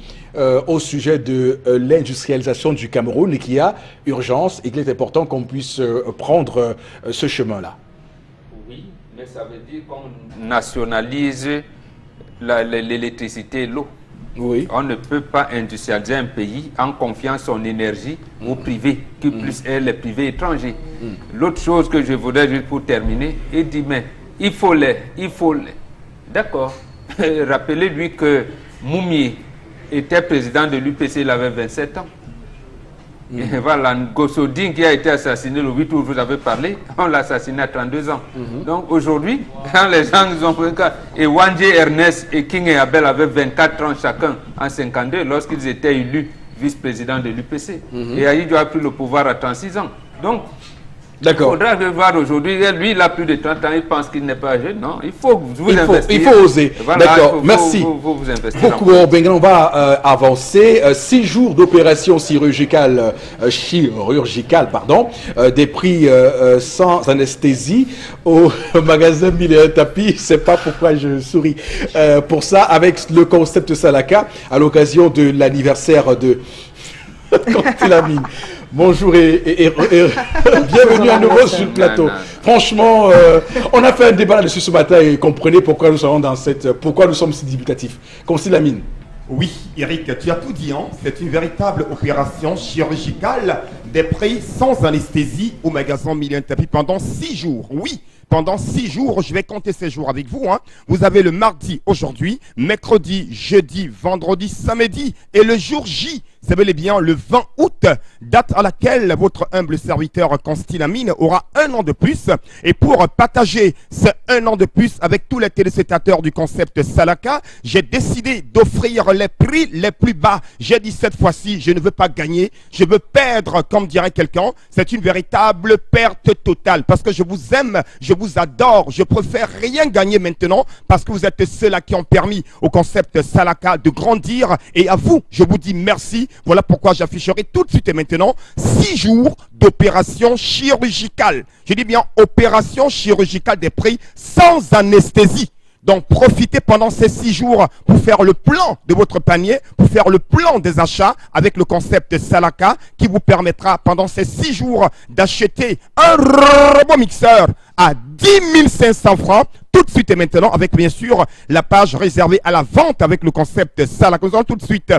au sujet de l'industrialisation du Cameroun et qu'il y a urgence et qu'il est important qu'on puisse prendre ce chemin-là. Oui, mais ça veut dire qu'on nationalise l'électricité et l'eau. Oui. On ne peut pas industrialiser un pays en confiant son énergie au privé, qui plus est les privés étrangers. L'autre chose que je voudrais juste pour terminer, il dit, mais il faut les. D'accord. Rappelez-lui que Moumi était président de l'UPC, il avait 27 ans. Et voilà, Gossodin qui a été assassiné le 8 août, vous avez parlé, on l'a assassiné à 32 ans. Donc aujourd'hui, quand les gens nous ont pris un cas, et Wandje Ernest et King et Abel avaient 24 ans chacun en 52 lorsqu'ils étaient élus vice-président de l'UPC. Et Aïdjo a pris le pouvoir à 36 ans. Donc, D'accord. Il faudra revoir aujourd'hui. Lui, il a plus de 30 ans, il pense qu'il n'est pas jeune. Non, il faut vous investir. Il faut oser. Voilà, D'accord, merci. Vous investir. Beaucoup, Benga, on va avancer. 6 jours d'opération chirurgicale, des prix sans anesthésie au magasin Mille et un tapis. C'est pas pourquoi je souris. Pour ça, avec le concept Salaka, à l'occasion de l'anniversaire de Constilamine. Bonjour et bienvenue à nouveau sur le plateau. Franchement, on a fait un débat là-dessus ce matin et comprenez pourquoi nous sommes si dubitatifs. Constilamine. Oui, Eric, tu as tout dit, hein? C'est une véritable opération chirurgicale des prix sans anesthésie au magasin Mille et un tapis pendant 6 jours. Oui, pendant 6 jours, je vais compter ces jours avec vous. Hein. Vous avez le mardi aujourd'hui, mercredi, jeudi, vendredi, samedi et le jour J. C'est bel et bien le 20 août, date à laquelle votre humble serviteur Constilamine aura 1 an de plus. Et pour partager ce 1 an de plus avec tous les téléspectateurs du concept Salaka, j'ai décidé d'offrir les prix les plus bas. J'ai dit cette fois-ci, je ne veux pas gagner, je veux perdre, comme dirait quelqu'un. C'est une véritable perte totale parce que je vous aime, je vous adore, je préfère rien gagner maintenant parce que vous êtes ceux-là qui ont permis au concept Salaka de grandir. Et à vous, je vous dis merci. Voilà pourquoi j'afficherai tout de suite et maintenant 6 jours d'opération chirurgicale. Je dis bien opération chirurgicale des prix sans anesthésie. Donc profitez pendant ces 6 jours pour faire le plan de votre panier, pour faire le plan des achats avec le concept Salaka qui vous permettra pendant ces 6 jours d'acheter un robot mixeur à 10 500 francs. Tout de suite et maintenant avec bien sûr la page réservée à la vente avec le concept Salaka. Nous allons tout de suite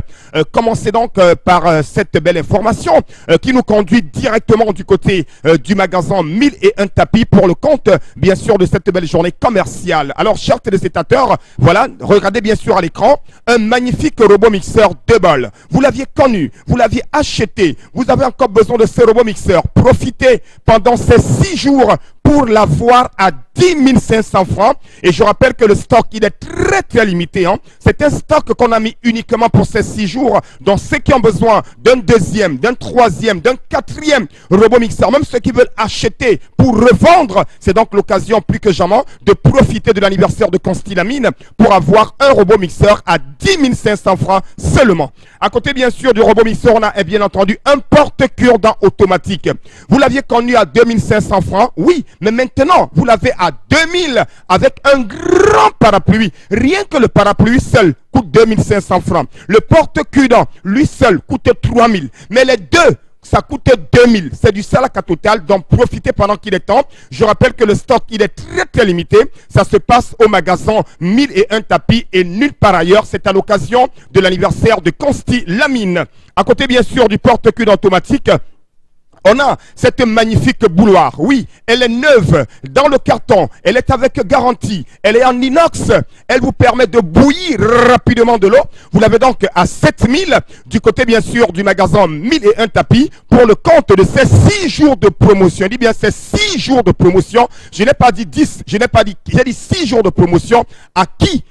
commencer donc par cette belle information qui nous conduit directement du côté du magasin Mille et un tapis pour le compte bien sûr de cette belle journée commerciale. Alors chers téléspectateurs, voilà, regardez bien sûr à l'écran un magnifique robot mixeur Double. Vous l'aviez connu, vous l'aviez acheté, vous avez encore besoin de ce robot mixeur. Profitez pendant ces 6 jours pour l'avoir à 10 500 francs. Et je rappelle que le stock, il est très limité. Hein. C'est un stock qu'on a mis uniquement pour ces 6 jours. Donc ceux qui ont besoin d'un deuxième, d'un troisième, d'un quatrième robot mixeur, même ceux qui veulent acheter pour revendre, c'est donc l'occasion plus que jamais de profiter de l'anniversaire de Constilamine pour avoir un robot mixeur à 10 500 francs seulement. À côté bien sûr du robot mixeur, on a bien entendu un porte-cure-dent automatique. Vous l'aviez connu à 2 500 francs, oui, mais maintenant vous l'avez à 2000 avec un grand parapluie. Rien que le parapluie seul coûte 2500 francs. Le porte-cure-dent, lui seul, coûte 3000. Mais les deux, ça coûte 2000. C'est du Salaka total, donc profitez pendant qu'il est temps. Je rappelle que le stock, il est très limité. Ça se passe au magasin Mille et un tapis et nulle part ailleurs. C'est à l'occasion de l'anniversaire de Constilamine. À côté, bien sûr, du porte-cure automatique, on a cette magnifique bouilloire. Oui, elle est neuve dans le carton. Elle est avec garantie. Elle est en inox. Elle vous permet de bouillir rapidement de l'eau. Vous l'avez donc à 7000 du côté bien sûr du magasin Mille et un tapis pour le compte de ces 6 jours de promotion. Je dis bien ces 6 jours de promotion. Je n'ai pas dit 10. Je n'ai pas dit. J'ai dit 6 jours de promotion. À qui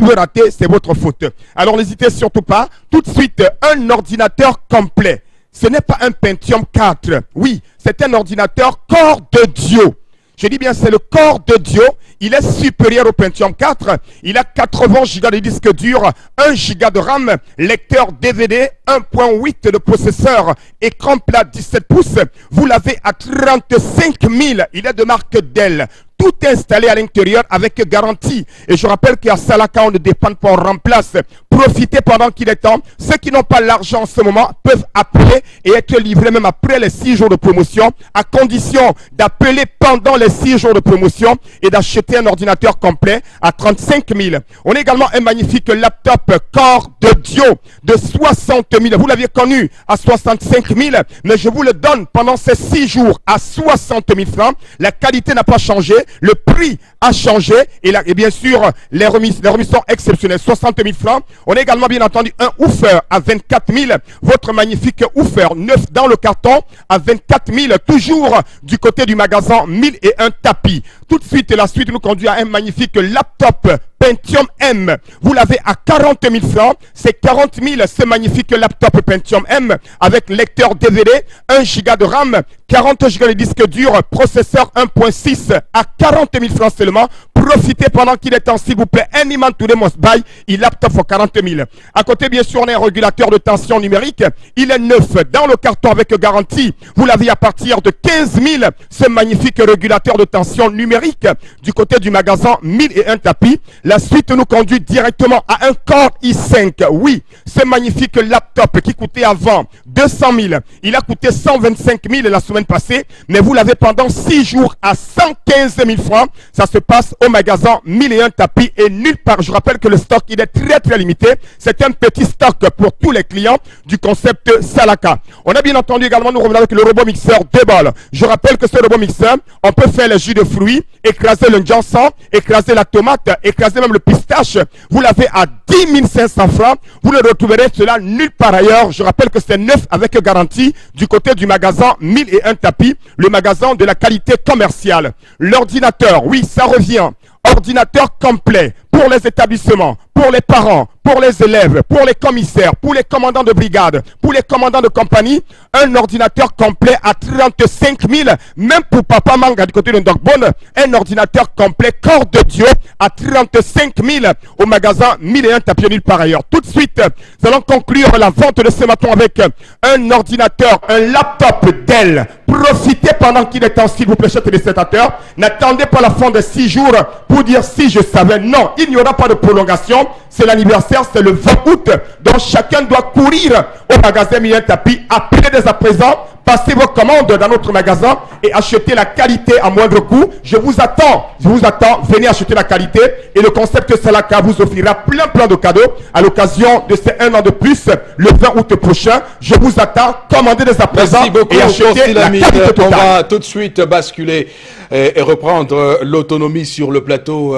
veut rater, c'est votre faute. Alors n'hésitez surtout pas. Tout de suite, un ordinateur complet. Ce n'est pas un Pentium 4. Oui, c'est un ordinateur Core de Dio. Je dis bien, c'est le Core de Dio. Il est supérieur au Pentium 4. Il a 80 Go de disque dur, 1 Go de RAM, lecteur DVD, 1.8 de processeur, écran plat 17 pouces. Vous l'avez à 35 000. Il est de marque Dell. Tout installé à l'intérieur avec garantie. Et je rappelle qu'à Salaka, on ne dépend pas, on remplace. Profitez pendant qu'il est temps. Ceux qui n'ont pas l'argent en ce moment peuvent appeler et être livrés même après les 6 jours de promotion, à condition d'appeler pendant les 6 jours de promotion et d'acheter un ordinateur complet à 35 000. On a également un magnifique laptop Core de Dio de 60 000. Vous l'aviez connu à 65 000, mais je vous le donne pendant ces 6 jours à 60 000 francs. La qualité n'a pas changé. Le prix a changé et bien sûr les remises sont exceptionnelles. 60 000 francs. On a également bien entendu un woofer à 24 000. Votre magnifique woofer neuf dans le carton à 24 000. Toujours du côté du magasin Mille et un tapis. Tout de suite, la suite nous conduit à un magnifique laptop Pentium M. Vous l'avez à 40 000 francs. C'est 40 000 ce magnifique laptop Pentium M avec lecteur DVD, 1 Go de RAM, 40 Go de disque dur, processeur 1.6 à 40 000 francs seulement. Profitez pendant qu'il est temps, s'il vous plaît. Un imam to the must buy, il laptop pour 40 000. À côté, bien sûr, on a un régulateur de tension numérique. Il est neuf dans le carton avec garantie. Vous l'avez à partir de 15 000. Ce magnifique régulateur de tension numérique du côté du magasin 1001 tapis. La suite nous conduit directement à un Core i5. Oui, ce magnifique laptop qui coûtait avant 200 000. Il a coûté 125 000 la semaine passée. Mais vous l'avez pendant 6 jours à 115 000 francs. Ça se passe au magasin 1001 tapis et nulle part. Je rappelle que le stock il est très limité. C'est un petit stock pour tous les clients du concept Salaka. On a bien entendu également, nous revenons avec le robot mixeur Debol. Je rappelle que ce robot mixeur, on peut faire les jus de fruits, écraser le jansan, écraser la tomate, écraser même le pistache. Vous l'avez à 10 500 francs. Vous ne retrouverez cela nulle part ailleurs. Je rappelle que c'est neuf avec garantie du côté du magasin 1001 tapis, le magasin de la qualité commerciale. L'ordinateur, oui, ça revient. Ordinateur complet pour les établissements, pour les parents, pour les élèves, pour les commissaires, pour les commandants de brigade, pour les commandants de compagnie. Un ordinateur complet à 35 000, même pour Papa Manga du côté de Ndogbone, un ordinateur complet corps de Dieu à 35 000 au magasin 1001 tapis par ailleurs. Tout de suite, nous allons conclure la vente de ce matin avec un ordinateur, un laptop Dell. Profitez pendant qu'il est temps, s'il vous plaît, chers téléspectateurs. N'attendez pas la fin de 6 jours pour dire si je savais. Non, il n'y aura pas de prolongation. C'est l'anniversaire, c'est le 20 août. Donc chacun doit courir au magasin 1001 tapis. Appelez dès à présent. Passez vos commandes dans notre magasin et achetez la qualité à moindre coût. Je vous attends. Venez acheter la qualité et le concept Salaka vous offrira plein de cadeaux à l'occasion de ces 1 an de plus le 20 août prochain. Je vous attends. Commandez dès à présent et achetez la qualité totale. On va tout de suite basculer et reprendre l'autonomie sur le plateau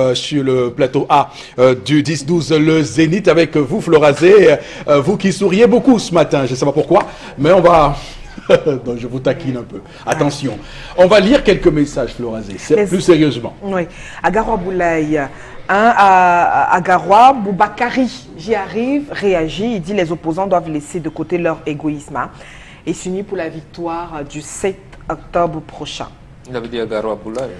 A du 10-12 le Zénith avec vous Florazé, vous qui souriez beaucoup ce matin. Je ne sais pas pourquoi, mais on va... Donc je vous taquine un peu. Attention. On va lire quelques messages, Florazé, plus sérieusement. Oui. Agaroua Boulaye. Agaroua Boubakari, j'y arrive, réagit. Il dit les opposants doivent laisser de côté leur égoïsme et s'unir pour la victoire du 7 octobre prochain. Il avait dit Agaroua Boulaye.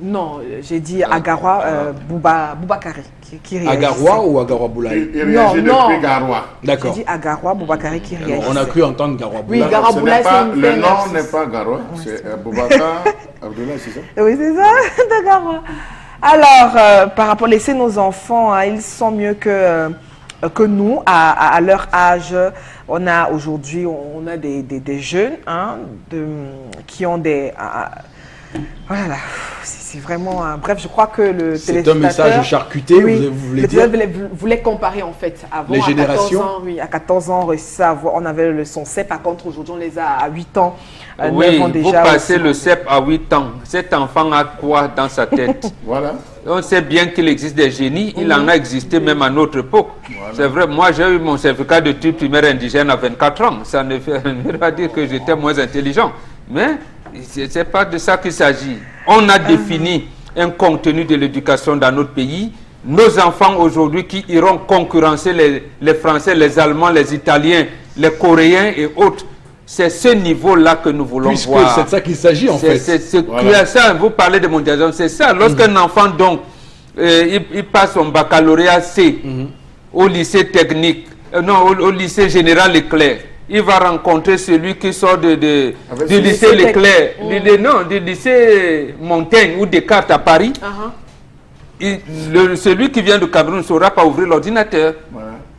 Non, j'ai dit Agaroua Boubakari qui réagit. Agaroua ou Agaroua Boulaye? Non. D'accord. J'ai dit Agaroua Boubakari qui réagit. On a cru entendre Agaroua Boulaye. Oui, Agaroua Boulaye, le nom n'est pas Agaroua, c'est Boubacar Abdoulaye, c'est ça? Oui, c'est ça, d'Agaroua. Alors, par rapport, laisser nos enfants, ils sont mieux que nous, à leur âge. On a aujourd'hui, on a des jeunes qui ont des... Voilà, c'est vraiment... bref, je crois que le c'est un message charcuté, oui, vous voulez dire? Vous voulez comparer en fait. Avant, les générations. à 14 ans, on avait le son CEP. Par contre, aujourd'hui, on les a à 8 ans. Oui, 9 ans déjà, vous passez le CEP à 8 ans. Cet enfant a quoi dans sa tête? Voilà. On sait bien qu'il existe des génies. Il en a existé même à notre époque. Voilà. C'est vrai, moi j'ai eu mon certificat de type primaire indigène à 24 ans. Ça ne veut pas dire que j'étais moins intelligent. Mais ce n'est pas de ça qu'il s'agit. On a défini un contenu de l'éducation dans notre pays. Nos enfants aujourd'hui qui iront concurrencer les Français, les Allemands, les Italiens, les Coréens et autres, c'est ce niveau-là que nous voulons voir. Puisque c'est de ça qu'il s'agit en fait. C'est ça, vous parlez de mondialisation, c'est ça. Lorsqu'un enfant donc, il passe son baccalauréat C au lycée technique, au lycée général Leclerc, il va rencontrer celui qui sort du lycée Leclerc, du lycée Montaigne ou Descartes à Paris. Celui qui vient de Cameroun ne saura pas ouvrir l'ordinateur.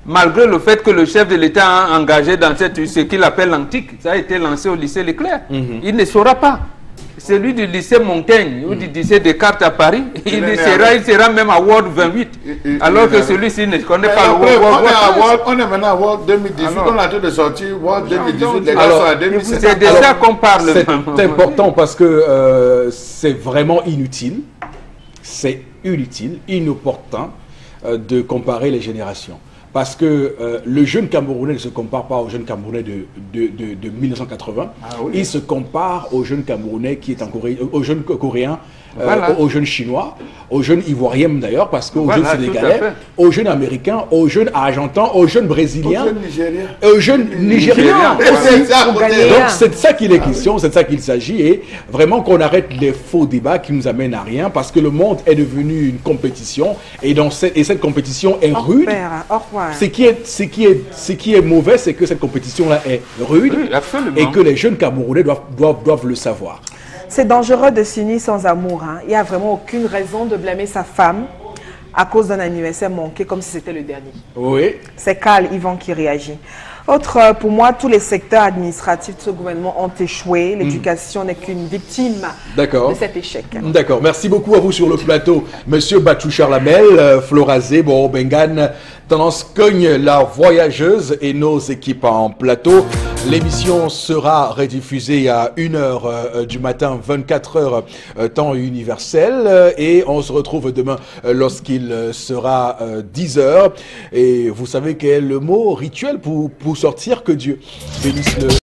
Malgré le fait que le chef de l'État a engagé dans ce qu'il appelle l'antique, ça a été lancé au lycée Leclerc. Il ne saura pas. Celui du lycée Montaigne ou du lycée Descartes à Paris, il sera même à Word 28. Alors que celui-ci ne connaît pas le Word. On est maintenant à Word 2018, on a en train de sortir Word 2018, les gars sont à 2017. C'est de ça qu'on parle. C'est important parce que c'est vraiment inutile. C'est inutile, inopportun de comparer les générations. Parce que le jeune Camerounais ne se compare pas au jeune Camerounais de 1980. Il se compare au jeune Camerounais qui est en Corée, au jeune Coréen aux jeunes Chinois, aux jeunes Ivoiriens d'ailleurs, parce qu'aux Voilà, jeunes Sénégalais, aux jeunes Américains, aux jeunes Argentins, aux jeunes Brésiliens, aux jeunes Nigériens aussi. Donc c'est de ça qu'il est question, c'est de ça qu'il s'agit, et vraiment qu'on arrête les faux débats qui nous amènent à rien, parce que le monde est devenu une compétition, et cette compétition est rude. Ce qui est mauvais, c'est que cette compétition-là est rude, et que les jeunes Camerounais doivent le savoir. C'est dangereux de s'unir sans amour. Hein. Il n'y a vraiment aucune raison de blâmer sa femme à cause d'un anniversaire manqué comme si c'était le dernier. Oui. C'est Carl Yvan qui réagit. Autre, pour moi, tous les secteurs administratifs de ce gouvernement ont échoué. L'éducation n'est qu'une victime de cet échec. D'accord. Merci beaucoup à vous sur le plateau. Monsieur Batouchar Lamel, Florazé, Borobengan, Tendance Cogne, la voyageuse et nos équipes en plateau. L'émission sera rediffusée à 1h du matin, 24h temps universel. Et on se retrouve demain lorsqu'il sera 10h. Et vous savez quel est le mot rituel pour sortir? Que Dieu bénisse le